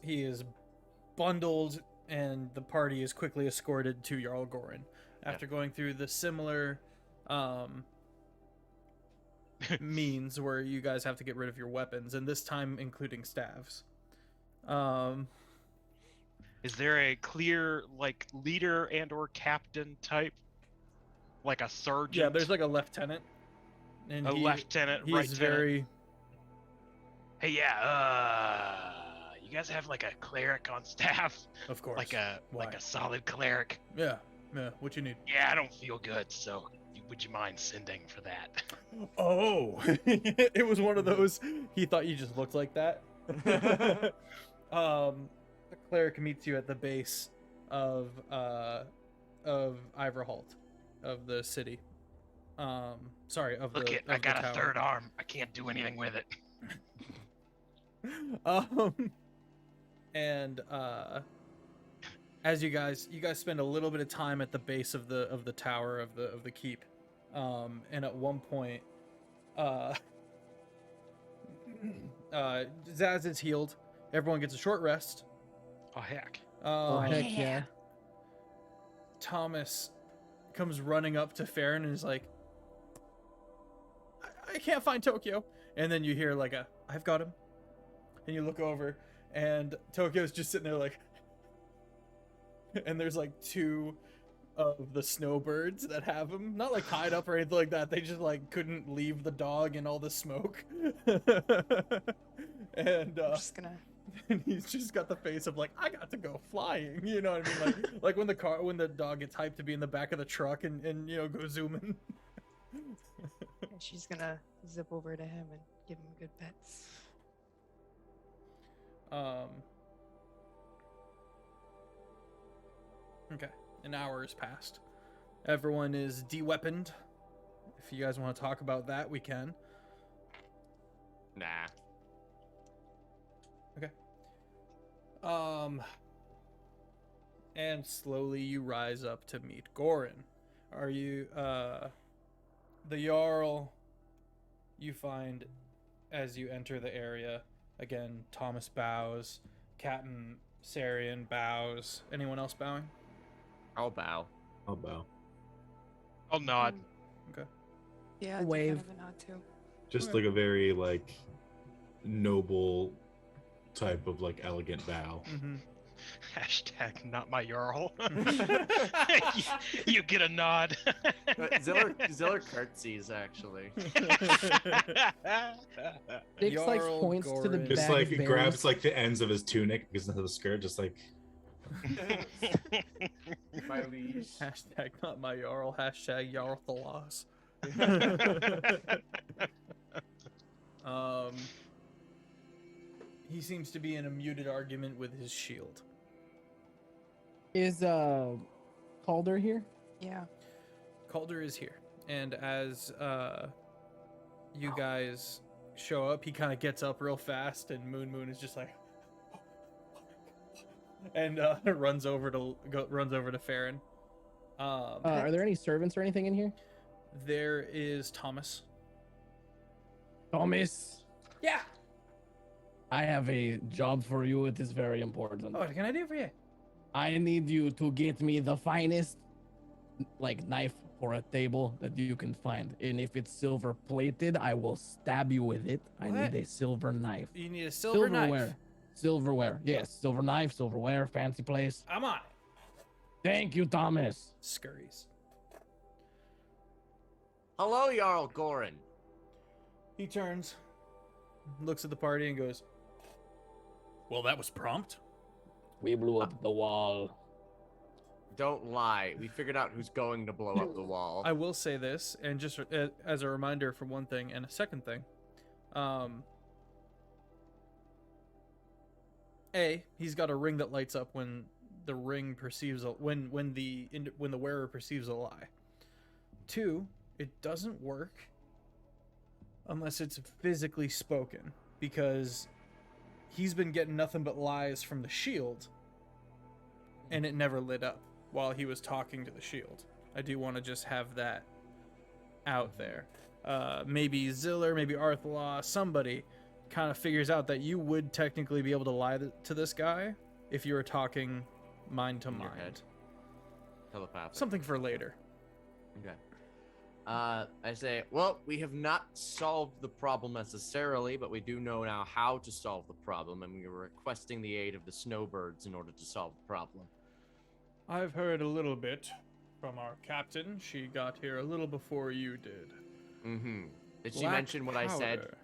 bundled, and the party is quickly escorted to Jarl Gorin after going through the similar means where you guys have to get rid of your weapons, and this time including staves. Is there a clear like leader and or captain type, like a sergeant? Yeah, there's like a lieutenant. And a lieutenant. He's right very. Hey, yeah. You guys have like a cleric on staff, Of course. like a Why? solid cleric. Yeah. What you need? Yeah, I don't feel good, so would you mind sending for that? Oh, it was one of those. He thought you just looked like that. The cleric meets you at the base of Iverholt, of the city. Sorry, of Look the. it, I of got the a tower. third arm. I can't do anything with it. And as you guys spend a little bit of time at the base of the tower of the keep, and at one point, Zaz is healed. Everyone gets a short rest. Oh heck. Oh heck yeah. Thomas comes running up to Farron and is like, I can't find Tokyo. And then you hear like I've got him. And you look over and Tokyo's just sitting there like, and there's like two of the snowbirds that have him, not like tied up or anything like that. They just like couldn't leave the dog in all the smoke. And I'm just gonna. and he's just got the face of like, I got to go flying, you know what I mean? Like when the dog gets hyped to be in the back of the truck and go zooming. And she's gonna zip over to him and give him good pets. Okay, an hour has passed. Everyone is de-weaponed. If you guys want to talk about that, we can. Nah. And slowly you rise up to meet Gorin. Are you, the Jarl, you find as you enter the area, again, Thomas bows, Captain Sarian bows. Anyone else bowing? I'll bow. I'll bow. I'll nod. Okay. Yeah, it's Wave. kind of a nod too. Just Okay. like a very like noble type of like elegant bow. Mm-hmm. Hashtag not my Jarl. you get a nod. Ziller curtsies actually. Dix like Jarl points to the Gorin. Just bag like of it berries. grabs like the ends of his tunic because of the skirt, just like My liege. Hashtag not my Jarl. Hashtag Jarl the loss. He seems to be in a muted argument with his shield. Is Calder here? Yeah. Calder is here, and as you guys show up, he kind of gets up real fast, and Moon is just like, and runs over to Farron. Are there any servants or anything in here? There is Thomas. Thomas, Yeah. I have a job for you. It is very important. Oh, what can I do for you? I need you to get me the finest, like, knife for a table that you can find. And if it's silver plated, I will stab you with it. I What? need a silver knife. You need a silver knife. Silverware. Yes, silver knife, silverware, fancy place. I'm on it. Thank you, Thomas. scurries. Hello, Jarl Gorin. He turns, looks at the party, and goes, "Well, that was prompt." We blew up the wall. Don't lie. We figured out who's going to blow up the wall. I will say this, and just as a reminder for one thing, and a second thing, he's got a ring that lights up when the ring perceives when the wearer perceives a lie. 2, it doesn't work unless it's physically spoken, because he's been getting nothing but lies from the shield, and it never lit up while he was talking to the shield. I do want to just have that out there. Maybe Ziller, maybe Arthalaw, somebody kind of figures out that you would technically be able to lie to this guy if you were talking mind to In your mind. head. Telepathic. Something for later. Okay. I say, well, we have not solved the problem necessarily, but we do know now how to solve the problem, and we are requesting the aid of the snowbirds in order to solve the problem. I've heard a little bit from our captain. She got here a little before you did. Mm-hmm. Did she Black mention what I said? powder.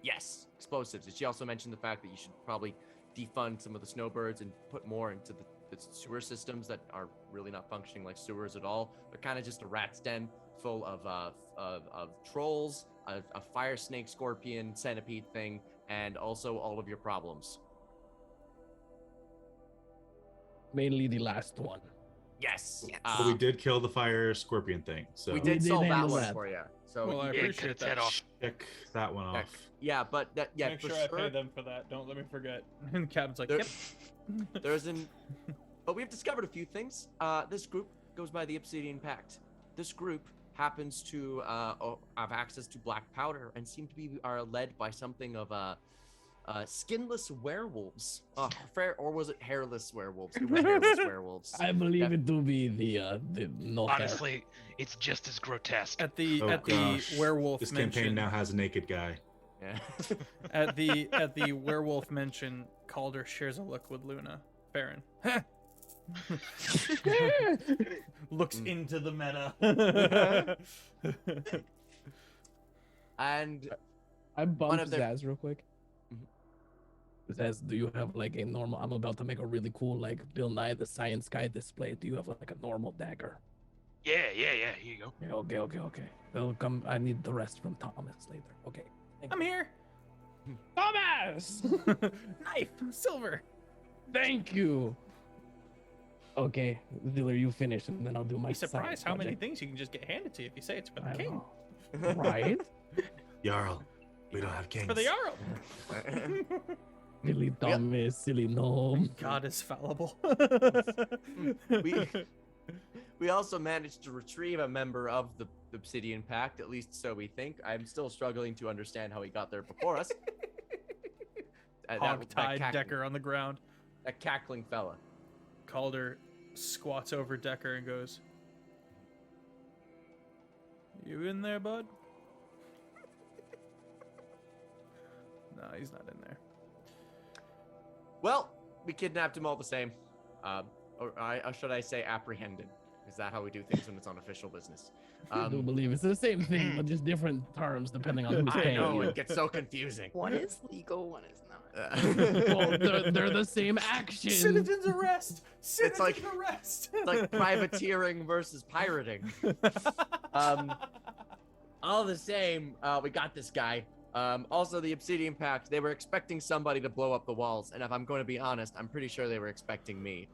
Yes, explosives. Did she also mention the fact that you should probably defund some of the snowbirds and put more into the sewer systems that are really not functioning like sewers at all? They're kind of just a rat's den full of trolls, a fire snake, scorpion, centipede thing, and also all of your problems. Mainly the last one. Yes. Yes. But we did kill the fire scorpion thing, so we We did did solve that handle one that. for you. So Well, I you Yeah, did- appreciate cut its head that. off. check that one Yeah. off. yeah, but that Make for sure I sure. pay them for that. Don't let me forget. And the captain's like, There- "Yep." There's an, but we've discovered a few things. This group goes by the Obsidian Pact. This group happens to have access to black powder and seem to be are led by something of skinless werewolves. Or was it hairless werewolves? They were hairless werewolves. I believe Yeah. it to be the no hair. Honestly, it's just as grotesque. At the Oh, at the gosh. werewolf This mention, campaign now has a naked guy. Yeah. at the werewolf mention, Calder shares a look with Luna. Farron looks into the meta. And I One bumped of their- Zaz real quick. Zaz, do you have like a normal? I'm about to make a really cool like Bill Nye the Science Guy display. Do you have like a normal dagger? Yeah. Here you go. Yeah, okay. They'll come. I need the rest from Thomas later. Okay. Thank I'm you. here. Thomas. Knife, silver. Thank you. Okay, Ziller, you finish, and then I'll do my. Be surprised science how many project. things you can just get handed to you if you say it's for the I king. know. Right? Jarl, we don't have kings. For the Jarl. Silly Thomas, silly gnome. God is fallible. we also managed to retrieve a member of the Obsidian Pact, at least so we think. I'm still struggling to understand how he got there before us. Hog-tied cackling- Decker on the ground. That cackling fella. Calder squats over Decker and goes, "You in there, bud?" No, he's not in there. Well, we kidnapped him all the same. Or should I say apprehended? Is that how we do things when it's on official business? I do believe it's the same thing, but just different terms depending on who's I paying know, you. it gets so confusing. One is legal, one is not. Well, they're the same action. Citizens arrest! Citizens like- arrest! It's like privateering versus pirating. All the same, we got this guy. Also, the Obsidian Pact, they were expecting somebody to blow up the walls, and if I'm going to be honest, I'm pretty sure they were expecting me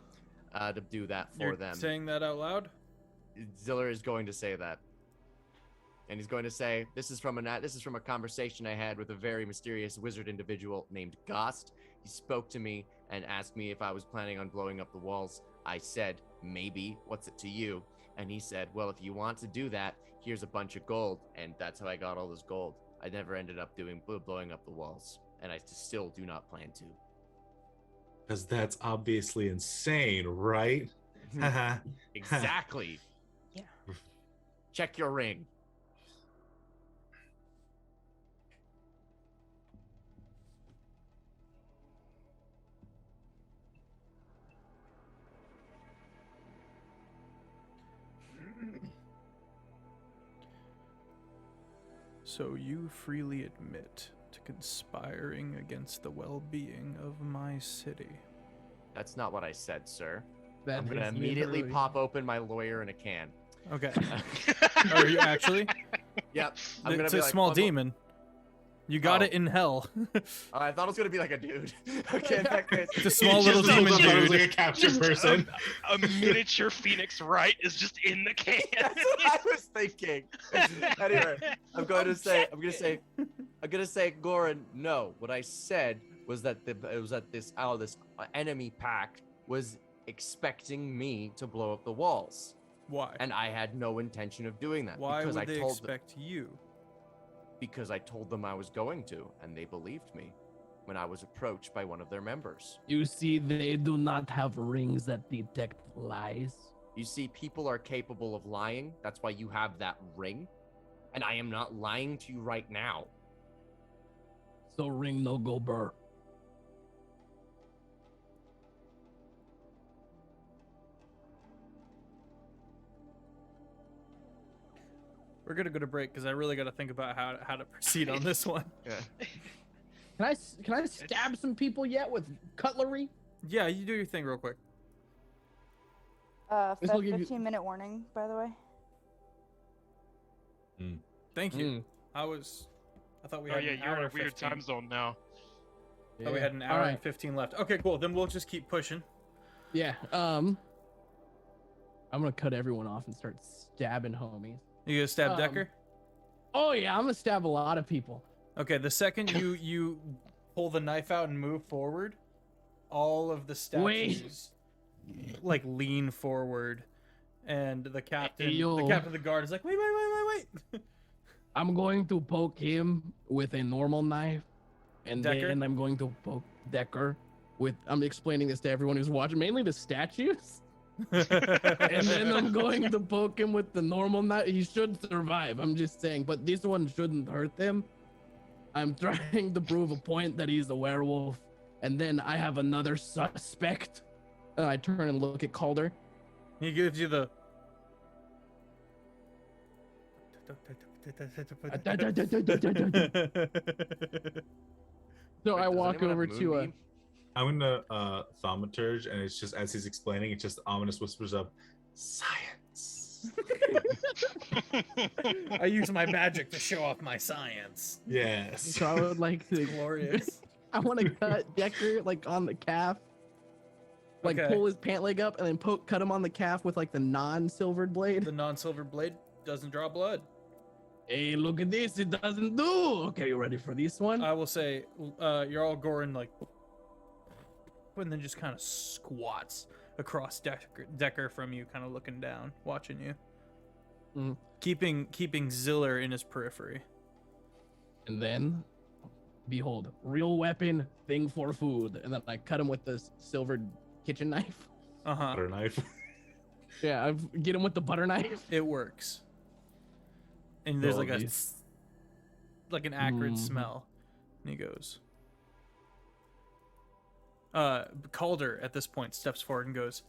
to do that for You're them. saying that out loud? Ziller is going to say that, and he's going to say, "This is from a conversation I had with a very mysterious wizard individual named Gost. He spoke to me and asked me if I was planning on blowing up the walls. I said, maybe. What's it to you?" And he said, "Well, if you want to do that, here's a bunch of gold." And that's how I got all this gold. I never ended up blowing up the walls, and I still do not plan to. Because that's obviously insane, right? Exactly. Yeah. Check your ring. So you freely admit to conspiring against the well-being of my city. That's not what I said, sir. That I'm gonna is immediately literally- pop open my lawyer in a can. Okay. Are you actually? Yep. I'm gonna It's be a like, small "Bundle-" demon. You got Oh. it in hell. I thought it was gonna be like a dude. Okay, in that case. It's a small He little just demon holds up, it was dude. like a captured person. A minature Phoenix Wright is just in the can. That's what I was thinking. Anyway, I'm gonna say, Goran, no. What I said was that this enemy pack was expecting me to blow up the walls, Why? and I had no intention of doing that. Why because would I they told expect you? because I told them I was going to, and they believed me when I was approached by one of their members. You see, they do not have rings that detect lies. You see, people are capable of lying. That's why you have that ring, and I am not lying to you right now. So ring no go burr. We're gonna go to break because I really got to think about how to proceed on this one. Yeah. Can I stab some people yet with cutlery? Yeah, you do your thing real quick. This will give you- 15-minute warning, by the way. Thank you. Mm. I thought we Oh had yeah, an you're hour in a and weird 15. time zone now. Thought we had an All hour right. and 15 left. Okay, cool. Then we'll just keep pushing. Yeah. I'm gonna cut everyone off and start stabbing homies. You gonna stab Um, Decker? Oh yeah, I'm gonna stab a lot of people. Okay, the second you pull the knife out and move forward, all of the statues like lean forward, and the captain yo. of the guard is like, wait. I'm going to poke him with a normal knife, and Decker? then I'm going to poke Decker with. I'm explaining this to everyone who's watching, mainly the statues. And then I'm going to poke him with the normal knife. He should survive. I'm just saying, but this one shouldn't hurt him. I'm trying to prove a point that he's a werewolf, and then I have another suspect. And I turn and look at Calder. He gives you the. So I Does walk anyone have over to a. Moonbeam? I'm gonna thaumaturge, and it's just as he's explaining, it's just ominous whispers of science. I use my magic to show off my science. Yes. So I would like to. Glorious. I want to cut Decker like on the calf, like Okay. pull his pant leg up, and then cut him on the calf with like the non-silvered blade. The non-silver blade doesn't draw blood. Hey, look at this! It doesn't do. Okay, you ready for this one? I will say, you're all Goran like, and then just kind of squats across Decker from you, kind of looking down, watching you, Mm. keeping Ziller in his periphery. And then, behold, real weapon, thing for food. And then I cut him with this silvered kitchen knife. Butter knife. Yeah, I get him with the butter knife. It works. And there's Oh, like these- like an acrid Mhm. smell. And he goes. Calder at this point steps forward and goes,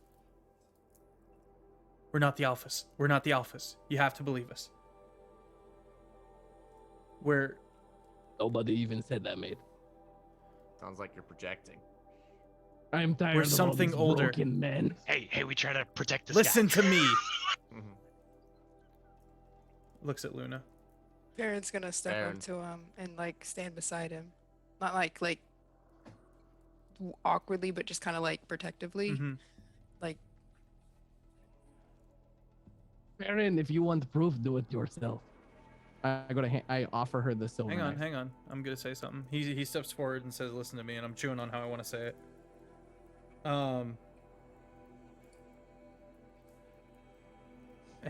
"We're not the Alphas. We're not the Alphas. You have to believe us. We're Nobody even said that, mate. Sounds like you're projecting. I'm tired We're of something all these older. broken men. Hey, we try to protect this listen guy. to me." Mhm. Looks at Luna. Baron's gonna step Baron. up to him and like stand beside him, not like awkwardly, but just kind of like protectively. Mhm. Like Baron, if you want proof, do it yourself. I offer her the silver knife. Hang on. I'm gonna say something. He steps forward and says, "Listen to me," and I'm chewing on how I want to say it.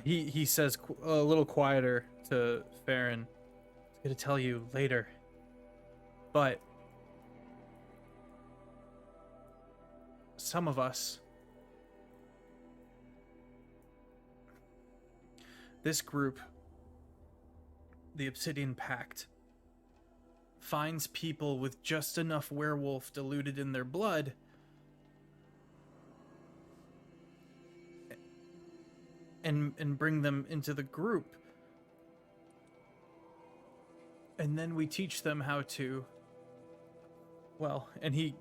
He says a little quieter to Farron. "I'm gonna tell you later, but some of us, this group, the Obsidian Pact, finds people with just enough werewolf diluted in their blood and bring them into the group. And then we teach them how to, well, and he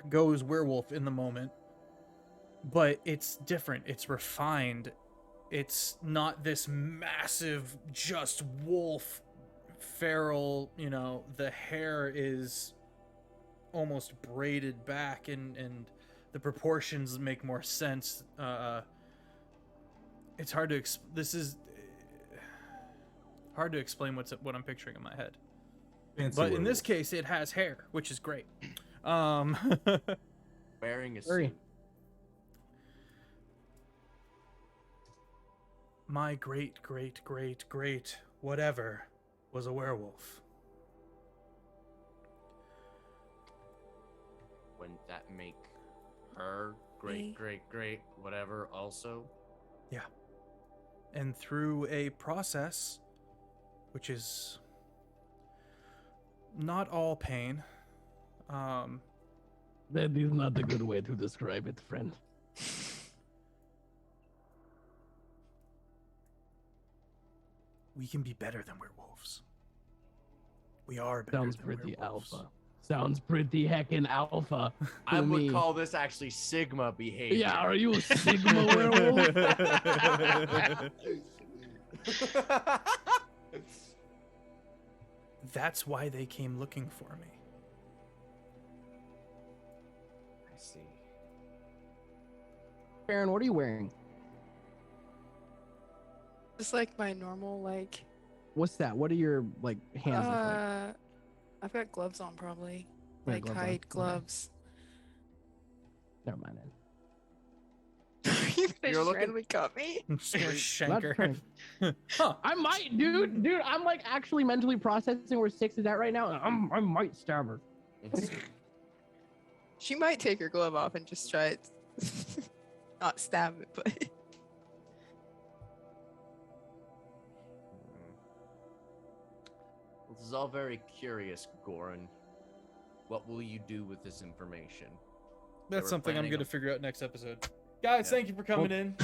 goes werewolf in the moment, but it's different. It's refined. It's not this massive, just wolf, feral, the hair is almost braided back and the proportions make more sense. It's hard to hard to explain what I'm picturing in my head. Fancy But in this werewolf. case, it has hair, which is great. Wearing a Hurry. suit. My great whatever was a werewolf. Wouldn't that make her great whatever also? Yeah. And through a process, which is not all pain, That is not a good way to describe it, friend. we can be better than werewolves. We are better Sounds than pretty werewolves. alpha. Sounds pretty heckin' alpha. I to would me. call this actually Sigma behavior. Yeah, are you a Sigma werewolf? That's why they came looking for me. I see. Baron, what are you wearing? Just like my normal, like, What's that? What are your hands look like? I've got gloves on probably. Yeah, Like gloves on. hide Okay. gloves. Never mind then. You You're just looking- randomly got me. I'm just gonna Not shank her. trying- Huh. I might, dude. I'm actually mentally processing where 6 is at right now. And I might stab her. She might take her glove off and just try it. Not stab it, but This is all very curious, Goran. What will you do with this information? That's were something I'm planning gonna on- figure out next episode. Guys, Yeah. thank you for coming in.